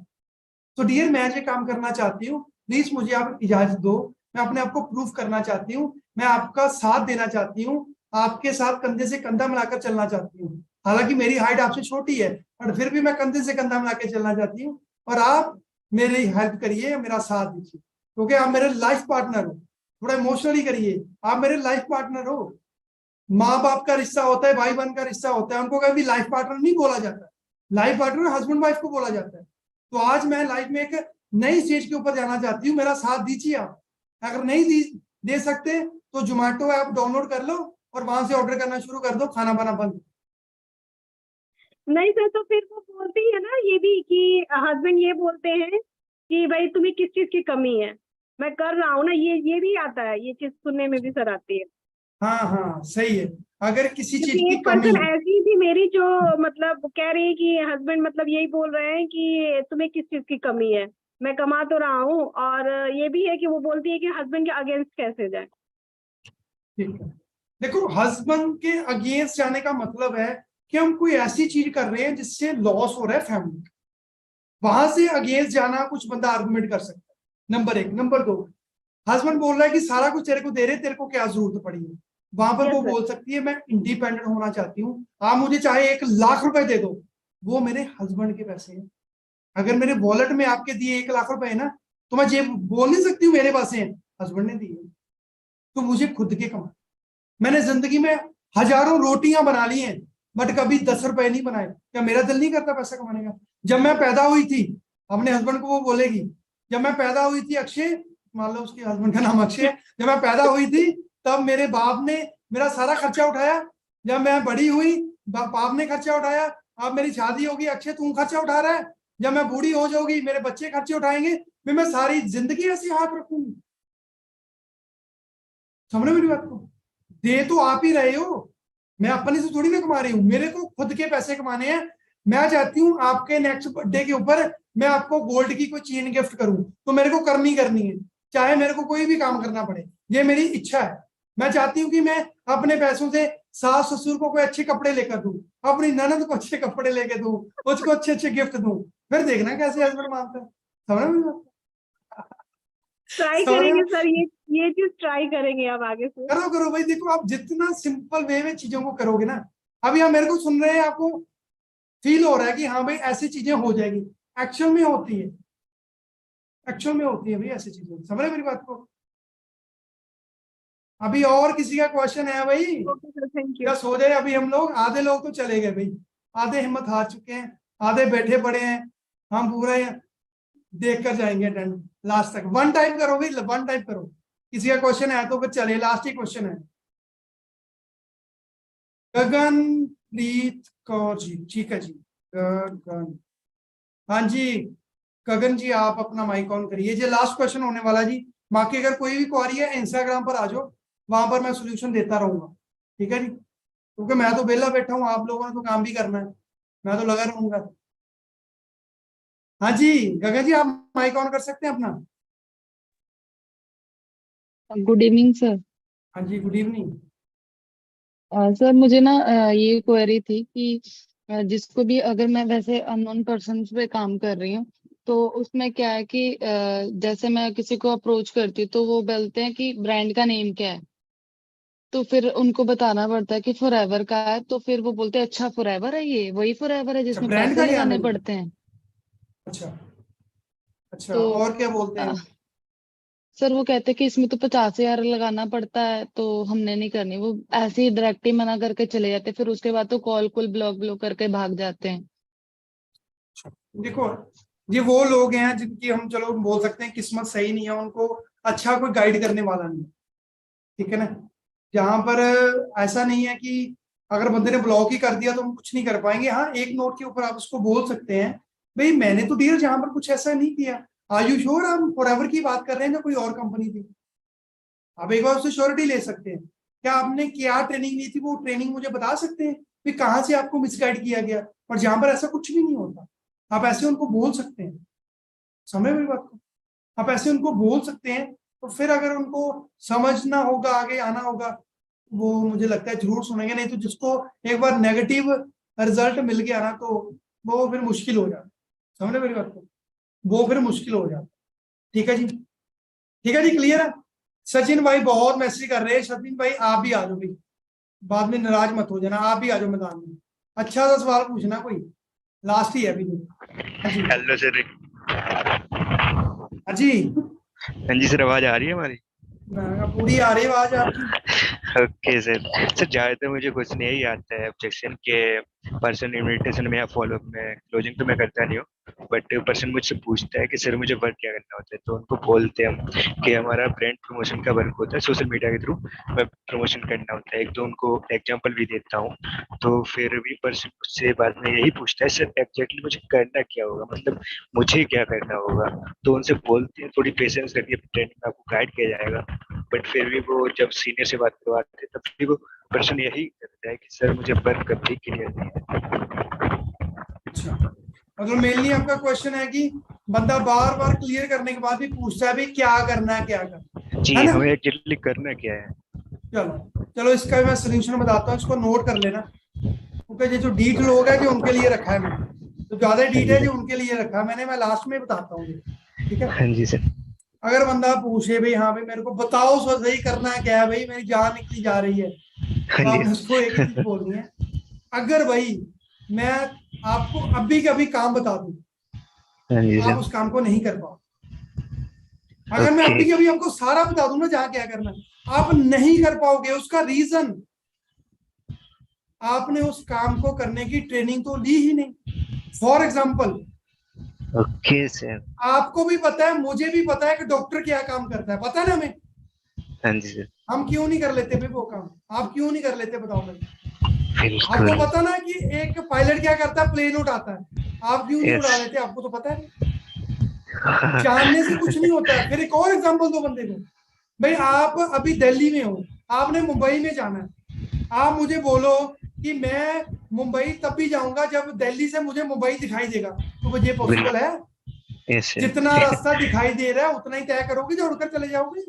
तो डियर, मैं जो काम करना चाहती हूँ, प्लीज मुझे आप इजाजत दो, मैं अपने आप को प्रूव करना चाहती हूँ, मैं आपका साथ देना चाहती हूँ, आपके साथ कंधे से कंधा मिलाकर चलना चाहती हूँ। हालांकि मेरी हाइट आपसे छोटी है, पर फिर भी मैं कंधे से कंधा मिलाकर चलना चाहती हूँ, और आप मेरी हेल्प करिए, मेरा साथ दीजिए, क्योंकि आप मेरे लाइफ पार्टनर हो। थोड़ा इमोशनली करिए, आप मेरे लाइफ पार्टनर हो। माँ बाप का रिश्ता होता है, भाई बहन का रिश्ता होता है, उनको कभी लाइफ पार्टनर नहीं बोला जाता। लाइफ पार्टनर हस्बैंड वाइफ को बोला जाता है। तो आज मैं लाइफ में एक नई स्टेज के ऊपर जाना चाहती हूँ, मेरा साथ दीजिए आप। अगर नहीं दे सकते तो जोमेटो ऐप डाउनलोड कर लो और वहां से ऑर्डर करना शुरू कर दो, खाना बना बंद। नहीं सर, तो फिर वो बोलती है ना ये भी कि हस्बैंड ये बोलते हैं कि भाई तुम्हें किस चीज की कमी है, मैं कर रहा हूँ ना, ये भी आता है, ये चीज सुनने में भी सर आती है। हाँ हाँ, सही है। अगर किसी चीज क्योंकि की एक कमी पर्सन है, ऐसी थी मेरी जो मतलब कह रही है कि हस्बैंड मतलब यही बोल रहे हैं कि तुम्हें किस चीज की कमी है, मैं कमा तो रहा हूँ, और ये भी है कि वो बोलती है कि हस्बैंड के अगेंस्ट कैसे जाए। ठीक है, देखो हस्बैंड के अगेंस्ट जाने का मतलब है कि हम कोई ऐसी चीज कर रहे हैं जिससे लॉस हो रहा है फैमिली, वहां से अगेंस्ट जाना कुछ बंदा आर्गुमेंट कर सकता है, नंबर एक। नंबर दो, हस्बैंड बोल रहा है कि सारा कुछ तेरे को दे रहे, तेरे को क्या जरूरत पड़ी है, वहां पर यस वो सर। बोल सकती है मैं इंडिपेंडेंट होना चाहती हूँ, आप मुझे चाहे 1 लाख रुपए दे दो, वो मेरे हस्बैंड के पैसे हैं। अगर मेरे वॉलेट में आपके दिए 1 लाख रुपए है ना, तो मैं ये बोल नहीं सकती हूँ मेरे पास है, हस्बैंड ने दिए, तो मुझे खुद के कमा। मैंने जिंदगी में हजारों रोटियां बना ली हैं, बट कभी 10 रुपए नहीं बनाए। क्या मेरा दिल नहीं करता पैसा कमाने का? जब मैं पैदा हुई थी, अपने हस्बैंड को वो बोलेगी, जब मैं पैदा हुई थी अक्षय, मान लो उसके हस्बैंड का नाम अक्षय है, जब मैं पैदा हुई थी तब मेरे बाप ने मेरा सारा खर्चा उठाया। जब मैं बड़ी हुई, बाप ने खर्चा उठाया। अब मेरी शादी होगी, अक्षय तू खर्चा उठा रहा है। जब मैं बूढ़ी हो जाऊंगी, मेरे बच्चे खर्चे उठाएंगे, फिर मैं सारी जिंदगी ऐसी हाथ रखूंगी। समझ मेरी बात को? दे तो आप ही रहे हो, मैं अपने से थोड़ी ना कमा रही हूँ, मेरे को खुद के पैसे कमाने हैं। मैं चाहती हूँ आपके नेक्स्ट बर्थडे के ऊपर मैं आपको गोल्ड की कोई चेन गिफ्ट करूं, तो मेरे को करनी है, चाहे मेरे को कोई भी काम करना पड़े, ये मेरी इच्छा है। मैं चाहती हूँ कि मैं अपने पैसों से सास ससुर को कोई अच्छे कपड़े लेकर दूं, अपनी ननद को अच्छे कपड़े लेकर दूं, उसको अच्छे अच्छे गिफ्ट दूं, फिर देखना कैसे हस्बैंड मानता है। समझ मेरी बात? ट्राई समझ करेंगे में? सर, ये चीज ट्राई करेंगे अब आगे से। करो करो भाई, देखो आप जितना सिंपल वे में चीजों को करोगे ना, अभी आप मेरे को सुन रहे हैं, आपको फील हो रहा है कि हाँ भाई ऐसी चीजें हो जाएगी, एक्चुअल में होती है, एक्चुअल में होती है भाई ऐसी चीजें। समझ रहे मेरी बात को? अभी और किसी का क्वेश्चन है भाई? Okay sir, thank you. या सो जाए अभी हम लोग? आधे लोग तो चले गए भाई, आधे हिम्मत हार चुके हैं, आधे बैठे पड़े हैं। हम पूरा देख कर जाएंगे अटेंड लास्ट तक। वन टाइप करो भाई, वन टाइप करो। किसी का क्वेश्चन है तो फिर चले, लास्ट ही क्वेश्चन है। गगनप्रीत कौर जी, ठीक है जी। गगन, हाँ जी, गगन जी आप अपना माइक ऑन करिए, ये लास्ट क्वेश्चन होने वाला जी। बाकी अगर कोई भी क्वेरी है इंस्टाग्राम पर आ जाओ, वहां पर मैं सोल्यूशन देता रहूंगा, ठीक है जी? क्योंकि मैं तो वेला बैठा हूँ, आप लोगों ने तो काम भी करना है, मैं तो लगा रहूंगा। हाँ जी गगन जी, आप माइक ऑन कर सकते हैं अपना। Good evening sir. हाँ जी, गुड इवनिंग। सर मुझे ना ये क्वेरी थी कि जिसको भी अगर मैं वैसे अननोन पर्सन पे काम कर रही हूँ तो उसमें क्या है कि जैसे मैं किसी को अप्रोच करती हूँ तो वो बोलते हैं कि ब्रांड का नेम क्या है, तो फिर उनको बताना पड़ता है कि फॉरएवर का है, तो फिर वो बोलते हैं अच्छा फॉरएवर है, ये वही फॉरएवर है अच्छा, जिसमें ब्रांड पैसे का क्या लगाने नाम है? पड़ते हैं। अच्छा अच्छा, तो और क्या बोलते अ, हैं? सर वो कहते हैं कि इसमें तो 50,000 लगाना पड़ता है, तो हमने नहीं करनी। वो ऐसे ही डायरेक्ट ही मना करके चले जाते हैं, फिर उसके बाद तो कॉल ब्लॉक ब्लॉक करके भाग जाते हैं। देखो, ये वो लोग हैं जिनकी हम चलो बोल सकते हैं किस्मत सही नहीं है, उनको अच्छा कोई गाइड करने वाला नहीं है, ठीक है ना। जहां पर ऐसा नहीं है कि अगर बंदे ने ब्लॉक ही कर दिया तो हम कुछ नहीं कर पाएंगे। हाँ, एक नोट के ऊपर आप उसको बोल सकते हैं, भाई मैंने तो डील जहां पर कुछ ऐसा नहीं किया, आर यू श्योर हम फॉरएवर की बात कर रहे हैं या कोई और कंपनी थी। आप एक बार उससे श्योरिटी ले सकते हैं, क्या आपने क्या ट्रेनिंग ली थी, वो ट्रेनिंग मुझे बता सकते हैं कि कहाँ से आपको मिसगाइड किया गया। और जहां पर ऐसा कुछ भी नहीं होता, आप ऐसे उनको बोल सकते हैं। समझ मेरी बात को? आप ऐसे उनको बोल सकते हैं, तो फिर अगर उनको समझना होगा, आगे आना होगा, वो मुझे लगता है जरूर सुनेंगे। नहीं तो जिसको एक बार नेगेटिव रिजल्ट मिल गया ना, तो वो फिर मुश्किल हो जाता। समझ मेरी बात को? वो फिर मुश्किल हो जाता। ठीक है जी, ठीक है जी, क्लियर है। सचिन भाई बहुत मैसेज कर रहे हैं। सचिन भाई आप भी आ जाओ भाई, बाद में नाराज मत हो जाना, आप भी आ जाओ मैदान में। अच्छा सा सवाल पूछना कोई, लास्ट ही है अभी। हाँ जी, हेलो सर। हाँ जी, हाँ जी सर, आवाज आ रही है हमारी? पूरी आ रही है आवाज आपकी। Okay sir. सर ज्यादातर मुझे कुछ नहीं आता है ऑब्जेक्शन के पर्सन इनविटेशन में या फॉलोअप में, क्लोजिंग तो मैं करता नहीं हूँ, बट पर्सन मुझसे पूछता है कि सर मुझे वर्क क्या करना होता है, तो उनको बोलते हैं हम कि हमारा ब्रांड प्रमोशन का वर्क होता है, सोशल मीडिया के थ्रू मैं प्रमोशन करना होता है। एक दो उनको एग्जाम्पल भी देता हूँ, तो फिर भी पर्सन मुझसे बाद में यही पूछता है सर एग्जैक्टली मुझे करना क्या होगा, मतलब मुझे क्या करना होगा। तो उनसे बोलते हैं थोड़ी पेशेंस रखिए, ट्रेनिंग में आपको गाइड किया जाएगा। बट फिर भी वो जब सीनियर से बात करवाते तब भी वो पर्सन यही करता है कि सर मुझे वर्क कभी क्लियर नहीं है। अच्छा, मतलब मेनली आपका क्वेश्चन है कि बंदा बार बार क्लियर करने के बाद भी पूछता है भाई क्या करना है, क्या करना जी, है ना। हमें एक्चुअली करना क्या है। चलो चलो, इसका मैं सोल्यूशन बताता हूँ, इसको नोट कर लेना, क्योंकि ये जो डीट लोग है, जो उनके लिए रखा है मैंने, तो ज्यादा हाँ डीट जी है जो सर। उनके लिए रखा है मैंने, मैं लास्ट में बताता हूँ। ठीक है, हाँ जी सर। अगर बंदा पूछे भाई हाँ भाई मेरे को बताओ सो सही करना क्या है, भाई मेरी जान निकली जा रही है, हाँ तो जी आपने उसको एक ही चीज बोलनी है। अगर भाई मैं आपको अभी का अभी काम बता दूं, हाँ जी आप सर। उस काम को नहीं कर पाओ। अगर मैं ओके। अभी के अभी आपको सारा बता दूं ना जहां क्या करना है, आप नहीं कर पाओगे। उसका रीजन, आपने उस काम को करने की ट्रेनिंग तो ली ही नहीं। For example, okay sir. आपको भी पता है, मुझे भी पता है कि डॉक्टर क्या काम करता है, पता है ना हमें। हाँ जी सर। हम क्यों नहीं कर लेते भाई वो काम? आप क्यों नहीं कर लेते बताओ भाई? आपको बिल्कुल। पता ना कि एक पायलट क्या करता है, प्लेन उड़ाता है, आप क्यों नहीं यस। उड़ा लेते? आपको तो पता है। जानने से कुछ नहीं होता है। फिर एक और एग्जांपल दो बंदे को, भाई आप अभी दिल्ली में हो, आपने मुंबई में जाना है, आप मुझे बोलो कि मैं मुंबई तब भी जाऊंगा जब दिल्ली से मुझे मुंबई दिखाई देगा, तो ये पॉसिबल है? यस जितना सर। रास्ता दिखाई दे रहा है उतना ही तय करोगे जो उड़कर चले जाओगे।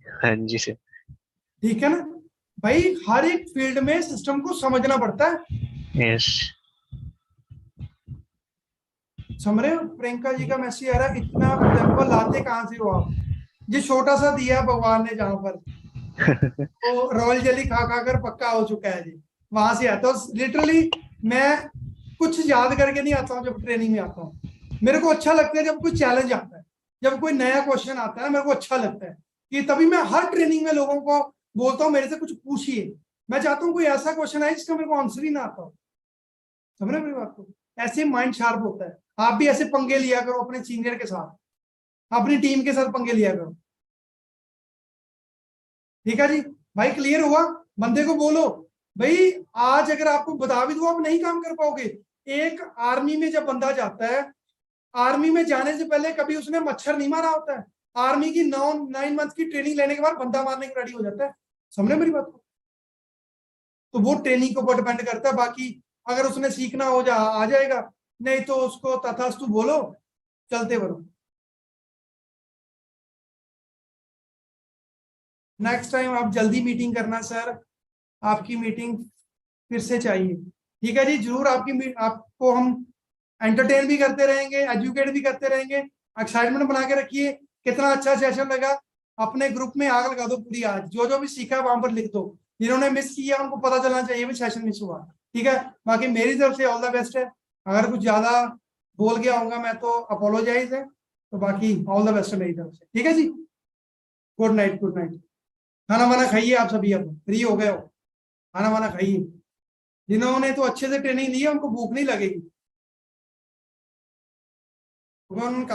हाँ जी सर। ठीक है ना भाई, हर एक फील्ड में सिस्टम को समझना पड़ता है। यस। समझ रहे हो? प्रियंका जी का मैसेज आ रहा है, इतना एग्जाम्पल लाते कहाँ से हो आप? ये छोटा सा दिया भगवान ने, जहां पर वो रॉयल जेली खा खा कर पक्का हो चुका है जी, वहां से आता हूँ लिटरली। मैं कुछ याद करके नहीं आता हूँ जब ट्रेनिंग में आता हूँ। मेरे को अच्छा लगता है जब कोई चैलेंज आता है, जब कोई नया क्वेश्चन आता है, मेरे को अच्छा लगता है कि तभी मैं हर ट्रेनिंग में लोगों को बोलता हूँ मेरे से कुछ पूछिए। मैं चाहता हूँ कोई ऐसा क्वेश्चन आए जिसका मेरे को आंसर ही ना आता हो। समझ रहे हो मेरी बात को? ऐसे माइंड शार्प होता है। आप भी ऐसे पंगे लिया करो अपने सीनियर के साथ, अपनी टीम के साथ पंगे लिया करो। ठीक है जी भाई, क्लियर हुआ? बंदे को बोलो भाई आज अगर आपको बता भी दो आप नहीं काम कर पाओगे। एक आर्मी में जब बंदा जाता है, आर्मी में जाने से पहले कभी उसने मच्छर नहीं मारा होता है। आर्मी की 9 मंथ की ट्रेनिंग लेने के बाद बंदा मारने को रेडी हो जाता है। समझे मेरी बात को? तो वो ट्रेनिंग के ऊपर डिपेंड करता है। बाकी अगर उसने सीखना हो जा आ जाएगा, नहीं तो उसको तथास्तु बोलो, चलते बढ़ो। नेक्स्ट टाइम आप जल्दी मीटिंग करना सर, आपकी मीटिंग फिर से चाहिए। ठीक है जी, जरूर आपको हम एंटरटेन भी करते रहेंगे, एजुकेट भी करते रहेंगे। एक्साइटमेंट बना के रखिए। कितना अच्छा सेशन लगा, अपने ग्रुप में आग लगा दो पूरी। आज जो जो भी सीखा वहां पर लिख दो, जिन्होंने मिस किया उनको पता चलना चाहिए भी सेशन मिस हुआ। ठीक है, बाकी मेरी तरफ से ऑल द बेस्ट है। अगर कुछ ज्यादा बोल गया होगा मैं तो अपोलोजाइज है, तो बाकी ऑल द बेस्ट है मेरी तरफ से। ठीक है जी, गुड नाइट, गुड नाइट। खाना वाना खाइए आप सभी, अब फ्री हो गए हो, खाना वाना खाइए। जिन्होंने तो अच्छे से ट्रेनिंग ली है उनको भूख नहीं लगेगी, काफी